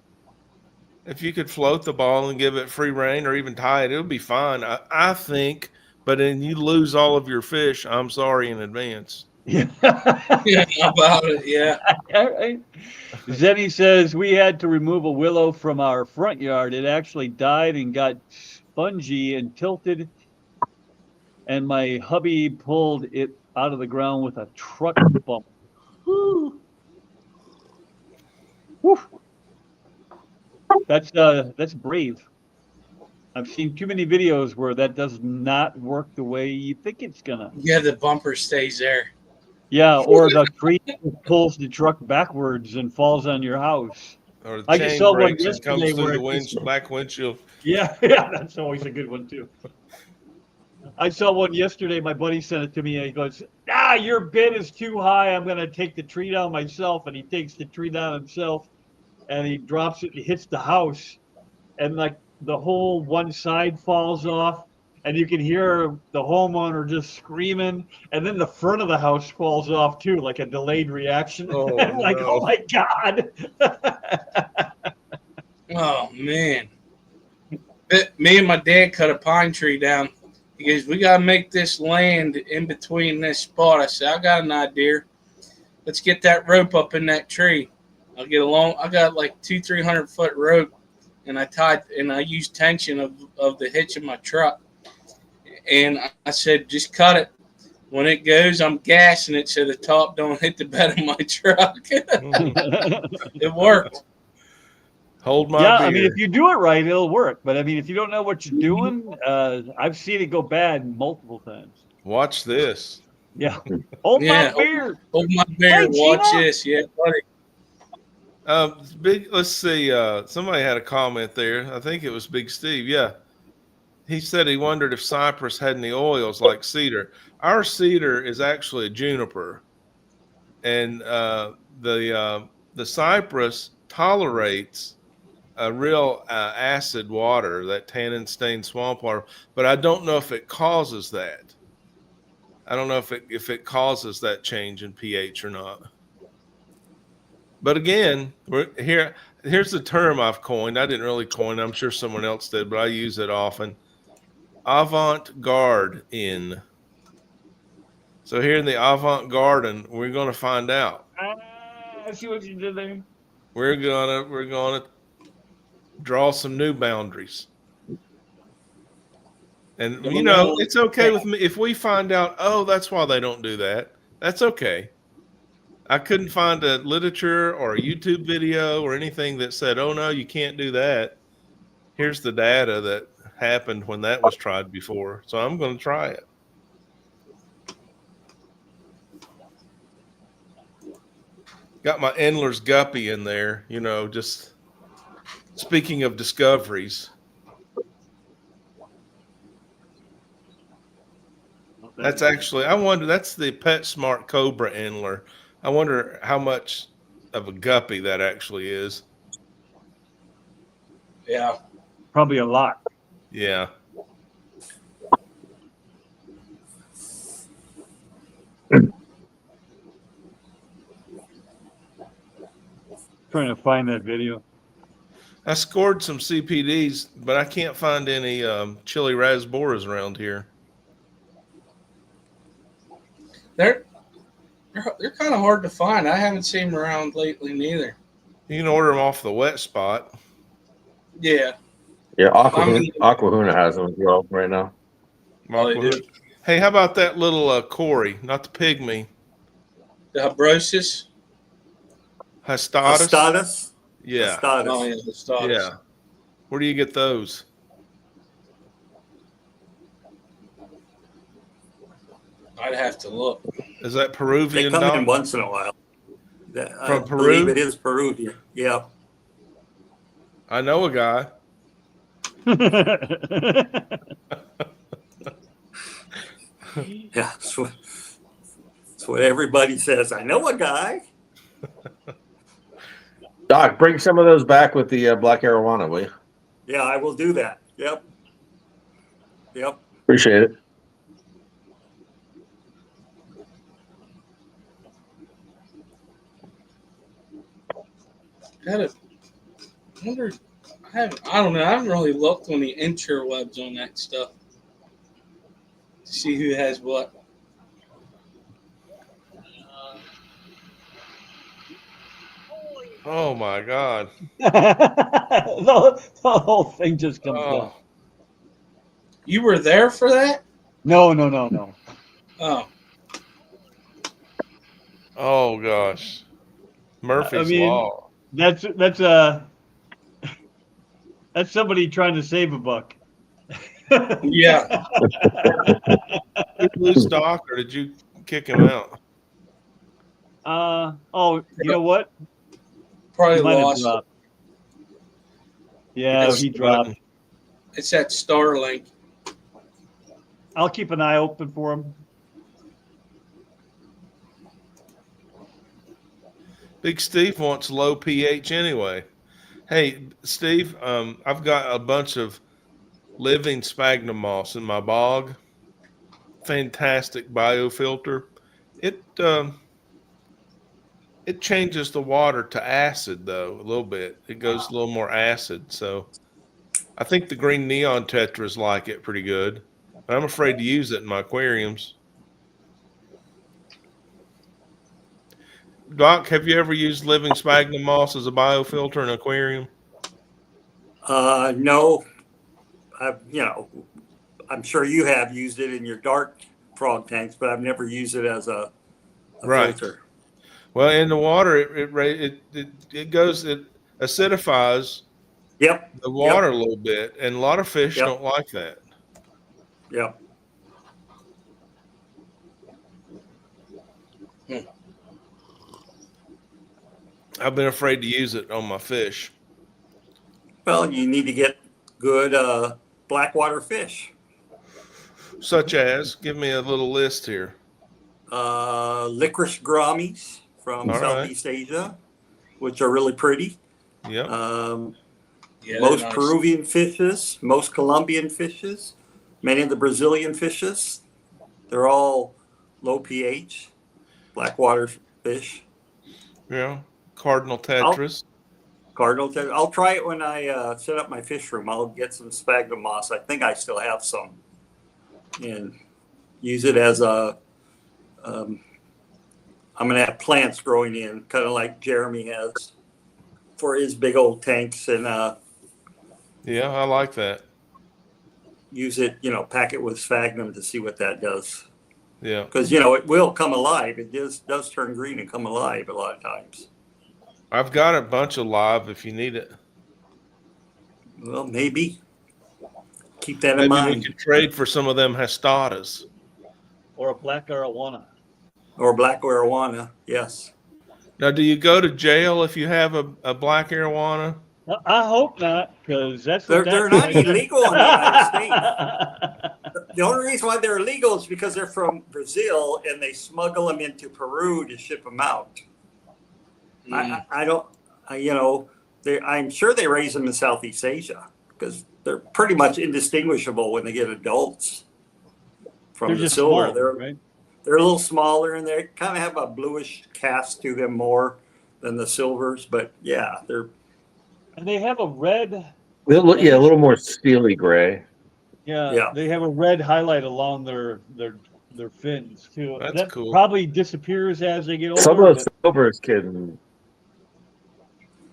[SPEAKER 6] float the ball and give it free rein or even tie it, it would be fine. I think, but then you lose all of your fish. I'm sorry in advance.
[SPEAKER 1] Yeah.
[SPEAKER 5] Yeah, about it. Yeah.
[SPEAKER 1] All right. Zenny says we had to remove a willow from our front yard. It actually died and got spongy and tilted, and my hubby pulled it out of the ground with a truck bump. Whew. Whew. That's brave. I've seen too many videos where that does not work the way you think it's gonna.
[SPEAKER 5] Yeah, the bumper stays there.
[SPEAKER 1] Yeah, or the tree pulls the truck backwards and falls on your house.
[SPEAKER 6] Or the
[SPEAKER 1] I just
[SPEAKER 6] chain
[SPEAKER 1] saw one
[SPEAKER 6] breaks and
[SPEAKER 1] yesterday
[SPEAKER 6] comes through
[SPEAKER 1] where
[SPEAKER 6] the
[SPEAKER 1] it just,
[SPEAKER 6] back windshield.
[SPEAKER 1] yeah, yeah, that's always a good one too. I saw one yesterday. My buddy sent it to me. And he goes, your bid is too high. I'm going to take the tree down myself. And he takes the tree down himself and he drops it and hits the house. And like the whole one side falls off. And you can hear the homeowner just screaming. And then the front of the house falls off too, like a delayed reaction.
[SPEAKER 6] Oh,
[SPEAKER 1] I'm like, oh
[SPEAKER 6] no.
[SPEAKER 1] my God.
[SPEAKER 5] Oh man. Me and my dad cut a pine tree down. He goes, we gotta make this land in between this spot. I said, I got an idea. Let's get that rope up in that tree. I got like 300-400 foot rope, and I used tension of the hitch of my truck. And I said, just cut it. When it goes, I'm gassing it so the top don't hit the bed of my truck. It worked.
[SPEAKER 6] Hold my
[SPEAKER 1] Yeah,
[SPEAKER 6] beer.
[SPEAKER 1] I mean, if you do it right, it'll work. But I mean, if you don't know what you're doing, I've seen it go bad multiple times.
[SPEAKER 6] Watch this.
[SPEAKER 1] Yeah. Hold
[SPEAKER 5] Yeah,
[SPEAKER 1] my beer.
[SPEAKER 5] hold my beer.
[SPEAKER 1] Hey,
[SPEAKER 5] Watch
[SPEAKER 1] Gina.
[SPEAKER 5] this. Yeah, buddy.
[SPEAKER 6] Let's see. Somebody had a comment there. I think it was Big Steve. Yeah. He said he wondered if cypress had any oils like cedar. Our cedar is actually a juniper, and the cypress tolerates a real acid water, that tannin stained swamp water, but I don't know if it causes that. I don't know if it causes that change in pH or not. But again, here's the term I've coined. I didn't really coin it. I'm sure someone else did, but I use it often. Avant-garde in. So here in the avant-garde, we're going to find out.
[SPEAKER 1] I see what you did there.
[SPEAKER 6] We're gonna draw some new boundaries. And it's okay with me if we find out, oh, that's why they don't do that. That's okay. I couldn't find a literature or a YouTube video or anything that said, oh no, you can't do that. Here's the data that happened when that was tried before. So I'm going to try it. Got my Endler's guppy in there, just speaking of discoveries. That's actually, that's the PetSmart Cobra Endler. I wonder how much of a guppy that actually is.
[SPEAKER 5] Yeah.
[SPEAKER 1] Probably a lot.
[SPEAKER 6] Yeah.
[SPEAKER 1] Trying to find that video.
[SPEAKER 6] I scored some CPDs, but I can't find any chili raspberries around here.
[SPEAKER 5] They're kind of hard to find. I haven't seen them around lately neither.
[SPEAKER 6] You can order them off the wet spot.
[SPEAKER 5] Yeah.
[SPEAKER 4] Yeah, Aquahuna has them as well right now.
[SPEAKER 5] Oh, they do.
[SPEAKER 6] Hey, how about that little Cory, not the pygmy?
[SPEAKER 5] The Habrosis.
[SPEAKER 6] Hastatus? Yeah.
[SPEAKER 3] Hastatus.
[SPEAKER 5] Oh, yeah, the Hastatus.
[SPEAKER 6] Yeah. Where do you get those?
[SPEAKER 5] I'd have to look.
[SPEAKER 6] Is that
[SPEAKER 3] They
[SPEAKER 6] Peruvian,
[SPEAKER 3] come in
[SPEAKER 6] Doc?
[SPEAKER 3] once in a while. I
[SPEAKER 6] From Peru?
[SPEAKER 3] believe it is Peruvian. Yeah.
[SPEAKER 6] I know a guy.
[SPEAKER 3] Yeah. That's what everybody says. I know a guy.
[SPEAKER 4] Doc, bring some of those back with the black arowana, will you?
[SPEAKER 3] Yeah, I will do that. Yep. Yep.
[SPEAKER 4] Appreciate it.
[SPEAKER 5] I don't know. I haven't really looked on the interwebs on that stuff to see who has what.
[SPEAKER 6] Oh my God.
[SPEAKER 1] The whole thing just comes down.
[SPEAKER 6] Oh,
[SPEAKER 5] You were there for that?
[SPEAKER 1] No.
[SPEAKER 5] Oh,
[SPEAKER 6] oh gosh. Murphy's
[SPEAKER 1] I mean,
[SPEAKER 6] Law.
[SPEAKER 1] that's somebody trying to save a buck.
[SPEAKER 5] yeah.
[SPEAKER 6] Did you lose Doc or did you kick him out?
[SPEAKER 1] Oh, you know what?
[SPEAKER 5] Probably
[SPEAKER 1] He might have
[SPEAKER 5] lost.
[SPEAKER 1] dropped. Yeah,
[SPEAKER 6] Push
[SPEAKER 1] he
[SPEAKER 6] the
[SPEAKER 1] dropped.
[SPEAKER 6] button.
[SPEAKER 5] It's that Starlink.
[SPEAKER 1] I'll keep an eye open for him.
[SPEAKER 6] Big Steve wants low pH anyway. Hey, Steve, I've got a bunch of living sphagnum moss in my bog. Fantastic biofilter. It changes the water to acid though a little bit. It goes a little more acid. So I think the green neon tetras like it pretty good. But I'm afraid to use it in my aquariums. Doc, have you ever used living sphagnum moss as a biofilter in an aquarium?
[SPEAKER 3] No, I'm sure you have used it in your dark frog tanks, but I've never used it as a
[SPEAKER 6] Right.
[SPEAKER 3] filter.
[SPEAKER 6] Well, in the water, it goes, it acidifies
[SPEAKER 3] Yep.
[SPEAKER 6] the water a little bit, and a lot of fish
[SPEAKER 3] Yep.
[SPEAKER 6] don't like that.
[SPEAKER 3] Yep.
[SPEAKER 6] I've been afraid to use it on my fish.
[SPEAKER 3] Well, you need to get good blackwater fish.
[SPEAKER 6] Such as, give me a little list here.
[SPEAKER 3] Licorice grammies from
[SPEAKER 6] All right.
[SPEAKER 3] Southeast Asia, which are really pretty.
[SPEAKER 6] Yep.
[SPEAKER 5] Yeah,
[SPEAKER 3] Most
[SPEAKER 5] nice.
[SPEAKER 3] Peruvian fishes, most Colombian fishes, many of the Brazilian fishes, they're all low pH, blackwater fish.
[SPEAKER 6] Yeah. Cardinal tetras.
[SPEAKER 3] Cardinal tetra. I'll try it when I set up my fish room. I'll get some sphagnum moss. I think I still have some, and use it as a. I'm going to have plants growing in, kind of like Jeremy has for his big old tanks, and
[SPEAKER 6] Yeah, I like that.
[SPEAKER 3] use it. Pack it with sphagnum to see what that does.
[SPEAKER 6] Yeah.
[SPEAKER 3] Because it will come alive. It does turn green and come alive a lot of times.
[SPEAKER 6] I've got a bunch of live if you need it.
[SPEAKER 3] Well, maybe keep that in
[SPEAKER 6] Maybe we
[SPEAKER 3] mind.
[SPEAKER 6] could trade for some of them hastadas.
[SPEAKER 1] Or a black arowana.
[SPEAKER 3] Or black arowana. Yes.
[SPEAKER 6] Now, do you go to jail if you have a black arowana?
[SPEAKER 1] I hope not, because that's
[SPEAKER 3] They're not illegal in the United States. The only reason why they're illegal is because they're from Brazil and they smuggle them into Peru to ship them out. I don't, I'm sure they raise them in Southeast Asia because they're pretty much indistinguishable when they get adults from
[SPEAKER 1] They're
[SPEAKER 3] the
[SPEAKER 1] just
[SPEAKER 3] silver.
[SPEAKER 1] small, right?
[SPEAKER 3] They're a little smaller and they kind of have a bluish cast to them more than the silvers. But yeah,
[SPEAKER 1] And they have a red.
[SPEAKER 4] A little more steely gray.
[SPEAKER 3] Yeah.
[SPEAKER 1] They have a red highlight along their fins too.
[SPEAKER 6] That's
[SPEAKER 1] that
[SPEAKER 6] cool.
[SPEAKER 1] Probably disappears as they get older.
[SPEAKER 4] Some of the
[SPEAKER 1] but-
[SPEAKER 4] silvers can.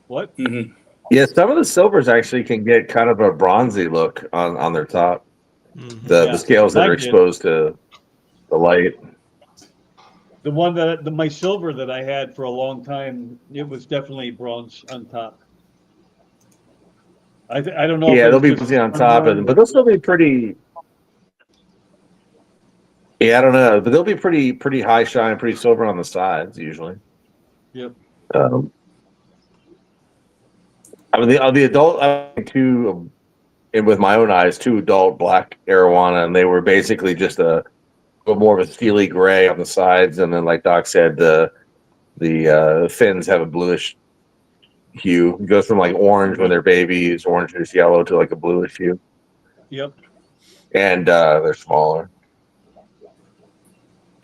[SPEAKER 1] What?
[SPEAKER 3] Mhm.
[SPEAKER 4] Yeah, some of the silvers actually can get kind of a bronzy look on their top.
[SPEAKER 6] Mhm.
[SPEAKER 4] The scales that
[SPEAKER 1] mine
[SPEAKER 4] are
[SPEAKER 1] did.
[SPEAKER 4] exposed to the light.
[SPEAKER 1] The one my silver that I had for a long time, it was definitely bronze on top. I don't know.
[SPEAKER 4] Yeah,
[SPEAKER 1] if
[SPEAKER 4] they'll be
[SPEAKER 1] just
[SPEAKER 4] busy on top of them, but they'll still be pretty. Yeah, I don't know, but they'll be pretty high shine, pretty silver on the sides usually.
[SPEAKER 1] Yep.
[SPEAKER 4] Um, I mean, the adult two, and with my own eyes, two adult black arowana, and they were basically just a more of a steely gray on the sides, and then like Doc said, the fins have a bluish hue. It goes from like orange when they're babies, orangish yellow, to like a bluish hue,
[SPEAKER 1] Yep.
[SPEAKER 4] and they're smaller.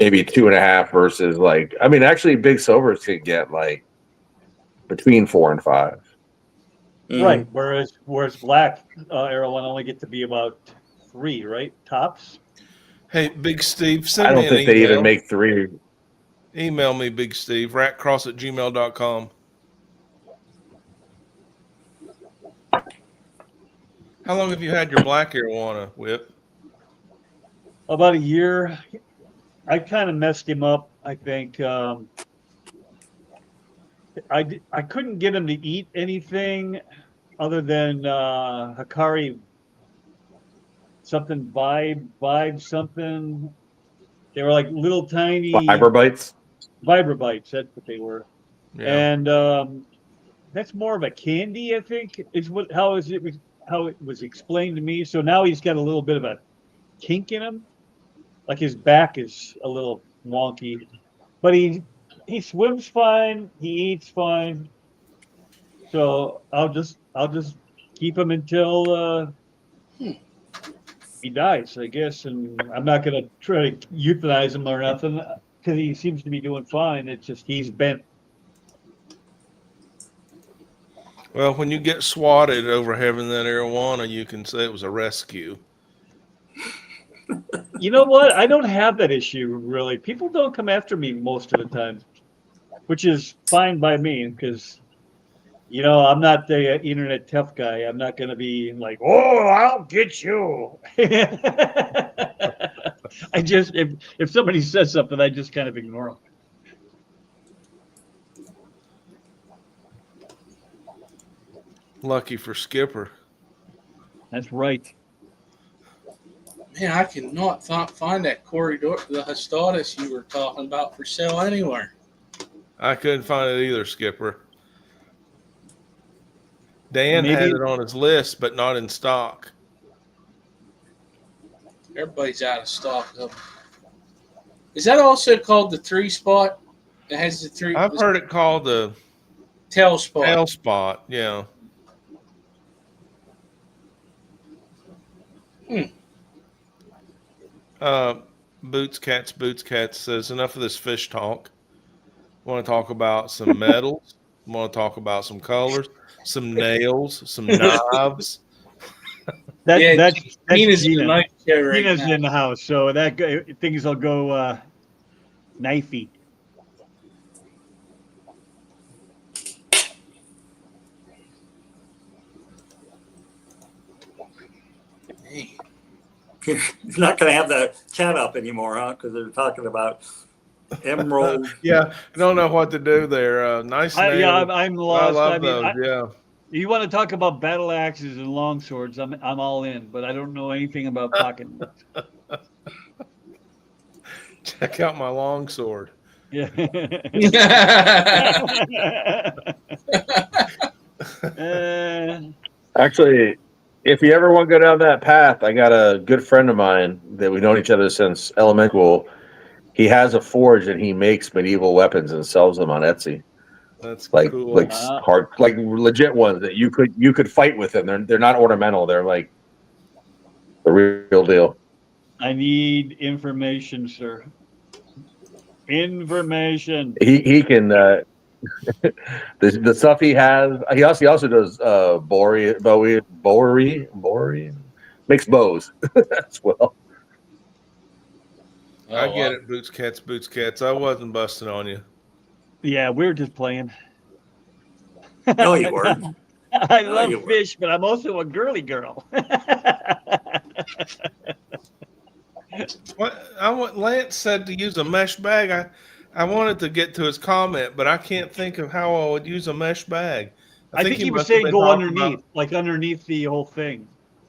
[SPEAKER 4] Maybe 2.5 versus like, I mean, actually, big silvers could get like between 4 and 5.
[SPEAKER 1] Right. Whereas black arowana only get to be about 3, right? Tops.
[SPEAKER 6] Hey, Big Steve,
[SPEAKER 4] I
[SPEAKER 6] send
[SPEAKER 4] don't
[SPEAKER 6] me an
[SPEAKER 4] think they even
[SPEAKER 6] email.
[SPEAKER 4] make 3.
[SPEAKER 6] Email me, Big Steve, ratcross@gmail.com. How long have you had your black arowana, Whip?
[SPEAKER 1] About a year. I kind of messed him up, I think. I couldn't get him to eat anything other than Hikari something vibe something. They were like little tiny
[SPEAKER 4] Fiber bites.
[SPEAKER 1] vibra bites. That's what they were.
[SPEAKER 6] Yeah.
[SPEAKER 1] And that's more of a candy, I think, is how it was explained to me. So now he's got a little bit of a kink in him, like his back is a little wonky, but he swims fine, he eats fine. So I'll just keep him until he dies, I guess, and I'm not gonna try to euthanize him or nothing because he seems to be doing fine. It's just he's bent.
[SPEAKER 6] Well, when you get swatted over having that arowana, you can say it was a rescue.
[SPEAKER 1] You know what? I don't have that issue really. People don't come after me most of the time, which is fine by me because I'm not the internet tough guy. I'm not going to be like, "Oh, I'll get you." I just if somebody says something, I just kind of ignore them.
[SPEAKER 6] Lucky for Skipper.
[SPEAKER 1] That's right.
[SPEAKER 5] Man, I cannot find that corridor, the Hesperus you were talking about for sale anywhere.
[SPEAKER 6] I couldn't find it either, Skipper. Dan
[SPEAKER 1] Maybe
[SPEAKER 6] had it on his list, but not in stock.
[SPEAKER 5] Everybody's out of stock of them. Is that also called the 3 spot? It has the 3.
[SPEAKER 6] I've heard it called the
[SPEAKER 5] tail spot.
[SPEAKER 6] tail spot. Yeah. Boots Cats says enough of this fish talk. Want to talk about some metals? Want to talk about some colors, some nails, some knives?
[SPEAKER 1] that's
[SPEAKER 5] Tina's in the
[SPEAKER 1] Gina.
[SPEAKER 5] night show right
[SPEAKER 1] Tina's
[SPEAKER 5] now.
[SPEAKER 1] in the house, so things will go knifey.
[SPEAKER 5] Hey.
[SPEAKER 3] You're not going to have the chat up anymore, huh? Because they're talking about emerald.
[SPEAKER 6] Yeah, I don't know what to do there. Nice nails.
[SPEAKER 1] Yeah, I'm lost.
[SPEAKER 6] I love
[SPEAKER 1] mean,
[SPEAKER 6] those. Yeah.
[SPEAKER 1] You want to talk about battle axes and long swords? I'm all in, but I don't know anything about pocket knives.
[SPEAKER 6] Check out my long sword.
[SPEAKER 1] Yeah.
[SPEAKER 4] Actually, if you ever want to go down that path, I got a good friend of mine that we've known each other since elementary school. He has a forge and he makes medieval weapons and sells them on Etsy.
[SPEAKER 6] That's
[SPEAKER 4] Like
[SPEAKER 6] cool.
[SPEAKER 4] hard, like legit ones that you could fight with them. They're not ornamental. They're like the real deal.
[SPEAKER 1] I need information, sir. Information.
[SPEAKER 4] He can the stuff he has. He also does bowery, makes bows as well.
[SPEAKER 6] I get it, Boots Cats. I wasn't busting on you.
[SPEAKER 1] Yeah, we're just playing.
[SPEAKER 3] No, you weren't.
[SPEAKER 1] I love fish, but I'm also a girly girl.
[SPEAKER 6] Lance said to use a mesh bag. I wanted to get to his comment, but I can't think of how I would use a mesh bag.
[SPEAKER 1] I think he was
[SPEAKER 6] must have
[SPEAKER 1] saying
[SPEAKER 6] been
[SPEAKER 1] go
[SPEAKER 6] talking
[SPEAKER 1] underneath, like underneath the whole thing.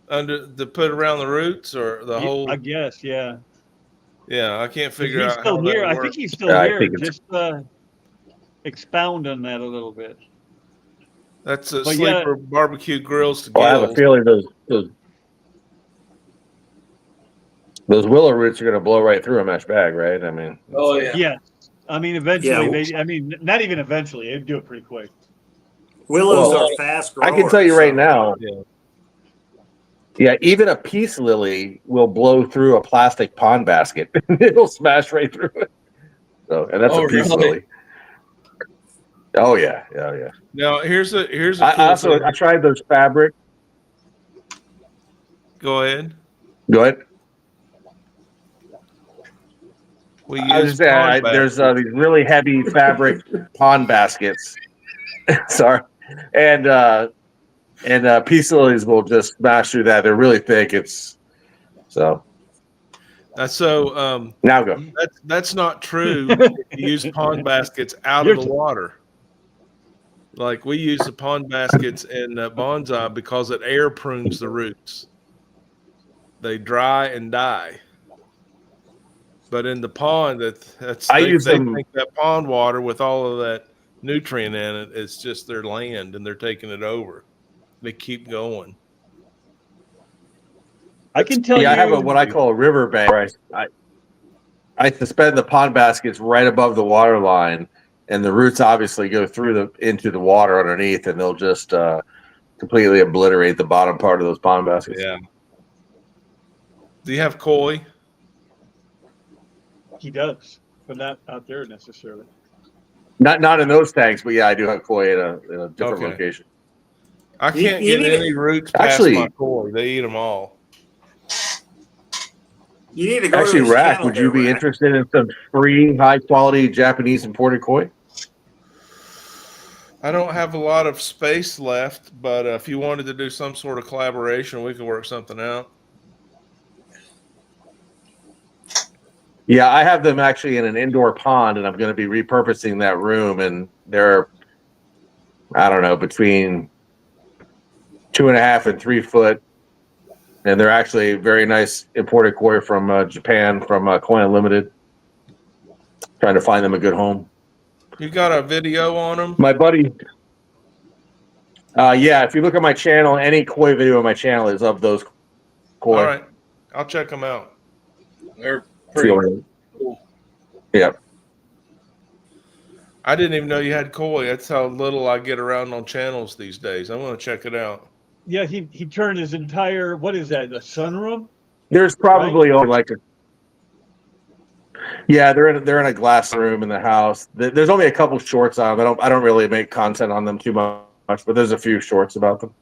[SPEAKER 6] to put around the roots or the whole.
[SPEAKER 1] I guess, yeah.
[SPEAKER 6] Yeah, I can't figure
[SPEAKER 1] He's
[SPEAKER 6] out
[SPEAKER 1] still
[SPEAKER 6] how
[SPEAKER 1] here.
[SPEAKER 6] that
[SPEAKER 1] I
[SPEAKER 6] works.
[SPEAKER 1] think he's still
[SPEAKER 4] Yeah, I
[SPEAKER 1] here.
[SPEAKER 4] think it's-
[SPEAKER 1] Just expound on that a little bit.
[SPEAKER 6] That's a
[SPEAKER 1] But yeah.
[SPEAKER 6] sleeper barbecue grills to
[SPEAKER 4] Well, I have a
[SPEAKER 6] gills.
[SPEAKER 4] feeling those willow roots are going to blow right through a mesh bag, right? I mean,
[SPEAKER 5] Oh yeah.
[SPEAKER 1] Yeah. I mean, eventually
[SPEAKER 3] Yeah.
[SPEAKER 1] not even eventually. They'd do it pretty quick.
[SPEAKER 3] Willows
[SPEAKER 4] Well,
[SPEAKER 3] are fast
[SPEAKER 4] I
[SPEAKER 3] growers.
[SPEAKER 4] can tell you right
[SPEAKER 3] so-
[SPEAKER 4] now.
[SPEAKER 6] Yeah.
[SPEAKER 4] Yeah, even a peace lily will blow through a plastic pond basket. It'll smash right through it. So, and that's
[SPEAKER 5] Oh,
[SPEAKER 4] a peace
[SPEAKER 5] really?
[SPEAKER 4] lily. Oh yeah, yeah.
[SPEAKER 6] Now here's a cool
[SPEAKER 4] I also
[SPEAKER 6] thing.
[SPEAKER 4] I tried those fabric.
[SPEAKER 6] Go ahead.
[SPEAKER 4] Go ahead.
[SPEAKER 6] We
[SPEAKER 4] I was
[SPEAKER 6] use
[SPEAKER 4] just saying,
[SPEAKER 6] pond
[SPEAKER 4] there's
[SPEAKER 6] baskets.
[SPEAKER 4] these really heavy fabric pond baskets. Sorry, and peace lilies will just smash through that. They're really thick. It's so
[SPEAKER 6] So
[SPEAKER 4] now go.
[SPEAKER 6] that's not true if you use pond baskets out of the water. Like we use the pond baskets in bonsai because it air prunes the roots. They dry and die. But in the pond, they think that pond water with all of that nutrient in it is just their land, and they're taking it over. They keep going.
[SPEAKER 1] I can tell you.
[SPEAKER 4] I have what I call a river bank. Where I suspend the pond baskets right above the water line, and the roots obviously go through into the water underneath, and they'll just completely obliterate the bottom part of those pond baskets.
[SPEAKER 6] Yeah. Do you have koi?
[SPEAKER 1] He does, but not out there necessarily.
[SPEAKER 4] Not in those tanks, but yeah, I do have koi in a different location.
[SPEAKER 6] I can't
[SPEAKER 3] You
[SPEAKER 6] get
[SPEAKER 3] need
[SPEAKER 6] any roots past my koi. They eat them all.
[SPEAKER 3] You need to go
[SPEAKER 4] Actually,
[SPEAKER 3] to his
[SPEAKER 4] Rack,
[SPEAKER 3] channel
[SPEAKER 4] would you
[SPEAKER 3] there,
[SPEAKER 4] be
[SPEAKER 3] Rack.
[SPEAKER 4] interested in some free, high quality Japanese imported koi?
[SPEAKER 6] I don't have a lot of space left, but if you wanted to do some sort of collaboration, we could work something out.
[SPEAKER 4] Yeah, I have them actually in an indoor pond, and I'm going to be repurposing that room. And they're, I don't know, between 2.5 and 3 foot, and they're actually very nice imported koi from Japan, from Koi Unlimited. Trying to find them a good home.
[SPEAKER 6] You got a video on them?
[SPEAKER 4] My buddy. Yeah, if you look at my channel, any koi video on my channel is of those koi.
[SPEAKER 6] All right, I'll check them out.
[SPEAKER 5] They're pretty cool.
[SPEAKER 4] Yeah.
[SPEAKER 6] I didn't even know you had koi. That's how little I get around on channels these days. I'm going to check it out.
[SPEAKER 1] Yeah, he turned his entire, what is that, the sunroom?
[SPEAKER 4] There's probably only like a. Yeah, they're in a glass room in the house. There's only a couple shorts on them. I don't really make content on them too much, but there's a few shorts about them.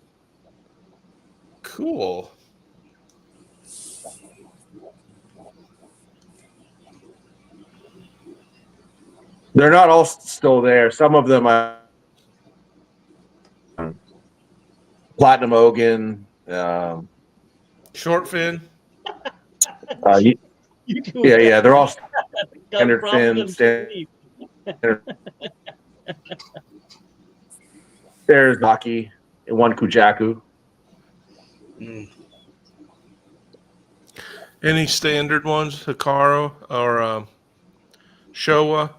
[SPEAKER 6] Cool.
[SPEAKER 4] They're not all still there. Some of them Platinum Ogan.
[SPEAKER 6] Short fin.
[SPEAKER 4] Yeah, they're all standard
[SPEAKER 1] fins.
[SPEAKER 4] There's Maki and one Kujaku.
[SPEAKER 6] Any standard ones, Hikaru or Showa?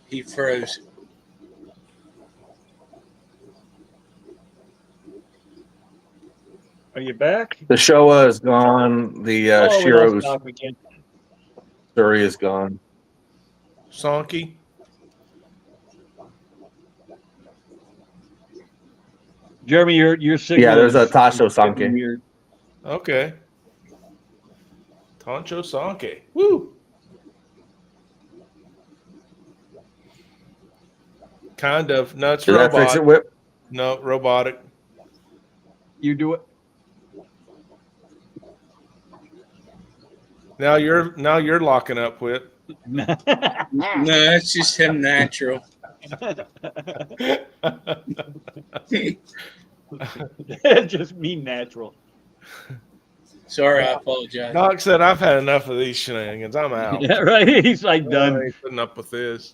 [SPEAKER 5] He froze.
[SPEAKER 1] Are you back?
[SPEAKER 4] The Showa is gone. The Shiro's Suri is gone.
[SPEAKER 6] Sonky?
[SPEAKER 1] Jeremy, your signal.
[SPEAKER 4] Yeah, there's a Tasho Sanke.
[SPEAKER 1] Weird.
[SPEAKER 6] Okay. Tancho Sanke. Woo! Kind of. No, it's
[SPEAKER 4] Did that fix it,
[SPEAKER 6] robotic.
[SPEAKER 4] Whip?
[SPEAKER 6] No, robotic.
[SPEAKER 1] You do it.
[SPEAKER 5] No,
[SPEAKER 6] Now you're locking up, Whip.
[SPEAKER 5] it's just him natural.
[SPEAKER 1] Just me natural.
[SPEAKER 5] Sorry, I apologize.
[SPEAKER 6] Doc said, I've had enough of these shenanigans. I'm out.
[SPEAKER 1] Yeah, right. He's like
[SPEAKER 6] I
[SPEAKER 1] done.
[SPEAKER 6] ain't putting up with this.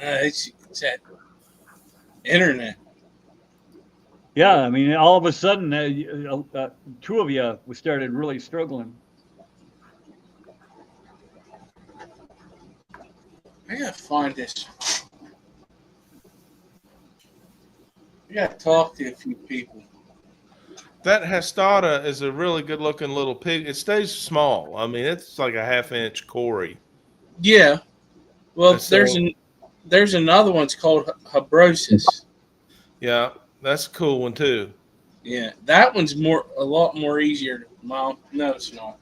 [SPEAKER 5] It's that internet.
[SPEAKER 1] Yeah, I mean, all of a sudden, two of you started really struggling.
[SPEAKER 5] I gotta find this. I gotta talk to a few people.
[SPEAKER 6] That Hastata is a really good looking little pig. It stays small. I mean, it's like a half-inch Cory.
[SPEAKER 5] Yeah. Well,
[SPEAKER 6] And so,
[SPEAKER 5] there's another one. It's called Habrosis.
[SPEAKER 6] yeah, that's a cool one too.
[SPEAKER 5] Yeah, that one's a lot more easier. Well, no, it's not.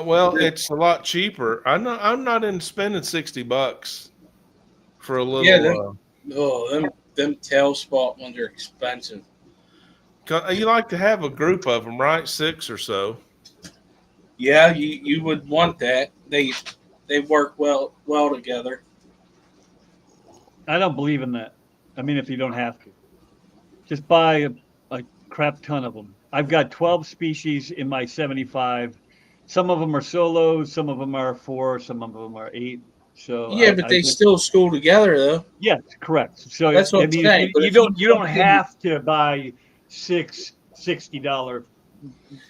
[SPEAKER 6] Well, it's a lot cheaper. I'm not in spending $60 for a
[SPEAKER 5] Yeah,
[SPEAKER 6] little.
[SPEAKER 5] them tail spot ones are expensive.
[SPEAKER 6] You like to have a group of them, right? 6 or so.
[SPEAKER 5] Yeah, you would want that. They work well together.
[SPEAKER 1] I don't believe in that. I mean, if you don't have to, just buy a crap ton of them. I've got 12 species in my 75. Some of them are solos, some of them are 4, some of them are 8. So
[SPEAKER 5] Yeah, but
[SPEAKER 1] I
[SPEAKER 5] they
[SPEAKER 1] just
[SPEAKER 5] still school together though.
[SPEAKER 1] yes, correct. So
[SPEAKER 5] That's what
[SPEAKER 1] I
[SPEAKER 5] I'm
[SPEAKER 1] mean,
[SPEAKER 5] saying. But
[SPEAKER 1] you
[SPEAKER 5] if you
[SPEAKER 1] don't
[SPEAKER 5] want them,
[SPEAKER 1] have to buy six $60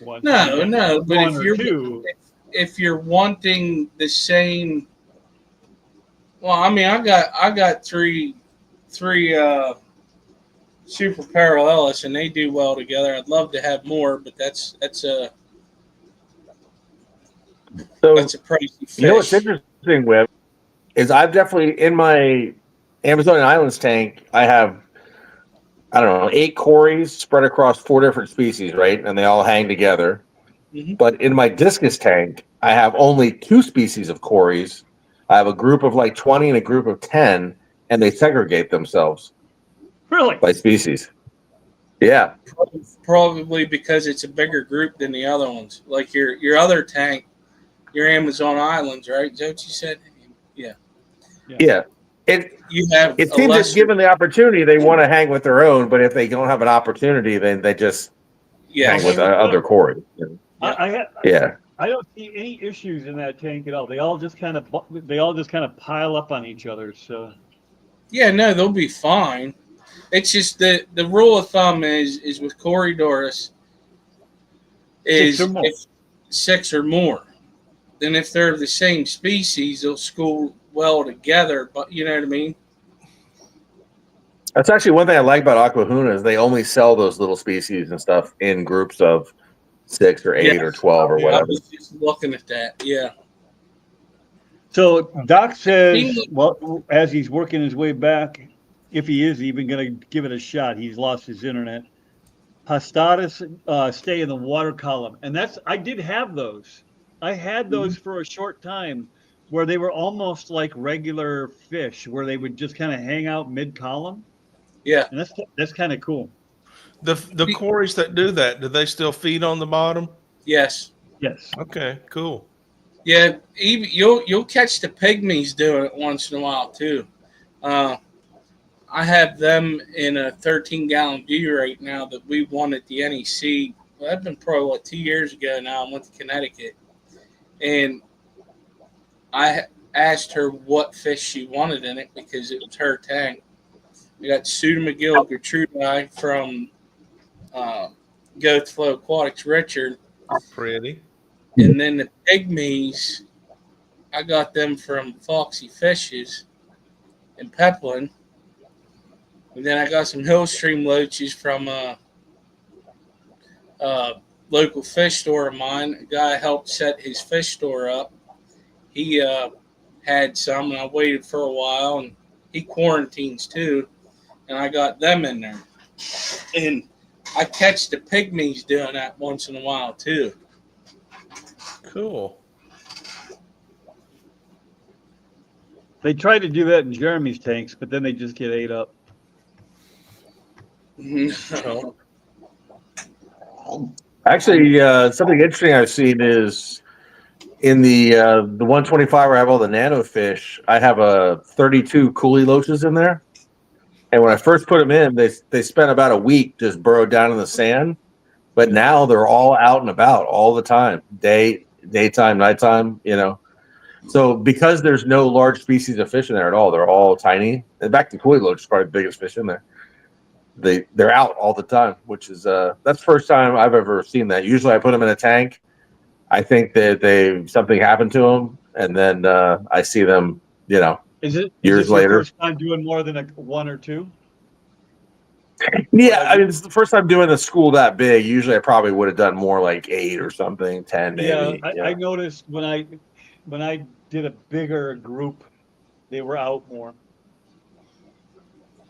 [SPEAKER 1] ones. I mean,
[SPEAKER 5] no,
[SPEAKER 1] just
[SPEAKER 5] no. But
[SPEAKER 1] one or two.
[SPEAKER 5] if you're wanting the same, well, I mean, I got three super parallelis, and they do well together. I'd love to have more, but that's a
[SPEAKER 4] So
[SPEAKER 5] pricey fish.
[SPEAKER 4] you know what's interesting, Webb, is I've definitely in my Amazonian Islands tank, I have, I don't know, 8 Cories spread across 4 different species, right? And they all hang together.
[SPEAKER 5] Mhm.
[SPEAKER 4] But in my discus tank, I have only 2 species of Cories. I have a group of like 20 and a group of 10, and they segregate themselves
[SPEAKER 1] Really?
[SPEAKER 4] by species. Yeah.
[SPEAKER 5] Probably because it's a bigger group than the other ones. Like your other tank, your Amazon Islands, right? Is that what you said? Yeah.
[SPEAKER 4] Yeah.
[SPEAKER 5] You have
[SPEAKER 4] It
[SPEAKER 5] a
[SPEAKER 4] seems that
[SPEAKER 5] lesser.
[SPEAKER 4] given the opportunity, they want to hang with their own, but if they don't have an opportunity, then they just
[SPEAKER 5] Yes.
[SPEAKER 4] hang with
[SPEAKER 1] Okay.
[SPEAKER 4] other Cories. Yeah.
[SPEAKER 1] I don't see any issues in that tank at all. They all just kind of pile up on each other. So
[SPEAKER 5] Yeah, no, they'll be fine. It's just the rule of thumb is with Corydoras
[SPEAKER 1] 6 or
[SPEAKER 5] is
[SPEAKER 1] more.
[SPEAKER 5] if 6 or more. Then if they're the same species, they'll school well together. But you know what I mean?
[SPEAKER 4] That's actually one thing I like about Aquahuna is they only sell those little species and stuff in groups of 6 or 8 or 12 or
[SPEAKER 5] I
[SPEAKER 4] whatever.
[SPEAKER 5] was just looking at that. Yeah.
[SPEAKER 1] So Doc says,
[SPEAKER 5] Seems-
[SPEAKER 1] well, as he's working his way back, if he is even going to give it a shot, he's lost his internet. Pastatus stay in the water column, and I did have those. I had those for a short time, where they were almost like regular fish, where they would just kind of hang out mid column,
[SPEAKER 5] Yeah.
[SPEAKER 1] and that's kind of cool.
[SPEAKER 6] The Cories that do that, do they still feed on the bottom?
[SPEAKER 5] Yes.
[SPEAKER 1] Yes.
[SPEAKER 6] Okay, cool.
[SPEAKER 5] Yeah. Even you'll catch the pygmies doing it once in a while too. I have them in a 13-gallon view right now that we won at the NEC. Well, that's been probably 2 years ago now. I went to Connecticut, and I asked her what fish she wanted in it because it was her tank. We got Pseudomcgill gertrudii from Go Flow Aquatics, Richard,
[SPEAKER 6] Pretty.
[SPEAKER 5] and then the pygmies. I got them from Foxy Fishes in Peplin. And then I got some Hillstream loaches from a local fish store of mine. A guy helped set his fish store up. He had some, and I waited for a while, and he quarantines too, and I got them in there. And I catch the pygmies doing that once in a while too.
[SPEAKER 6] Cool.
[SPEAKER 1] They try to do that in Jeremy's tanks, but then they just get ate up.
[SPEAKER 4] Actually, something interesting I've seen is in the 125 where I have all the nano fish, I have a 32 coolie loaches in there. And when I first put them in, they spent about a week just burrowed down in the sand. But now they're all out and about all the time, daytime, nighttime, So because there's no large species of fish in there at all, they're all tiny. In fact, the coolie loach is probably the biggest fish in there. they're out all the time, which is that's the first time I've ever seen that. Usually I put them in a tank. I think that something happened to them, and then I see them,
[SPEAKER 1] Is
[SPEAKER 4] years
[SPEAKER 1] this your
[SPEAKER 4] later.
[SPEAKER 1] first time doing more than one or two?
[SPEAKER 4] Yeah, I mean, it's the first time doing the school that big. Usually I probably would have done more like 8 or something, 10 maybe.
[SPEAKER 1] Yeah, I noticed when I did a bigger group, they were out more.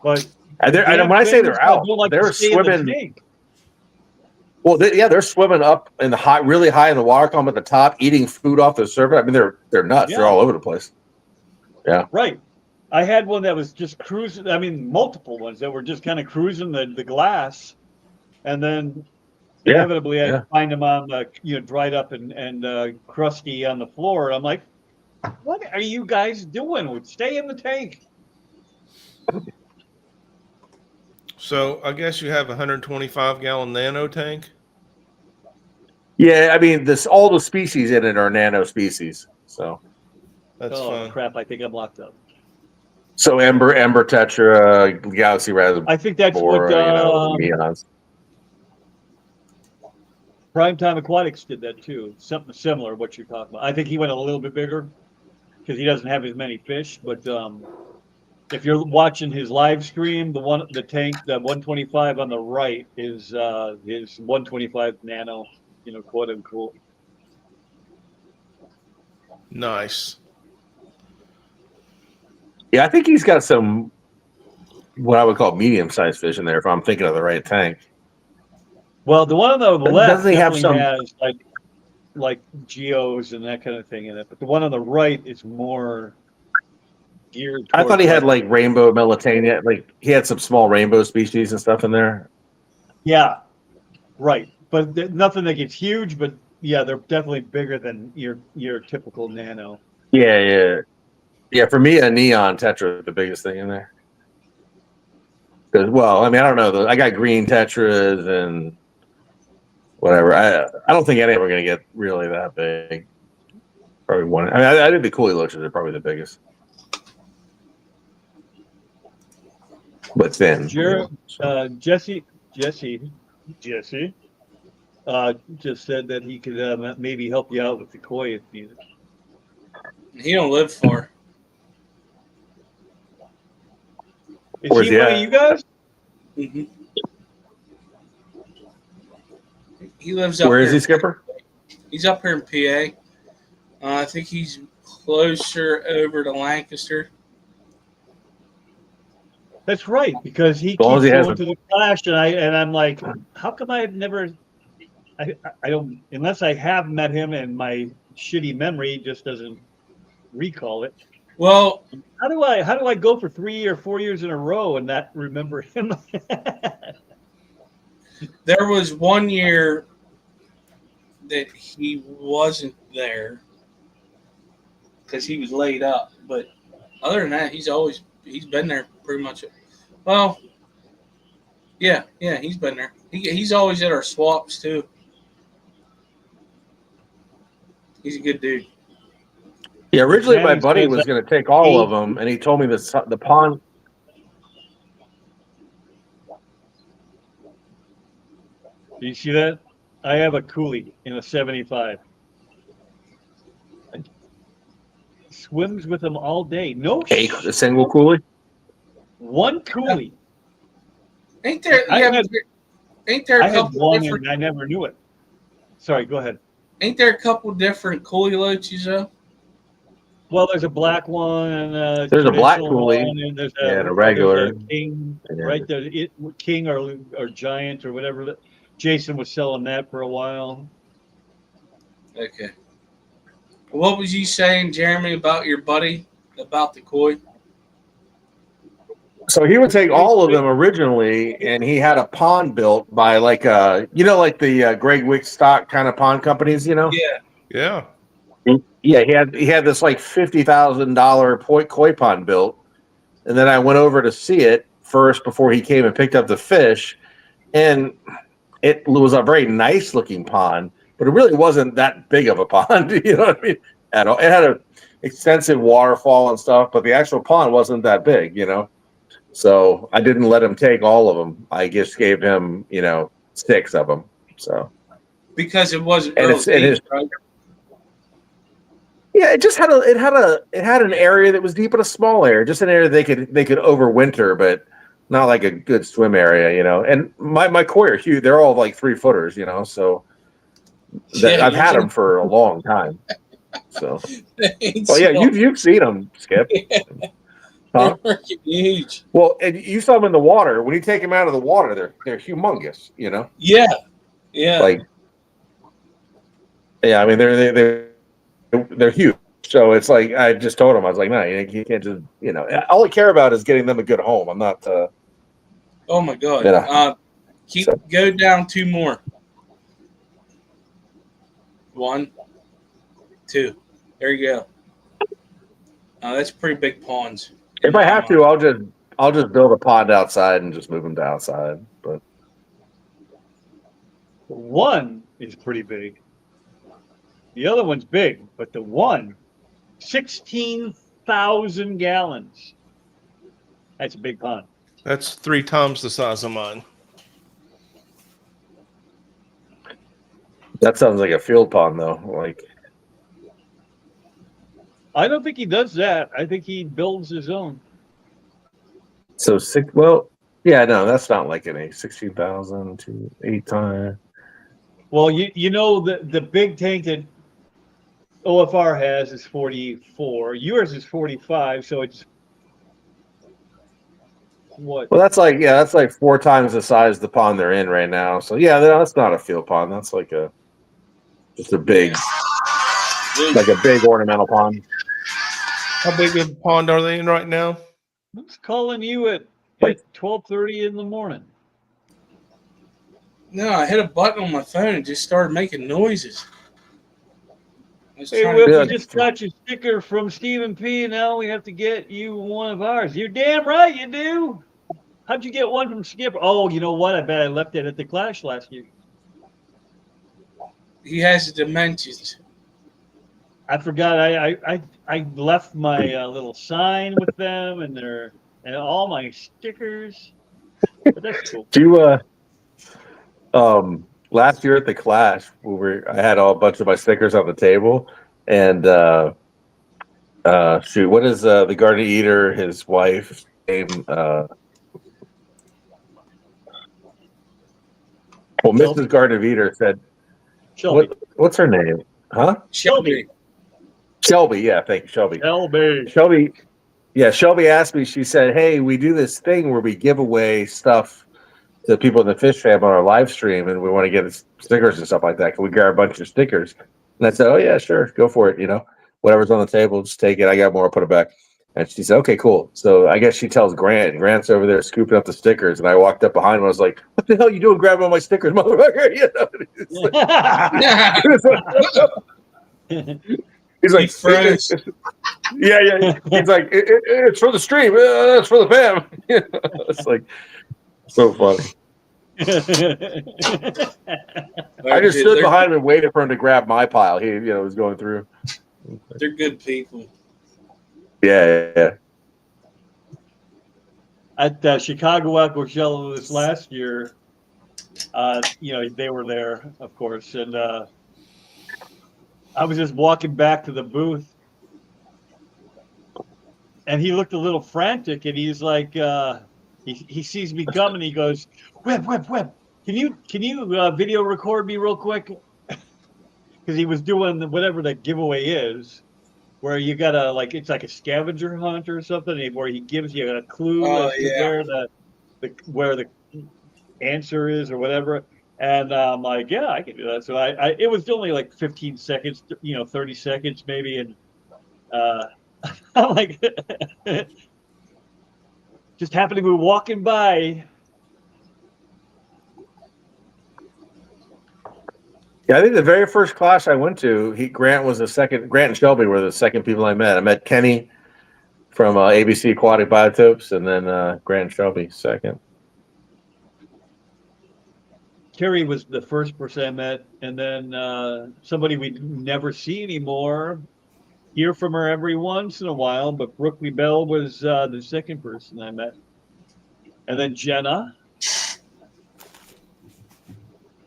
[SPEAKER 1] But
[SPEAKER 4] And when I say they're out,
[SPEAKER 1] don't like
[SPEAKER 4] they're
[SPEAKER 1] to stay in the
[SPEAKER 4] swimming.
[SPEAKER 1] tank.
[SPEAKER 4] Well, they're swimming up in the really high in the water column at the top, eating food off the surface. I mean, they're nuts.
[SPEAKER 1] Yeah.
[SPEAKER 4] They're all over the place. Yeah.
[SPEAKER 1] Right. I had one that was just cruising. I mean, multiple ones that were just kind of cruising the glass, and then inevitably I find them on dried up and crusty on the floor. I'm like, what are you guys doing? Stay in the tank.
[SPEAKER 6] So I guess you have a 125-gallon nano tank.
[SPEAKER 4] Yeah, I mean, all the species in it are nano species. So
[SPEAKER 6] that's fun.
[SPEAKER 1] Crap! I think I'm locked up.
[SPEAKER 4] So Ember Tetra, Galaxy Raspberry.
[SPEAKER 1] I think that's what
[SPEAKER 4] Neons.
[SPEAKER 1] Primetime Aquatics did that too. Something similar what you're talking about. I think he went a little bit bigger because he doesn't have as many fish. But if you're watching his live stream, the tank, the 125 on the right is his 125 nano, quote unquote.
[SPEAKER 6] Nice.
[SPEAKER 4] Yeah, I think he's got some what I would call medium-sized fish in there. If I'm thinking of the right tank.
[SPEAKER 1] Well, the one on the left
[SPEAKER 4] doesn't he have some
[SPEAKER 1] has like geos and that kind of thing in it, but the one on the right is more geared.
[SPEAKER 4] I thought he had like rainbow melitania, like he had some small rainbow species and stuff in there.
[SPEAKER 1] Yeah, right. But nothing that gets huge. But yeah, they're definitely bigger than your typical nano.
[SPEAKER 4] Yeah. For me, a neon tetra is the biggest thing in there. Well, I mean, I don't know. I got green tetras and whatever. I don't think any of them are going to get really that big. Probably one. I mean, I think the coolie loaches are probably the biggest. But thin.
[SPEAKER 1] Jesse just said that he could maybe help you out with the koi if needed.
[SPEAKER 5] He don't live far.
[SPEAKER 1] Is he one of you guys?
[SPEAKER 5] Mm-hmm. He lives up.
[SPEAKER 4] Where
[SPEAKER 5] here.
[SPEAKER 4] is he, Skipper?
[SPEAKER 5] He's up here in PA. I think he's closer over to Lancaster.
[SPEAKER 1] That's right, because he keeps going to the Clash, and I'm like, how come I've never? I don't, unless I have met him, and my shitty memory just doesn't recall it.
[SPEAKER 5] Well,
[SPEAKER 1] how do I go for 3 or 4 years in a row and not remember him?
[SPEAKER 5] There was one year that he wasn't there because he was laid up, but other than that, he's been there pretty much. Well, yeah, he's been there. He's always at our swaps too. He's a good dude.
[SPEAKER 4] Yeah, originally my buddy was going to take all of them, and he told me the pond.
[SPEAKER 1] Do you see that? I have a coolie in a 75. Swims with them all day. No,
[SPEAKER 4] a single coolie.
[SPEAKER 1] One coolie.
[SPEAKER 5] Ain't there? Ain't there?
[SPEAKER 1] I had one, and I never knew it. Sorry, go ahead.
[SPEAKER 5] Ain't there a couple different coolie loaches though?
[SPEAKER 1] Well, there's a black one, and
[SPEAKER 4] there's a black coolie,
[SPEAKER 1] and there's
[SPEAKER 4] a regular
[SPEAKER 1] king, right there, king or giant or whatever. Jason was selling that for a while.
[SPEAKER 5] Okay. What was you saying, Jeremy, about your buddy about the koi?
[SPEAKER 4] So he would take all of them originally, and he had a pond built by like the Greg Wick stock kind of pond companies,
[SPEAKER 5] Yeah.
[SPEAKER 6] Yeah.
[SPEAKER 4] Yeah, he had this like $50,000 koi pond built, and then I went over to see it first before he came and picked up the fish, and it was a very nice looking pond, but it really wasn't that big of a pond. You know what I mean? At all. It had an extensive waterfall and stuff, but the actual pond wasn't that big. So I didn't let him take all of them. I just gave him, 6 of them. So
[SPEAKER 5] Because it wasn't
[SPEAKER 4] and
[SPEAKER 5] real
[SPEAKER 4] it's and
[SPEAKER 5] deep,
[SPEAKER 4] his
[SPEAKER 5] right?
[SPEAKER 4] yeah, it just had an area that was deep in a small area, just an area they could overwinter, but not like a good swim area. And my koi are huge; they're all like 3-footers, so that
[SPEAKER 5] Yeah,
[SPEAKER 4] I've
[SPEAKER 5] yours
[SPEAKER 4] had them for a long time. So,
[SPEAKER 5] ain't
[SPEAKER 4] well, yeah,
[SPEAKER 5] small.
[SPEAKER 4] you've seen them, Skip,
[SPEAKER 5] They're
[SPEAKER 4] huh?
[SPEAKER 5] freaking huge.
[SPEAKER 4] Well, and you saw them in the water. When you take them out of the water, they're humongous.
[SPEAKER 5] Yeah, yeah.
[SPEAKER 4] Like, yeah, I mean they're huge. So it's like I just told him, I was like, no, you can't just all I care about is getting them a good home. I'm not
[SPEAKER 5] Oh my god.
[SPEAKER 4] So
[SPEAKER 5] Go down 2 more. 1, 2. There you go. That's pretty big ponds. in
[SPEAKER 4] if I
[SPEAKER 5] my
[SPEAKER 4] have
[SPEAKER 5] mind.
[SPEAKER 4] to, I'll just build a pond outside and just move them to outside. But
[SPEAKER 1] One is pretty big. The other one's big, but the one, 16,000 gallons. That's a big pond.
[SPEAKER 6] That's 3 times the size of mine.
[SPEAKER 4] that sounds like a field pond though. Like
[SPEAKER 1] I don't think he does that. I think he builds his own.
[SPEAKER 4] so 6 well, yeah, no, that's not like any 16,000 to 8 times.
[SPEAKER 1] Well, you know the big tank that OFR has is 44. Yours is 45, so it's what?
[SPEAKER 4] Well, that's like 4 times the size of the pond they're in right now. So yeah, that's not a field pond. That's like just a big, like a big ornamental pond.
[SPEAKER 6] How big of a pond are they in right now?
[SPEAKER 1] Who's calling you at 12:30 in the morning?
[SPEAKER 5] No, I hit a button on my phone and just started making noises. I was
[SPEAKER 1] Hey,
[SPEAKER 5] trying
[SPEAKER 1] Whip,
[SPEAKER 5] to
[SPEAKER 1] we just got your sticker from Stephen P. Now we have to get you one of ours. You're damn right you do. How'd you get one from Skip? Oh, you know what? I bet I left it at the Clash last year.
[SPEAKER 5] He has the dimensions.
[SPEAKER 1] I forgot. I left my little sign with them and all my stickers. But that's cool.
[SPEAKER 4] Do you last year at the Clash, I had a bunch of my stickers on the table, and shoot, what is the Garden Eater, his wife name? Well, Mrs. Garden Eater said,
[SPEAKER 1] Shelby.
[SPEAKER 4] what's her name? Huh?
[SPEAKER 1] Shelby.
[SPEAKER 4] Shelby, yeah, thank you, Shelby.
[SPEAKER 1] Shelby.
[SPEAKER 4] Shelby asked me, she said, hey, we do this thing where we give away stuff to people in the Fish Fam on our live stream, and we want to get stickers and stuff like that. Can we grab a bunch of stickers? And I said, oh, yeah, sure. Go for it. Whatever's on the table, just take it. I got more. I'll put it back. And she said, okay, cool. So I guess she tells Grant, and Grant's over there scooping up the stickers. And I walked up behind him. I was like, what the hell are you doing grabbing all my stickers, motherfucker? He's like, yeah. He's like, it's for the stream. It's for the fam. It's like, so funny. I just stood behind him and waited for him to grab my pile. He, was going through.
[SPEAKER 5] They're good people.
[SPEAKER 4] Yeah.
[SPEAKER 1] At Chicago Aqua Show this last year, they were there, of course, and I was just walking back to the booth, and he looked a little frantic, and he's like, he sees me coming, he goes, Web, can you video record me real quick? Because he was doing whatever that giveaway is, where you gotta it's like a scavenger hunt or something, where he gives you a clue as to where the answer is or whatever. And I'm like, yeah, I can do that. So I it was only like 15 seconds, 30 seconds maybe, and I'm like, just happened to be walking by.
[SPEAKER 4] Yeah, I think the very first class I went to, Grant and Shelby were the second people I met. I met Kenny from ABC Aquatic Biotopes, and then Grant and Shelby second.
[SPEAKER 1] Carrie was the first person I met, and then somebody we never see anymore. Hear from her every once in a while, but Brooklyn Bell was the second person I met. And then Jenna.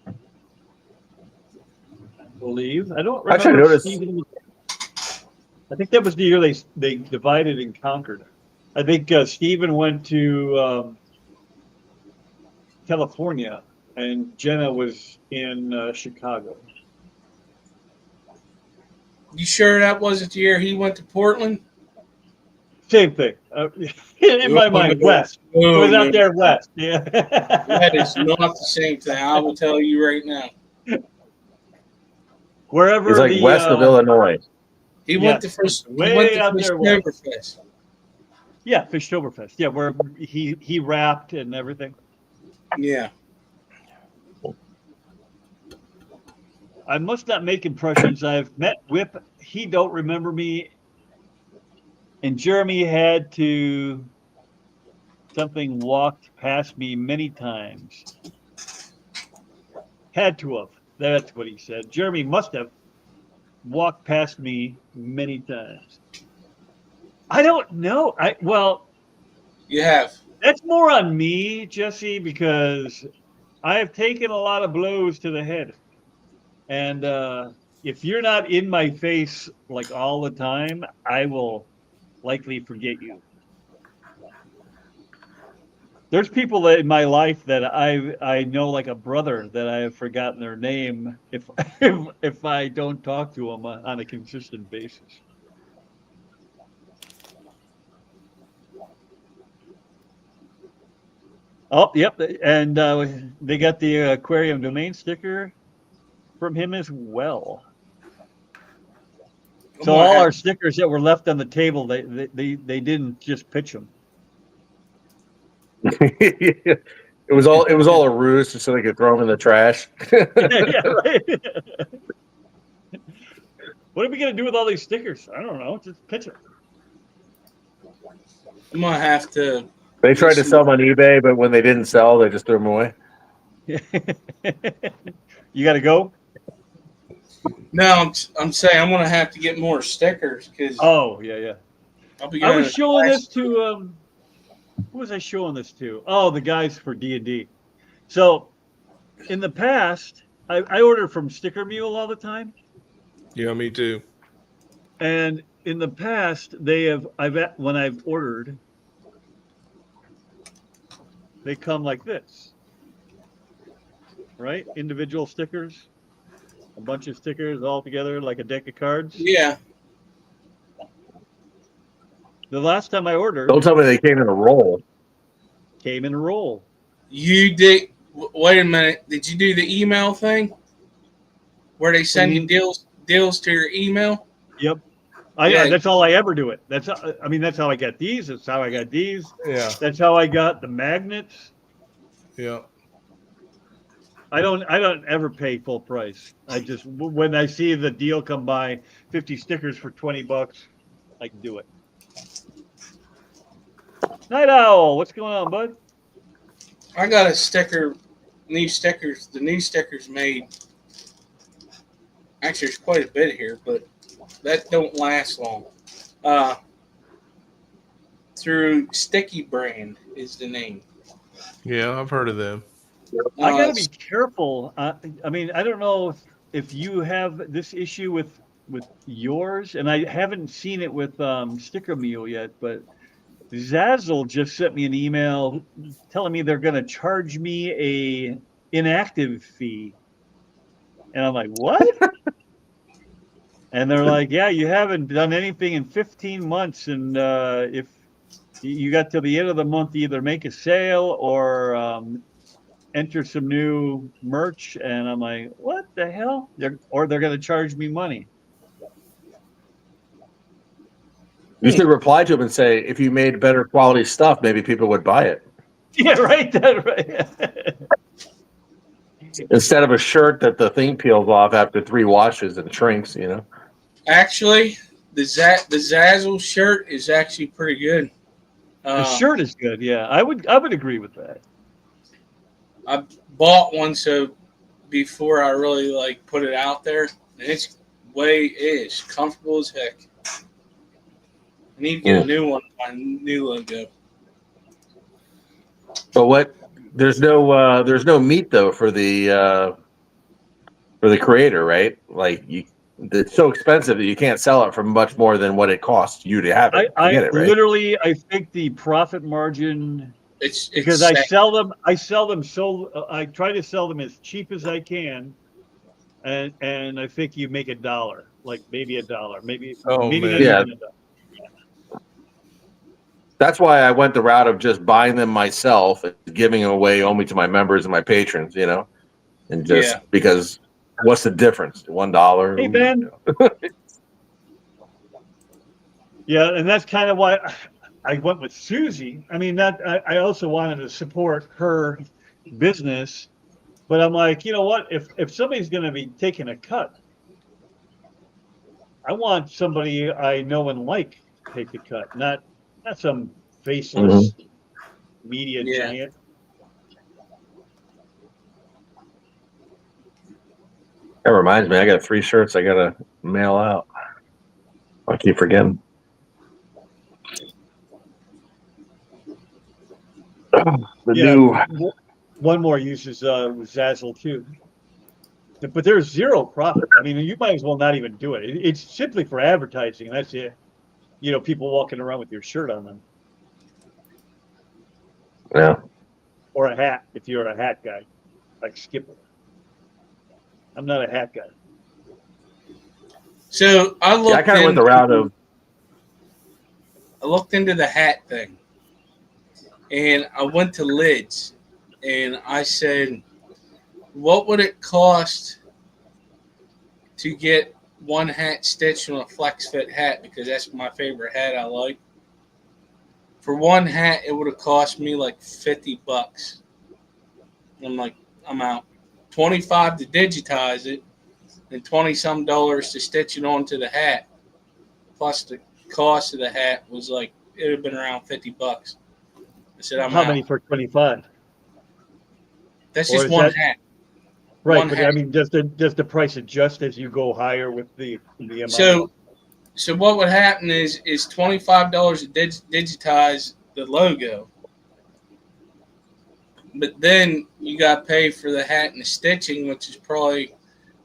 [SPEAKER 1] I believe. I don't remember.
[SPEAKER 4] Actually, I noticed.
[SPEAKER 1] Stephen, I think that was the year they divided and conquered. I think Stephen went to California, and Jenna was in Chicago.
[SPEAKER 5] You sure that wasn't the year he went to Portland?
[SPEAKER 1] Same thing. In my mind, west. It was out there west. Yeah.
[SPEAKER 5] That is not the same thing. I will tell you right now.
[SPEAKER 1] Wherever
[SPEAKER 4] He's like west of Illinois.
[SPEAKER 5] He went to Fish. He went to Oktoberfest.
[SPEAKER 1] Yeah, Fishtoberfest. Yeah, where he rapped and everything.
[SPEAKER 5] Yeah.
[SPEAKER 1] I must not make impressions. I've met Whip. He don't remember me. And Jeremy had to something walked past me many times. Had to have. That's what he said. Jeremy must have walked past me many times. I don't know.
[SPEAKER 5] You have.
[SPEAKER 1] That's more on me, Jesse, because I have taken a lot of blows to the head. And if you're not in my face like all the time, I will likely forget you. There's people that in my life that I know like a brother that I have forgotten their name if I don't talk to them on a consistent basis. Oh, yep, and they got the aquarium domain sticker from him as well. So all our stickers that were left on the table, they didn't just pitch them.
[SPEAKER 4] It was all a ruse just so they could throw them in the trash.
[SPEAKER 1] Yeah, right. What are we gonna do with all these stickers? I don't know. Just pitch them.
[SPEAKER 5] I'm gonna have to.
[SPEAKER 4] They tried to sell them on eBay, but when they didn't sell, they just threw them away.
[SPEAKER 1] You got to go.
[SPEAKER 5] No, I'm saying I'm gonna have to get more stickers because.
[SPEAKER 1] Oh yeah. I was showing this to. Who was I showing this to? Oh, the guys for D&D. So, in the past, I order from Sticker Mule all the time.
[SPEAKER 6] Yeah, me too.
[SPEAKER 1] And in the past, when I've ordered, they come like this, right? Individual stickers, a bunch of stickers all together like a deck of cards.
[SPEAKER 5] Yeah.
[SPEAKER 1] The last time I ordered,
[SPEAKER 4] Don't tell me they came in a roll.
[SPEAKER 1] Came in a roll.
[SPEAKER 5] You did. Wait a minute. Did you do the email thing where they send you deals to your email?
[SPEAKER 1] Yep. That's all I ever do it. That's how I got these. That's how I got these.
[SPEAKER 6] Yeah.
[SPEAKER 1] That's how I got the magnets.
[SPEAKER 6] Yeah.
[SPEAKER 1] I don't ever pay full price. I just when I see the deal come by, 50 stickers for $20, I can do it. Night Owl, what's going on, bud?
[SPEAKER 5] I got a sticker, new stickers. The new stickers made. Actually, there's quite a bit here, but that don't last long. Through Sticky Brand is the name.
[SPEAKER 6] Yeah, I've heard of them.
[SPEAKER 1] I got to be careful. I don't know if you have this issue with yours, and I haven't seen it with Sticker Mule yet, but Zazzle just sent me an email telling me they're going to charge me a inactive fee. And I'm like, what? And they're like, yeah, you haven't done anything in 15 months. And if you got till the end of the month to either make a sale or enter some new merch. And I'm like, what the hell? They're going to charge me money.
[SPEAKER 4] You should reply to him and say, if you made better quality stuff, maybe people would buy it.
[SPEAKER 1] Yeah, right. That's right.
[SPEAKER 4] Instead of a shirt that the thing peels off after 3 washes and shrinks, you know.
[SPEAKER 5] Actually, the Zazzle shirt is actually pretty good.
[SPEAKER 1] The shirt is good. Yeah, I would agree with that.
[SPEAKER 5] I bought one so before I really put it out there, and it is comfortable as heck. I need to get a new one, my new logo.
[SPEAKER 4] But what? There's no meat though for the creator, right? Like it's so expensive that you can't sell it for much more than what it costs you to have it. To
[SPEAKER 1] I
[SPEAKER 4] get it, right?
[SPEAKER 1] literally, I think the profit margin,
[SPEAKER 5] It's
[SPEAKER 1] because
[SPEAKER 5] sad.
[SPEAKER 1] I try to sell them as cheap as I can, and I think you make $1, like maybe $1, maybe
[SPEAKER 6] Oh,
[SPEAKER 1] maybe
[SPEAKER 6] man.
[SPEAKER 1] not
[SPEAKER 4] Yeah.
[SPEAKER 1] even $1.
[SPEAKER 4] That's why I went the route of just buying them myself and giving them away only to my members and my patrons, and just
[SPEAKER 5] Yeah.
[SPEAKER 4] because what's the difference? $1.
[SPEAKER 1] Hey Ben, yeah, and that's kind of why I went with Susie. I mean, that I also wanted to support her business, but I'm like, you know what? If somebody's going to be taking a cut, I want somebody I know and like to take the cut, not some faceless media
[SPEAKER 5] Yeah.
[SPEAKER 1] giant.
[SPEAKER 4] That reminds me, I got 3 shirts I gotta mail out. I keep forgetting.
[SPEAKER 1] One more uses Zazzle too, but there's zero profit. I mean, you might as well not even do it. It's simply for advertising. That's it. People walking around with your shirt on them,
[SPEAKER 4] Yeah.
[SPEAKER 1] or a hat if you're a hat guy, like Skipper. I'm not a hat guy.
[SPEAKER 5] So I
[SPEAKER 4] I kind of went the route of
[SPEAKER 5] I looked into the hat thing, and I went to Lids, and I said, what would it cost to get one hat stitched on a flex fit hat, because that's my favorite hat I like. For one hat, it would have cost me like $50. I'm like, I'm out. $25 to digitize it, and $20-some to stitch it onto the hat. Plus the cost of the hat was like, it would have been around $50. I said, I'm
[SPEAKER 1] How
[SPEAKER 5] out.
[SPEAKER 1] many for 25?
[SPEAKER 5] That's
[SPEAKER 1] Or
[SPEAKER 5] just
[SPEAKER 1] is
[SPEAKER 5] one
[SPEAKER 1] that-
[SPEAKER 5] hat.
[SPEAKER 1] Right,
[SPEAKER 5] One
[SPEAKER 1] but
[SPEAKER 5] hat.
[SPEAKER 1] I mean, does the price adjust as you go higher with the amount?
[SPEAKER 5] So what would happen is $25 to digitize the logo, but then you got to pay for the hat and the stitching, which is probably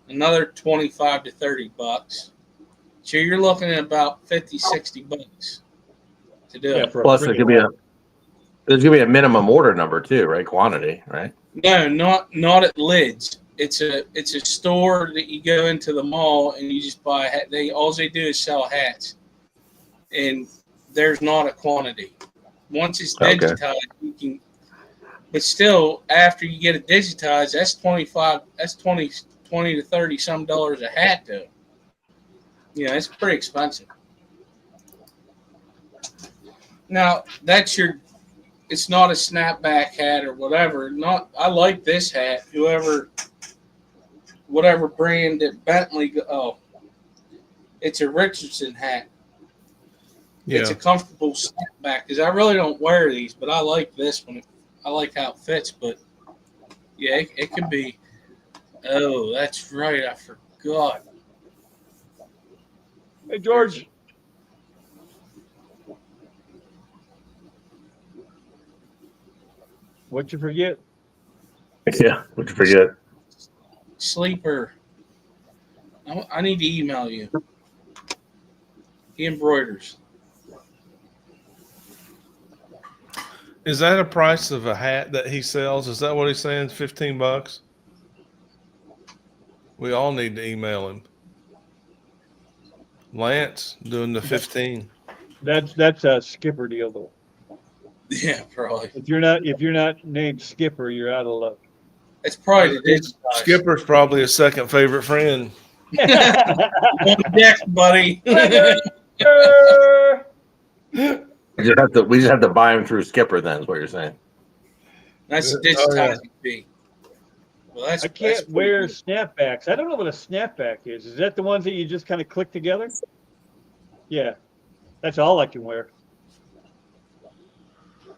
[SPEAKER 5] another $25 to $30. So you're looking at about $50-$60 to do
[SPEAKER 1] Yeah,
[SPEAKER 5] it.
[SPEAKER 1] for a
[SPEAKER 4] plus there's
[SPEAKER 1] printed
[SPEAKER 4] gonna be a minimum order number too, right? Quantity, right?
[SPEAKER 5] No, not at Lids. It's a store that you go into the mall and you just buy a hat. All they do is sell hats, and there's not a quantity. Once it's digitized, you can. But still, after you get it digitized, that's 25. That's 20 to $30-some a hat, though. It's pretty expensive. Now that's your. It's not a snapback hat or whatever. I like this hat. Whatever brand that Bentley. Oh, it's a Richardson hat.
[SPEAKER 6] Yeah.
[SPEAKER 5] It's a comfortable snapback because I really don't wear these, but I like this one. I like how it fits. But yeah, it could be. Oh, that's right. I forgot.
[SPEAKER 1] Hey, George. What'd you forget?
[SPEAKER 4] Yeah, what you forget?
[SPEAKER 5] Sleeper. I need to email you. He embroiders.
[SPEAKER 6] Is that a price of a hat that he sells? Is that what he's saying? $15? We all need to email him. Lance doing the 15.
[SPEAKER 1] That's a Skipper deal though.
[SPEAKER 5] Yeah, probably.
[SPEAKER 1] If you're not named Skipper, you're out of luck.
[SPEAKER 5] It's probably the digitized.
[SPEAKER 6] Skipper's probably a second favorite friend.
[SPEAKER 5] On deck, buddy.
[SPEAKER 4] We just have to buy him through Skipper. Then is what you're saying?
[SPEAKER 5] That's
[SPEAKER 6] Oh, yeah.
[SPEAKER 5] digitizing fee. Well,
[SPEAKER 1] I can't wear snapbacks. I don't know what a snapback is. Is that the ones that you just kind of click together? Yeah, that's all I can wear.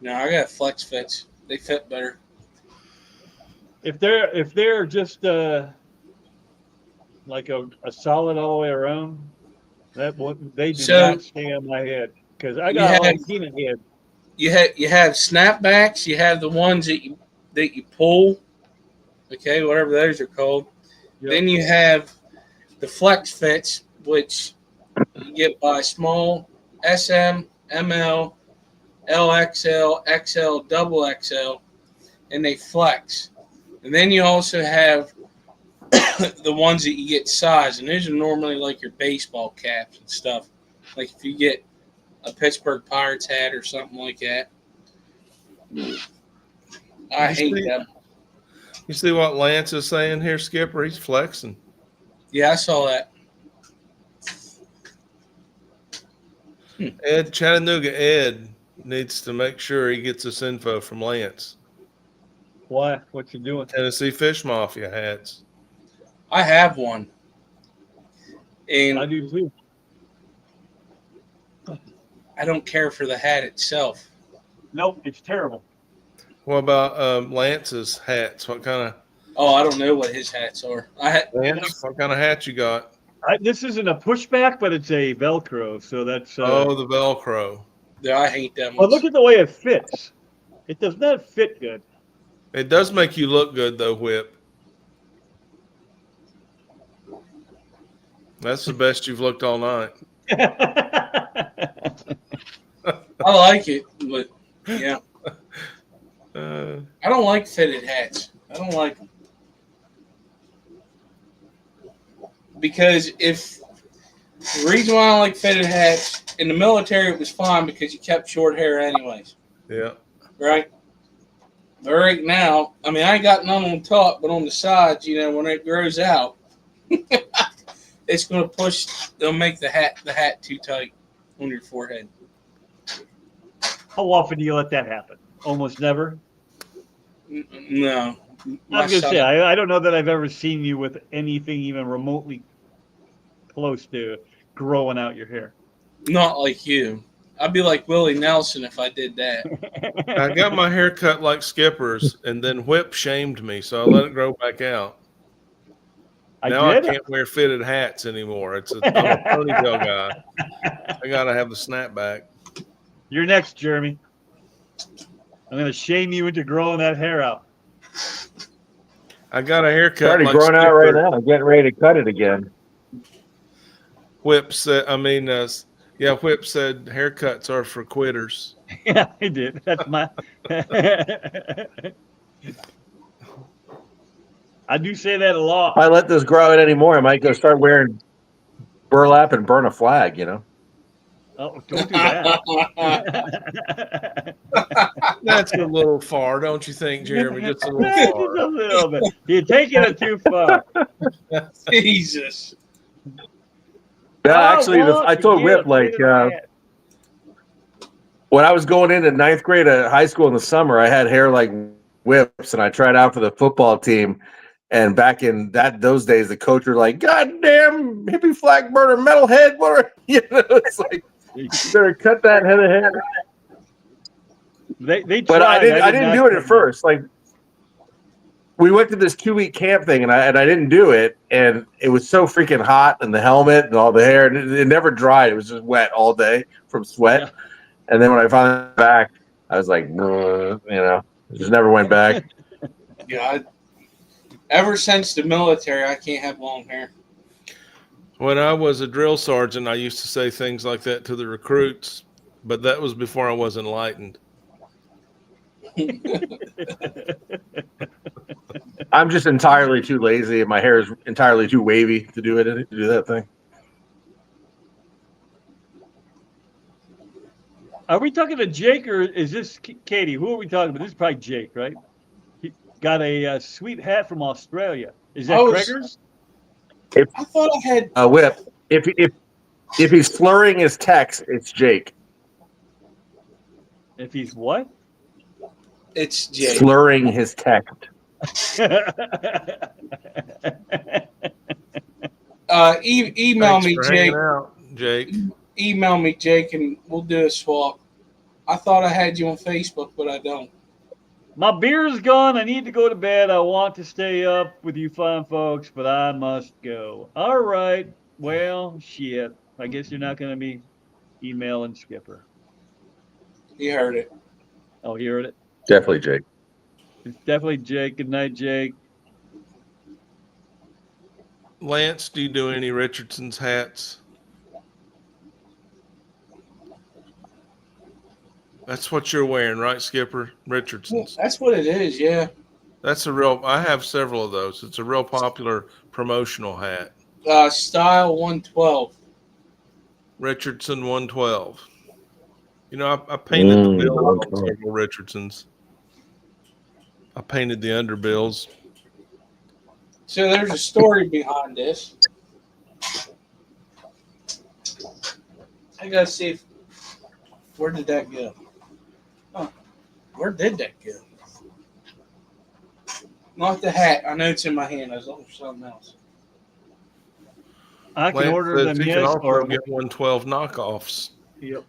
[SPEAKER 5] No, I got flex fits. They fit better.
[SPEAKER 1] If they're just like a solid all the way around, they do not stay on my head because I got a peanut head.
[SPEAKER 5] you have snapbacks. You have the ones that you pull. Okay, whatever those are called.
[SPEAKER 1] Yep.
[SPEAKER 5] Then you have the flex fits, which you get by small, SM, ML, LXL, XL, double XL, and they flex. And then you also have the ones that you get size, and these are normally like your baseball caps and stuff. Like if you get a Pittsburgh Pirates hat or something like that. I hate them.
[SPEAKER 6] You see what Lance is saying here, Skipper? He's flexing.
[SPEAKER 5] Yeah, I saw that.
[SPEAKER 6] Ed Chattanooga Ed needs to make sure he gets this info from Lance.
[SPEAKER 1] Why? What you doing?
[SPEAKER 6] Tennessee Fish Mafia hats.
[SPEAKER 5] I have one. And
[SPEAKER 1] I do too.
[SPEAKER 5] I don't care for the hat itself.
[SPEAKER 1] Nope, it's terrible.
[SPEAKER 6] What about Lance's hats? What kind of
[SPEAKER 5] Oh, I don't know what his hats are.
[SPEAKER 6] Lance? What kind of hat you got?
[SPEAKER 1] This isn't a pushback, but it's a Velcro, so that's.
[SPEAKER 6] Oh, the Velcro.
[SPEAKER 5] Yeah, I hate them.
[SPEAKER 1] But look at the way it fits. It does not fit good.
[SPEAKER 6] It does make you look good, though, Whip. That's the best you've looked all night.
[SPEAKER 5] I like it, but yeah,
[SPEAKER 6] Uh,
[SPEAKER 5] I don't like fitted hats. I don't like them because the reason why I don't like fitted hats in the military, it was fine because you kept short hair anyways,
[SPEAKER 6] yeah.
[SPEAKER 5] right? But right now, I mean, I ain't got none on top, but on the sides, when it grows out, it's going to push. They'll make the hat too tight on your forehead.
[SPEAKER 1] How often do you let that happen? Almost never.
[SPEAKER 5] No.
[SPEAKER 1] I was gonna say I don't know that I've ever seen you with anything even remotely close to growing out your hair.
[SPEAKER 5] Not like you. I'd be like Willie Nelson if I did that.
[SPEAKER 6] I got my hair cut like Skipper's, and then Whip shamed me, so I let it grow back out. Now I can't wear fitted hats anymore. I'm a ponytail guy. I gotta have the snapback.
[SPEAKER 1] You're next, Jeremy. I'm gonna shame you into growing that hair out.
[SPEAKER 6] I got a haircut.
[SPEAKER 4] It's already
[SPEAKER 6] like
[SPEAKER 4] growing out
[SPEAKER 6] Skipper.
[SPEAKER 4] right now. I'm getting ready to cut it again.
[SPEAKER 6] Whip said, Whip said haircuts are for quitters.
[SPEAKER 1] Yeah, I did. That's my. I do say that a lot.
[SPEAKER 4] If I let this grow out anymore, I might go start wearing burlap and burn a flag,
[SPEAKER 1] Oh, don't do that.
[SPEAKER 6] That's a little far, don't you think, Jeremy? Just a little
[SPEAKER 1] Just
[SPEAKER 6] far.
[SPEAKER 1] a little bit. You're taking it too far.
[SPEAKER 5] Jesus.
[SPEAKER 4] Yeah, actually, I told Whip, when I was going into ninth grade at high school in the summer, I had hair like Whip's, and I tried out for the football team. And back in those days, the coach were like, "God damn, hippie flag burner, metalhead!" It's like, you better cut that head of hair.
[SPEAKER 1] They
[SPEAKER 4] But
[SPEAKER 1] tried.
[SPEAKER 4] I didn't do it at first. Like, we went to this 2-week camp thing, and I didn't do it, and it was so freaking hot, and the helmet and all the hair, and it never dried. It was just wet all day from sweat.
[SPEAKER 1] Yeah.
[SPEAKER 4] And then when I finally went back, I was like, just never went back.
[SPEAKER 5] Yeah. Ever since the military, I can't have long hair.
[SPEAKER 6] When I was a drill sergeant, I used to say things like that to the recruits, but that was before I was enlightened.
[SPEAKER 4] I'm just entirely too lazy, and my hair is entirely too wavy to do that thing.
[SPEAKER 1] Are we talking to Jake or is this Katie? Who are we talking about? This is probably Jake, right? He got a sweet hat from Australia. Is that Gregor's?
[SPEAKER 5] I thought I had
[SPEAKER 4] Whip. If he's slurring his text, it's Jake.
[SPEAKER 1] If he's what?
[SPEAKER 5] It's Jake.
[SPEAKER 4] Slurring his text.
[SPEAKER 5] Email
[SPEAKER 6] Thanks
[SPEAKER 5] me,
[SPEAKER 6] for
[SPEAKER 5] Jake.
[SPEAKER 6] hanging out, Jake.
[SPEAKER 5] Email me, Jake, and we'll do a swap. I thought I had you on Facebook, but I don't.
[SPEAKER 1] My beer's gone. I need to go to bed. I want to stay up with you fine folks, but I must go. All right. Well, shit. I guess you're not going to be emailing Skipper.
[SPEAKER 5] You heard it.
[SPEAKER 1] Oh, hearing it.
[SPEAKER 4] Definitely, Jake.
[SPEAKER 1] It's definitely Jake. Good night, Jake.
[SPEAKER 6] Lance, do you do any Richardson's hats? That's what you're wearing, right, Skipper? Richardson's.
[SPEAKER 5] That's what it is, yeah.
[SPEAKER 6] That's a real. I have several of those. It's a real popular promotional hat.
[SPEAKER 5] Style 112.
[SPEAKER 6] Richardson 112. You know, I painted the bill on several Richardsons. I painted the underbills.
[SPEAKER 5] So there's a story behind this. I gotta see if, where did that go? Huh. Where did that go? Not the hat. I know it's in my hand. I was looking for something else.
[SPEAKER 1] I can
[SPEAKER 6] Lance
[SPEAKER 1] order
[SPEAKER 6] says
[SPEAKER 1] them,
[SPEAKER 6] you can
[SPEAKER 1] yes,
[SPEAKER 6] also
[SPEAKER 1] or
[SPEAKER 6] get 112 knockoffs.
[SPEAKER 1] yep.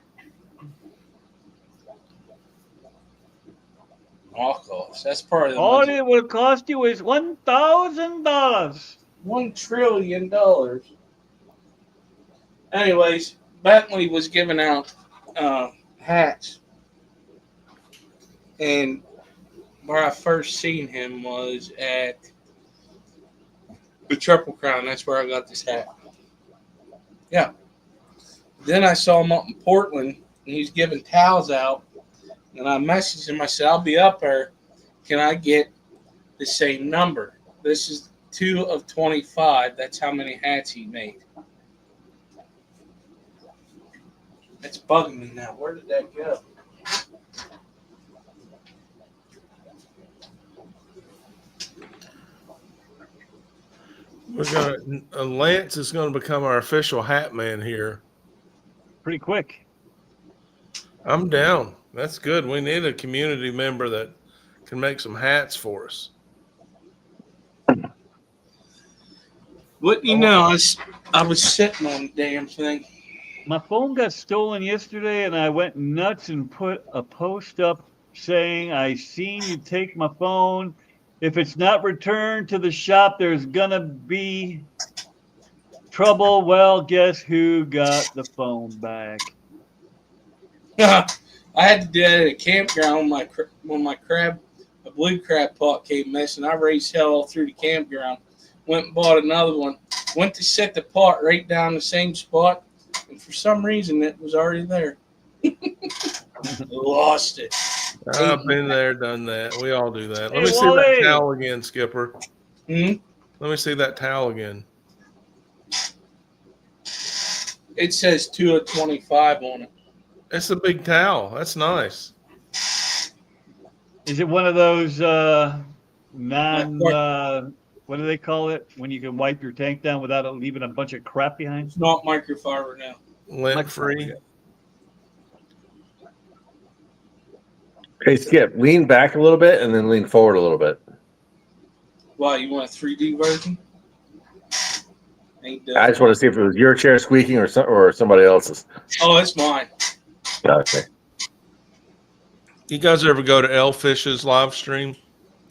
[SPEAKER 5] Knockoffs. That's part of the
[SPEAKER 1] All
[SPEAKER 5] money.
[SPEAKER 1] it will cost you is $1,000.
[SPEAKER 5] $1 trillion. Anyways, Bentley was giving out hats, and where I first seen him was at the Triple Crown. That's where I got this hat. Yeah. Then I saw him up in Portland, and he's giving towels out. And I messaged him. I said, "I'll be up there. Can I get the same number?" This is 2 of 25. That's how many hats he made. It's bugging me now. Where did that go?
[SPEAKER 6] We're gonna Lance is going to become our official hat man here.
[SPEAKER 1] Pretty quick.
[SPEAKER 6] I'm down. That's good. We need a community member that can make some hats for us.
[SPEAKER 5] Wouldn't you know, I was sitting on the damn thing.
[SPEAKER 1] My phone got stolen yesterday, and I went nuts and put a post up saying, "I seen you take my phone. If it's not returned to the shop, there's gonna be trouble." Well, guess who got the phone back?
[SPEAKER 5] I had to do that at a campground when my blue crab pot came missing. I raised hell all through the campground. Went and bought another one. Went to set the pot right down the same spot, and for some reason it was already there. Lost it.
[SPEAKER 6] I've been there, done that. We all do that. Let
[SPEAKER 1] Hey,
[SPEAKER 6] me see
[SPEAKER 1] Wally.
[SPEAKER 6] that towel again, Skipper.
[SPEAKER 5] Hmm?
[SPEAKER 6] Let me see that towel again.
[SPEAKER 5] It says 2 of 25 on it.
[SPEAKER 6] It's a big towel. That's nice.
[SPEAKER 1] Is it one of those what do they call it when you can wipe your tank down without it leaving a bunch of crap behind?
[SPEAKER 5] It's not microfiber now.
[SPEAKER 6] Lint free.
[SPEAKER 4] Hey, Skip, lean back a little bit and then lean forward a little bit.
[SPEAKER 5] Why, you want a 3D version? Ain't
[SPEAKER 4] I
[SPEAKER 5] done.
[SPEAKER 4] just want to see if it was your chair squeaking or somebody else's.
[SPEAKER 5] Oh, it's mine.
[SPEAKER 4] Okay.
[SPEAKER 6] You guys ever go to Elfish's live stream?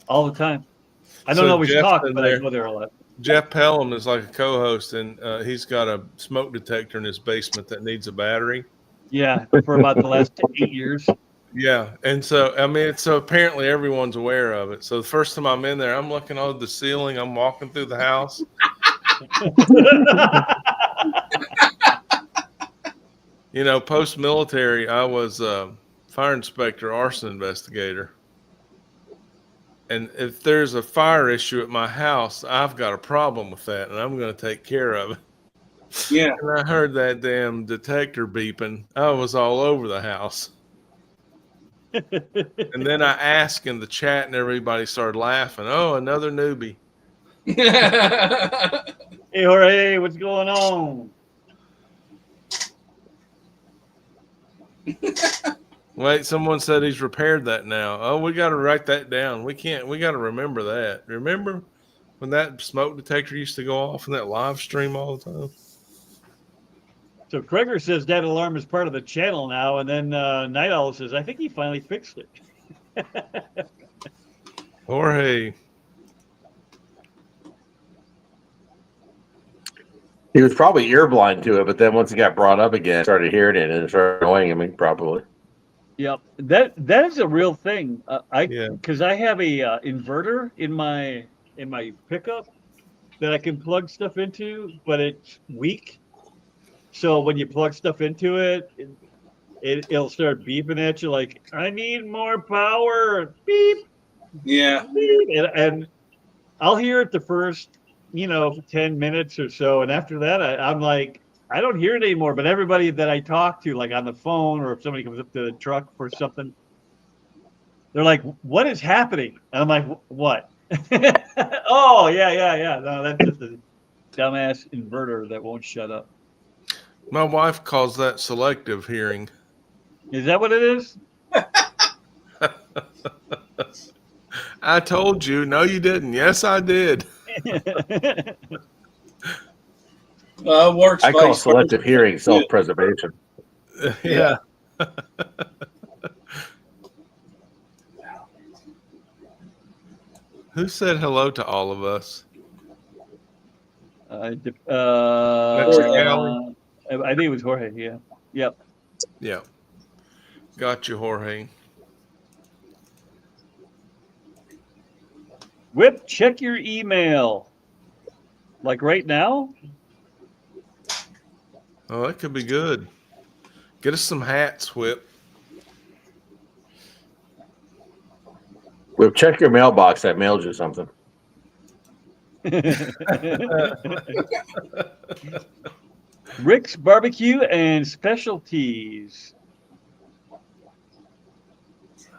[SPEAKER 1] All the time. I don't
[SPEAKER 6] So
[SPEAKER 1] always
[SPEAKER 6] Jeff's
[SPEAKER 1] talk,
[SPEAKER 6] in
[SPEAKER 1] but
[SPEAKER 6] there.
[SPEAKER 1] I go there a lot.
[SPEAKER 6] Jeff Pelham is like a co-host, and he's got a smoke detector in his basement that needs a battery.
[SPEAKER 1] Yeah, for about the last 8 years.
[SPEAKER 6] Yeah, and so so apparently everyone's aware of it. So the first time I'm in there, I'm looking over the ceiling. I'm walking through the house. You know, post-military, I was fire inspector, arson investigator. And if there's a fire issue at my house, I've got a problem with that, and I'm going to take care of it.
[SPEAKER 5] Yeah.
[SPEAKER 6] And I heard that damn detector beeping. I was all over the house. And then I asked in the chat, and everybody started laughing. Oh, another newbie.
[SPEAKER 1] Hey, Jorge, what's going on?
[SPEAKER 6] Wait, someone said he's repaired that now. Oh, we got to write that down. We got to remember that. Remember when that smoke detector used to go off in that live stream all the time?
[SPEAKER 1] So Kreger says that alarm is part of the channel now, and then Night Owl says, I think he finally fixed it.
[SPEAKER 6] Jorge.
[SPEAKER 4] He was probably ear blind to it, but then once he got brought up again, started hearing it and it started annoying him probably.
[SPEAKER 1] Yep, that is a real thing.
[SPEAKER 6] Yeah.
[SPEAKER 1] Because I have a inverter in my pickup that I can plug stuff into, but it's weak. So when you plug stuff into it'll start beeping at you like, I need more power. Beep,
[SPEAKER 5] Yeah.
[SPEAKER 1] beep. And I'll hear it the first, 10 minutes or so. And after that, I'm like, I don't hear it anymore. But everybody that I talk to, like on the phone, or if somebody comes up to the truck for something, they're like, what is happening? And I'm like, what? Oh, yeah, yeah, yeah. No, that's just a dumbass inverter that won't shut up.
[SPEAKER 6] My wife calls that selective hearing.
[SPEAKER 1] Is that what it is?
[SPEAKER 6] I told you. No, you didn't. Yes, I did.
[SPEAKER 5] It works
[SPEAKER 4] I call
[SPEAKER 5] vice versa.
[SPEAKER 4] selective hearing self-preservation.
[SPEAKER 6] Yeah. Who said hello to all of us?
[SPEAKER 1] I
[SPEAKER 6] Mexicali?
[SPEAKER 1] think it was Jorge. Yeah. Yep.
[SPEAKER 6] Yeah. Got you, Jorge.
[SPEAKER 1] Whip, check your email. Like right now?
[SPEAKER 6] Oh, that could be good. Get us some hats, Whip.
[SPEAKER 4] Well, check your mailbox. I mailed you something.
[SPEAKER 1] Rick's Barbecue and Specialties.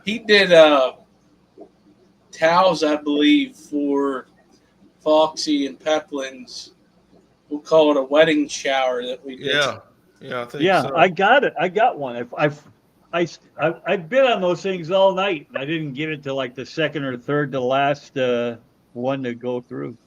[SPEAKER 5] He did towels, I believe, for Foxy and Peplin's. We'll call it a wedding shower that we did.
[SPEAKER 6] Yeah. Yeah, I think
[SPEAKER 1] Yeah,
[SPEAKER 6] so.
[SPEAKER 1] I got it. I got one. I've been on those things all night. I didn't get it to like the second or third to last one to go through.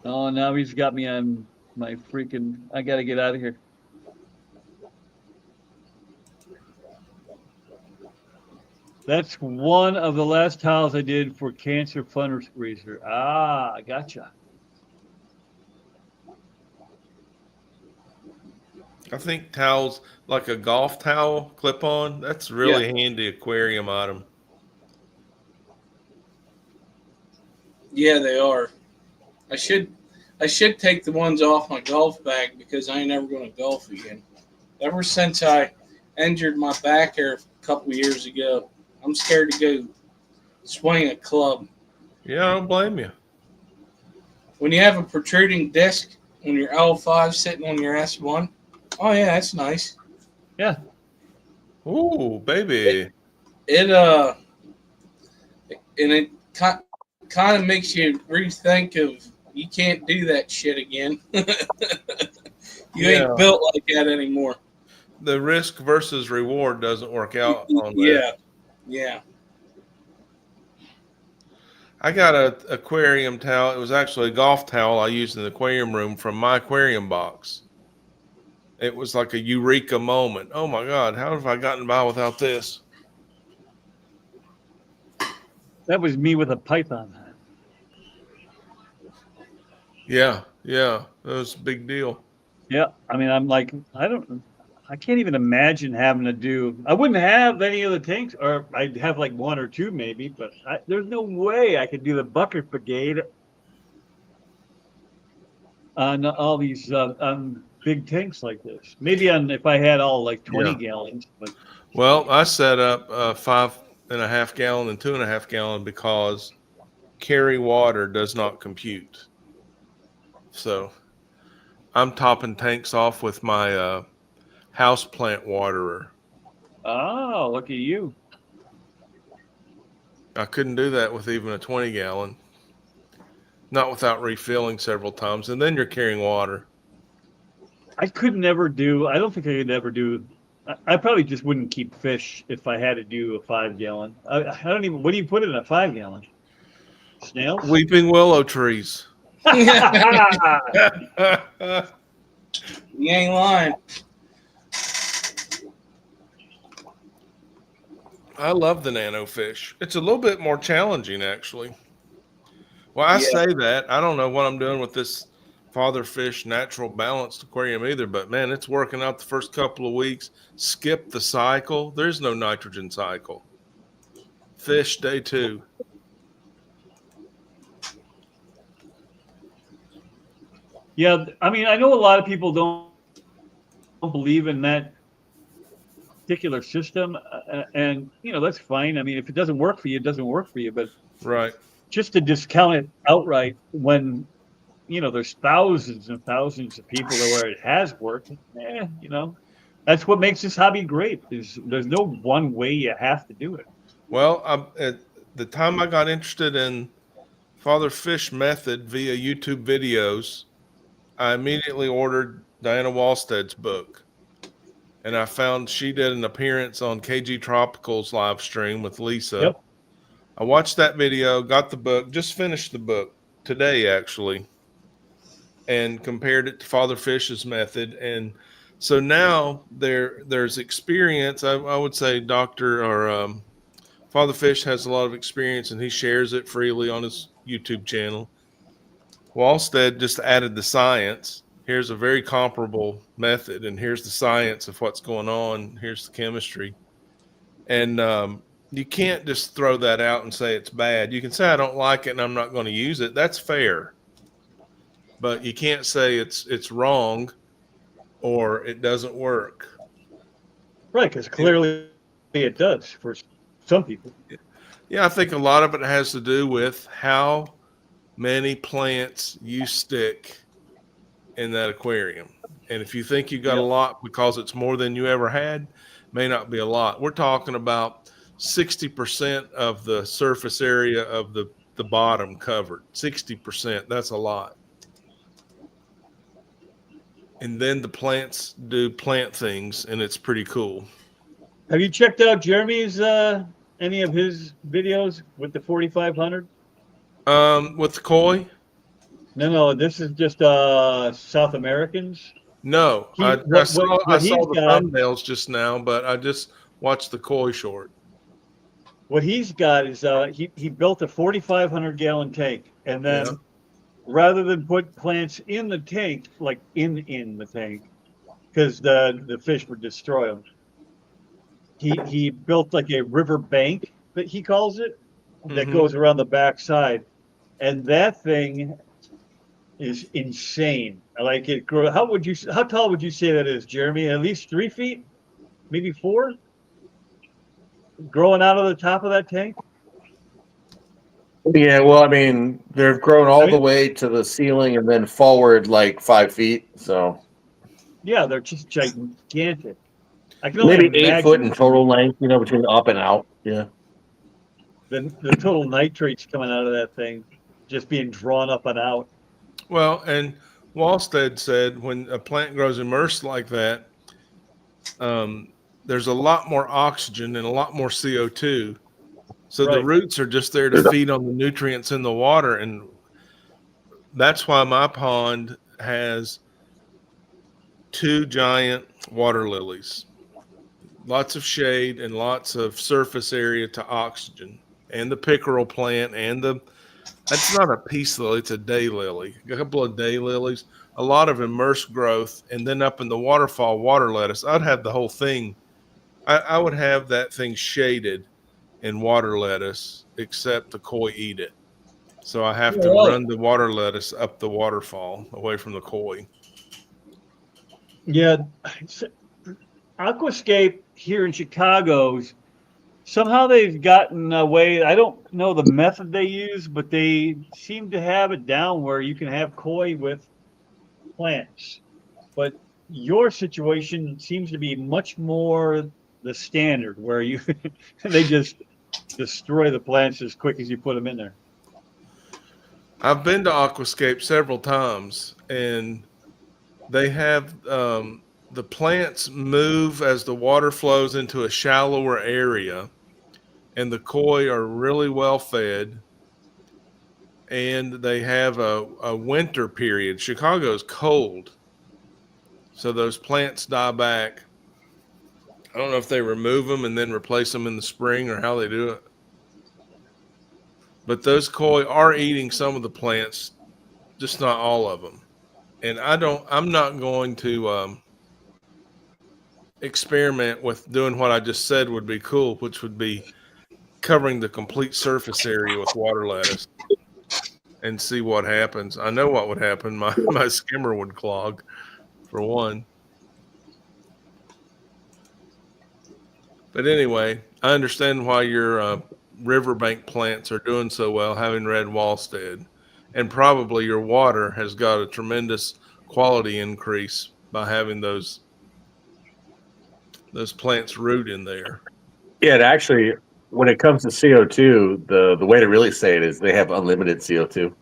[SPEAKER 1] Oh, now he's got me on my freaking. I got to get out of here. That's one of the last tiles I did for Cancer Fundraiser. Ah, gotcha.
[SPEAKER 6] I think towels, like a golf towel clip on, that's really handy aquarium item.
[SPEAKER 5] Yeah, they are. I should take the ones off my golf bag because I ain't never going to golf again. Ever since I injured my back here a couple years ago, I'm scared to go swing a club.
[SPEAKER 6] Yeah, I don't blame you.
[SPEAKER 5] When you have a protruding disc on your L5 sitting on your S1, oh yeah, that's nice.
[SPEAKER 1] Yeah.
[SPEAKER 6] Ooh, baby.
[SPEAKER 5] And it kind of makes you rethink of you can't do that shit again. You ain't built like that anymore.
[SPEAKER 6] The risk versus reward doesn't work out on that.
[SPEAKER 5] Yeah.
[SPEAKER 6] I got an aquarium towel. It was actually a golf towel I used in the aquarium room from my aquarium box. It was like a eureka moment. Oh my God, how have I gotten by without this?
[SPEAKER 1] That was me with a python.
[SPEAKER 6] Yeah, that was a big deal.
[SPEAKER 1] Yeah. I mean, I'm like, I can't even imagine having to do. I wouldn't have any of the tanks, or I'd have like one or two maybe, but there's no way I could do the bucket brigade on all these big tanks like this. Maybe if I had all like 20 gallons. But
[SPEAKER 6] well, I set up 5.5 gallon and 2.5 gallon because carry water does not compute. So I'm topping tanks off with my house plant waterer.
[SPEAKER 1] Oh, look at you.
[SPEAKER 6] I couldn't do that with even a 20 gallon. Not without refilling several times. And then you're carrying water.
[SPEAKER 1] I could never do. I don't think I could ever do. I probably just wouldn't keep fish if I had to do a 5 gallon. I don't even. What do you put in a 5 gallon? Snails?
[SPEAKER 6] Weeping willow trees.
[SPEAKER 5] You ain't lying.
[SPEAKER 6] I love the nano fish. It's a little bit more challenging, actually. Well, I say that. I don't know what I'm doing with this father fish natural balanced aquarium either, but man, it's working out the first couple of weeks. Skip the cycle. There's no nitrogen cycle. Fish day 2.
[SPEAKER 1] Yeah, I mean, I know a lot of people don't believe in that particular system, and that's fine. I mean, if it doesn't work for you, it doesn't work for you. But
[SPEAKER 6] Right.
[SPEAKER 1] just to discount it outright when there's thousands and thousands of people where it has worked, that's what makes this hobby great. There's no one way you have to do it.
[SPEAKER 6] Well, at the time I got interested in father fish method via YouTube videos, I immediately ordered Diana Walstead's book. And I found she did an appearance on KG Tropical's live stream with Lisa.
[SPEAKER 1] Yep.
[SPEAKER 6] I watched that video, got the book, just finished the book today, actually, and compared it to Father Fish's method. And so now there's experience. I would say Father Fish has a lot of experience, and he shares it freely on his YouTube channel. Walstead just added the science. Here's a very comparable method, and here's the science of what's going on. Here's the chemistry. And you can't just throw that out and say it's bad. You can say, I don't like it and I'm not going to use it. That's fair. But you can't say it's wrong or it doesn't work.
[SPEAKER 1] Right, because clearly it does for some people.
[SPEAKER 6] Yeah, I think a lot of it has to do with how many plants you stick in that aquarium. And if you think you got a lot because it's more than you ever had, may not be a lot. We're talking about 60% of the surface area of the bottom covered. 60%, that's a lot. And then the plants do plant things, and it's pretty cool.
[SPEAKER 1] Have you checked out Jeremy's any of his videos with the 4500?
[SPEAKER 6] With the koi?
[SPEAKER 1] No, this is just South Americans.
[SPEAKER 6] No, I saw the thumbnails just now, but I just watched the koi short.
[SPEAKER 1] What he's got is he built a 4,500 gallon tank, and then rather than put plants in the tank, like in the tank, because the fish would destroy them, he built like a river bank that he calls it that goes around the back side, and that thing is insane. Like it grow. How tall would you say that is, Jeremy? At least 3 feet, maybe 4, growing out of the top of that tank.
[SPEAKER 4] Yeah, well, I mean, they've grown all the way to the ceiling and then forward like 5 feet. So
[SPEAKER 1] yeah, they're just gigantic. I can only
[SPEAKER 4] maybe 8 foot in
[SPEAKER 1] imagine
[SPEAKER 4] total length, between up and out. Yeah.
[SPEAKER 1] the total nitrates coming out of that thing, just being drawn up and out.
[SPEAKER 6] Well, and Walstead said when a plant grows immersed like that, there's a lot more oxygen and a lot more CO2. So the roots are just there to feed on the nutrients in the water. And that's why my pond has 2 giant water lilies, lots of shade and lots of surface area to oxygen, and the pickerel plant and that's not a peace lily, it's a day lily. A couple of day lilies, a lot of immersed growth, and then up in the waterfall, water lettuce. I'd have the whole thing. I would have that thing shaded in water lettuce, except the koi eat it. So I have to run the water lettuce up the waterfall away from the koi.
[SPEAKER 1] Yeah, Aquascape here in Chicago's somehow they've gotten away. I don't know the method they use, but they seem to have it down where you can have koi with plants. But your situation seems to be much more the standard, where they just destroy the plants as quick as you put them in there.
[SPEAKER 6] I've been to Aquascape several times, and they have the plants move as the water flows into a shallower area, and the koi are really well fed, and they have a winter period. Chicago's cold, so those plants die back I don't know if they remove them and then replace them in the spring or how they do it. But those koi are eating some of the plants, just not all of them. And I'm not going to experiment with doing what I just said would be cool, which would be covering the complete surface area with water lettuce and see what happens. I know what would happen. My skimmer would clog, for one. But anyway, I understand why your riverbank plants are doing so well, having read Wallstead. And probably your water has got a tremendous quality increase by having those plants root in there.
[SPEAKER 4] Yeah, and actually, when it comes to CO2, the way to really say it is they have unlimited CO2.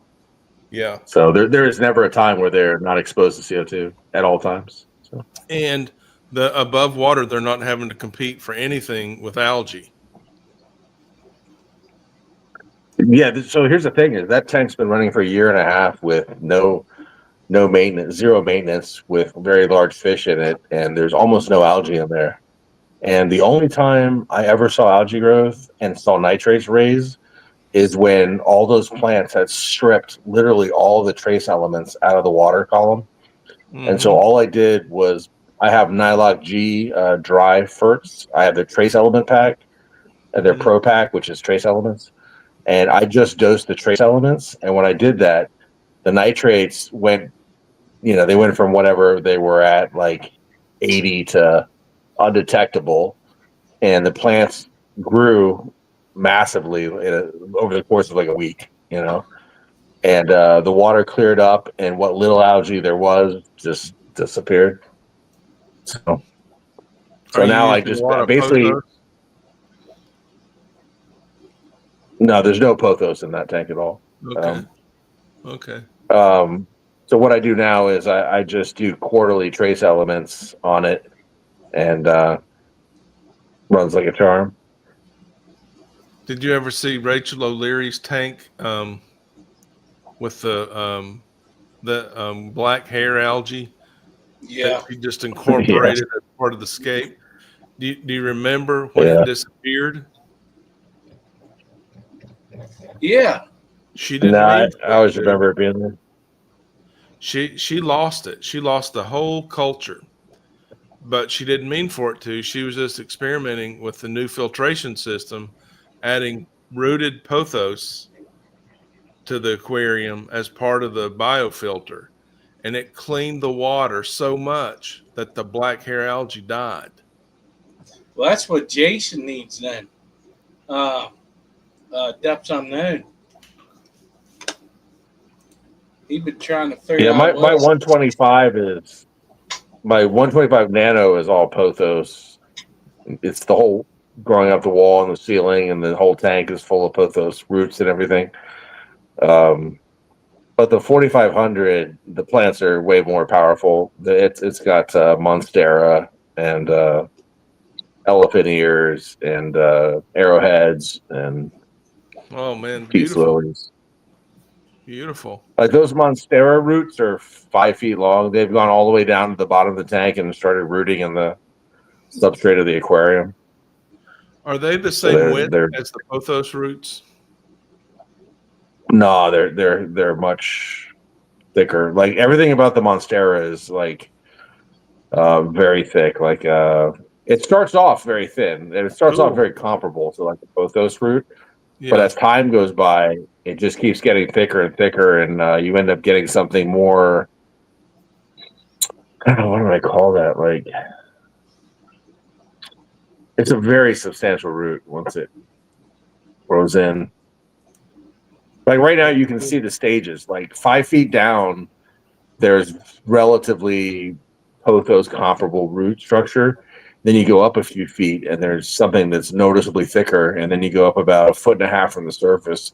[SPEAKER 6] Yeah.
[SPEAKER 4] So there is never a time where they're not exposed to CO2 at all times. So.
[SPEAKER 6] And the above water, they're not having to compete for anything with algae.
[SPEAKER 4] Yeah, so here's the thing: is that tank's been running for a year and a half with no maintenance, zero maintenance, with very large fish in it, and there's almost no algae in there. And the only time I ever saw algae growth and saw nitrates raise is when all those plants had stripped literally all the trace elements out of the water column.
[SPEAKER 6] Mm-hmm.
[SPEAKER 4] And so all I did was I have Nyloc G dry ferts. I have the trace element pack and their Pro Pack, which is trace elements. And I just dosed the trace elements. And when I did that, the nitrates went, they went from whatever they were at, like 80 to undetectable. And the plants grew massively over the course of like a week, and the water cleared up, and what little algae there was just disappeared. So now I just basically no, there's no pothos in that tank at all.
[SPEAKER 6] Okay.
[SPEAKER 4] So what I do now is I just do quarterly trace elements on it, and runs like a charm.
[SPEAKER 6] Did you ever see Rachel O'Leary's tank with the black hair algae?
[SPEAKER 5] Yeah.
[SPEAKER 6] That she just incorporated as part of the scape. Do you remember when it disappeared?
[SPEAKER 5] Yeah.
[SPEAKER 6] She didn't.
[SPEAKER 4] I always remember it being there.
[SPEAKER 6] She lost it. She lost the whole culture, but she didn't mean for it to. She was just experimenting with the new filtration system, adding rooted pothos to the aquarium as part of the biofilter, and it cleaned the water so much that the black hair algae died.
[SPEAKER 5] Well, that's what Jason needs then. Depths unknown. He's been trying to figure out.
[SPEAKER 4] My 125 is my 125 nano is all pothos. It's the whole growing up the wall and the ceiling, and the whole tank is full of pothos roots and everything. But the 4500, the plants are way more powerful. It's got monstera and elephant ears and arrowheads and peace lilies.
[SPEAKER 6] Beautiful.
[SPEAKER 4] Like those monstera roots are 5 feet long. They've gone all the way down to the bottom of the tank and started rooting in the substrate of the aquarium.
[SPEAKER 6] Are they the same width as the pothos roots?
[SPEAKER 4] No, they're much thicker. Like everything about the monstera is like very thick. Like it starts off very thin, and it starts off very comparable to like the pothos root. Yeah. But as time goes by, it just keeps getting thicker and thicker, and you end up getting something more. I don't know, what do I call that? Like, it's a very substantial root once it grows in. Like right now, you can see the stages. Like 5 feet down, there's relatively pothos comparable root structure. Then you go up a few feet, and there's something that's noticeably thicker. And then you go up about 1.5 feet from the surface,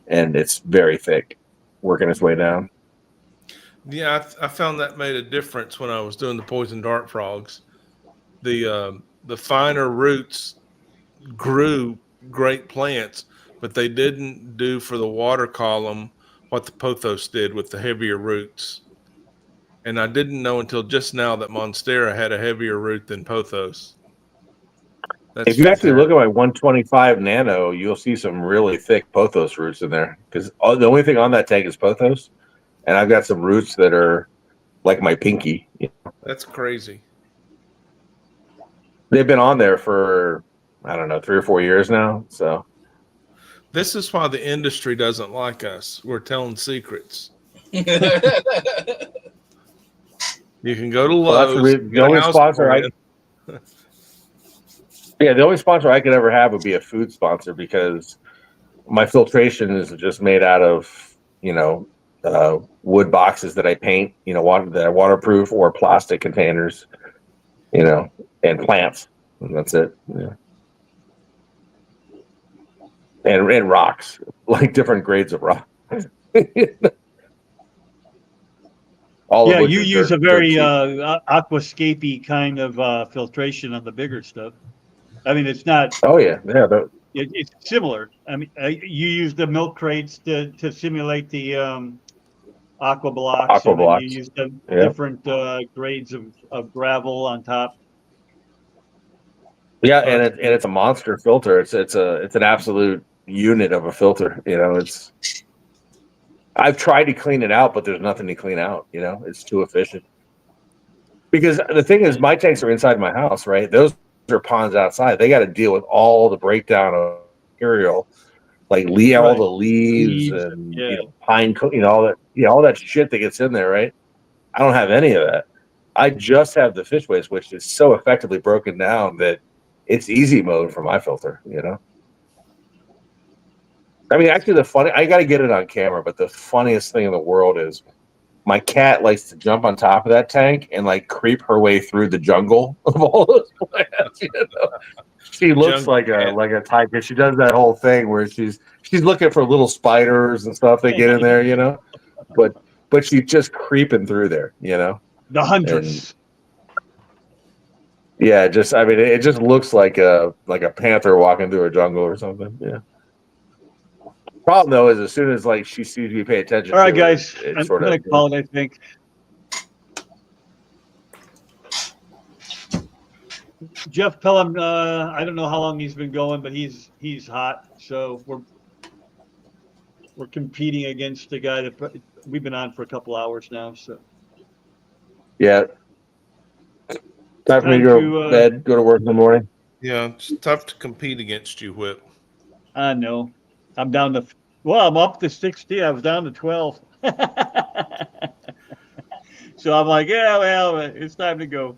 [SPEAKER 4] and it's very thick, working its way down.
[SPEAKER 6] Yeah, I found that made a difference when I was doing the poison dart frogs. The finer roots grew great plants, but they didn't do for the water column what the pothos did with the heavier roots. And I didn't know until just now that monstera had a heavier root than pothos. That's
[SPEAKER 4] If you actually look
[SPEAKER 6] fantastic.
[SPEAKER 4] at my 125 Nano, you'll see some really thick pothos roots in there because the only thing on that tank is pothos, and I've got some roots that are like my pinky.
[SPEAKER 6] That's crazy.
[SPEAKER 4] They've been on there for, I don't know, 3 or 4 years now. So
[SPEAKER 6] This is why the industry doesn't like us. We're telling secrets. You can go to
[SPEAKER 4] well, that's
[SPEAKER 6] Lowe's,
[SPEAKER 4] the
[SPEAKER 6] get a
[SPEAKER 4] only
[SPEAKER 6] house
[SPEAKER 4] sponsor
[SPEAKER 6] brand.
[SPEAKER 4] the only sponsor I could ever have would be a food sponsor because my filtration is just made out of, wood boxes that I paint, that are waterproof, or plastic containers, and plants. And that's it. Yeah. And rocks, like different grades of rock. All of
[SPEAKER 1] Yeah,
[SPEAKER 4] which
[SPEAKER 1] you
[SPEAKER 4] are
[SPEAKER 1] use a
[SPEAKER 4] dirt
[SPEAKER 1] very
[SPEAKER 4] cheap.
[SPEAKER 1] aquascapey kind of filtration on the bigger stuff. I mean, it's not.
[SPEAKER 4] Oh yeah, yeah.
[SPEAKER 1] It's similar. I mean, you use the milk crates to simulate the aqua blocks,
[SPEAKER 4] Aqua
[SPEAKER 1] and then you
[SPEAKER 4] blocks.
[SPEAKER 1] use the
[SPEAKER 4] Yeah,
[SPEAKER 1] different grades of gravel on top.
[SPEAKER 4] yeah,
[SPEAKER 6] Oh,
[SPEAKER 4] and
[SPEAKER 6] that's
[SPEAKER 4] it's a monster filter. It's an absolute unit of a filter. I've tried to clean it out, but there's nothing to clean out. It's too efficient. Because the thing is, my tanks are inside my house, right? Those are ponds outside. They got to deal with all the breakdown of material, like all
[SPEAKER 1] Right.
[SPEAKER 4] the leaves
[SPEAKER 1] Leaves.
[SPEAKER 4] and
[SPEAKER 1] Yeah.
[SPEAKER 4] pine, all that, all that shit that gets in there, right? I don't have any of that. I just have the fish waste, which is so effectively broken down that it's easy mode for my filter. I mean, actually, I got to get it on camera, but the funniest thing in the world is my cat likes to jump on top of that tank and like creep her way through the jungle of all those plants. She looks
[SPEAKER 6] jungle
[SPEAKER 4] like a
[SPEAKER 6] cat.
[SPEAKER 4] tiger. She does that whole thing where she's looking for little spiders and stuff that get in there. But she's just creeping through there.
[SPEAKER 1] The
[SPEAKER 4] And
[SPEAKER 1] huntress.
[SPEAKER 4] yeah, it just looks like a panther walking through a jungle or something. Yeah. Problem though is as soon as like she sees me pay attention
[SPEAKER 1] All right,
[SPEAKER 4] to
[SPEAKER 1] guys.
[SPEAKER 4] it, it
[SPEAKER 1] I'm
[SPEAKER 4] sort
[SPEAKER 1] gonna
[SPEAKER 4] of
[SPEAKER 1] call it. I think. Jeff Pelham. I don't know how long he's been going, but he's hot. So we're competing against a guy that we've been on for a couple hours now. So
[SPEAKER 4] yeah. Time for me to
[SPEAKER 1] time
[SPEAKER 4] go to
[SPEAKER 1] to.
[SPEAKER 4] bed, go to work in the morning.
[SPEAKER 6] Yeah, it's tough to compete against you, Whip.
[SPEAKER 1] I know. I'm down to. Well, I'm up to 60. I was down to 12. So I'm like, yeah, well, it's time to go.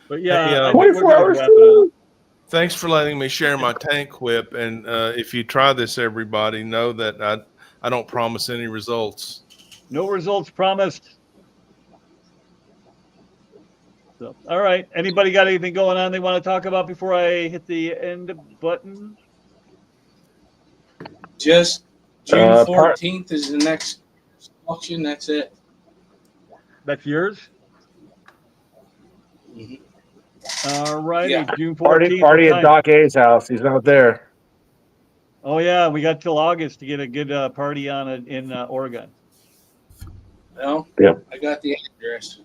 [SPEAKER 1] But
[SPEAKER 6] Hey,
[SPEAKER 1] yeah, I think we're
[SPEAKER 4] 24
[SPEAKER 1] going to
[SPEAKER 4] hours.
[SPEAKER 1] wrap it up.
[SPEAKER 6] thanks for letting me share my tank, Whip. And if you try this, everybody, know that I don't promise any results.
[SPEAKER 1] No results promised. So, all right. Anybody got anything going on they want to talk about before I hit the end button?
[SPEAKER 5] Just June
[SPEAKER 4] Part
[SPEAKER 5] 14th is the next auction. That's it.
[SPEAKER 1] That's yours?
[SPEAKER 5] Mhm.
[SPEAKER 1] All righty.
[SPEAKER 5] Yeah.
[SPEAKER 1] June 14th.
[SPEAKER 4] party
[SPEAKER 1] what
[SPEAKER 4] at
[SPEAKER 1] time?
[SPEAKER 4] Doc A's house. He's not there.
[SPEAKER 1] Oh, yeah. We got till August to get a good party on it in Oregon.
[SPEAKER 5] Well,
[SPEAKER 4] Yep.
[SPEAKER 5] I got the address.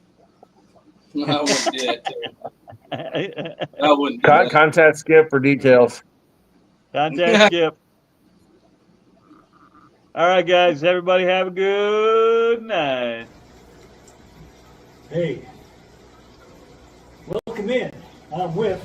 [SPEAKER 5] I wouldn't do that. I wouldn't do that.
[SPEAKER 4] Contact Skip for details.
[SPEAKER 1] Contact Skip. All right, guys. Everybody have a good night.
[SPEAKER 2] Hey, welcome in. I'm Whip.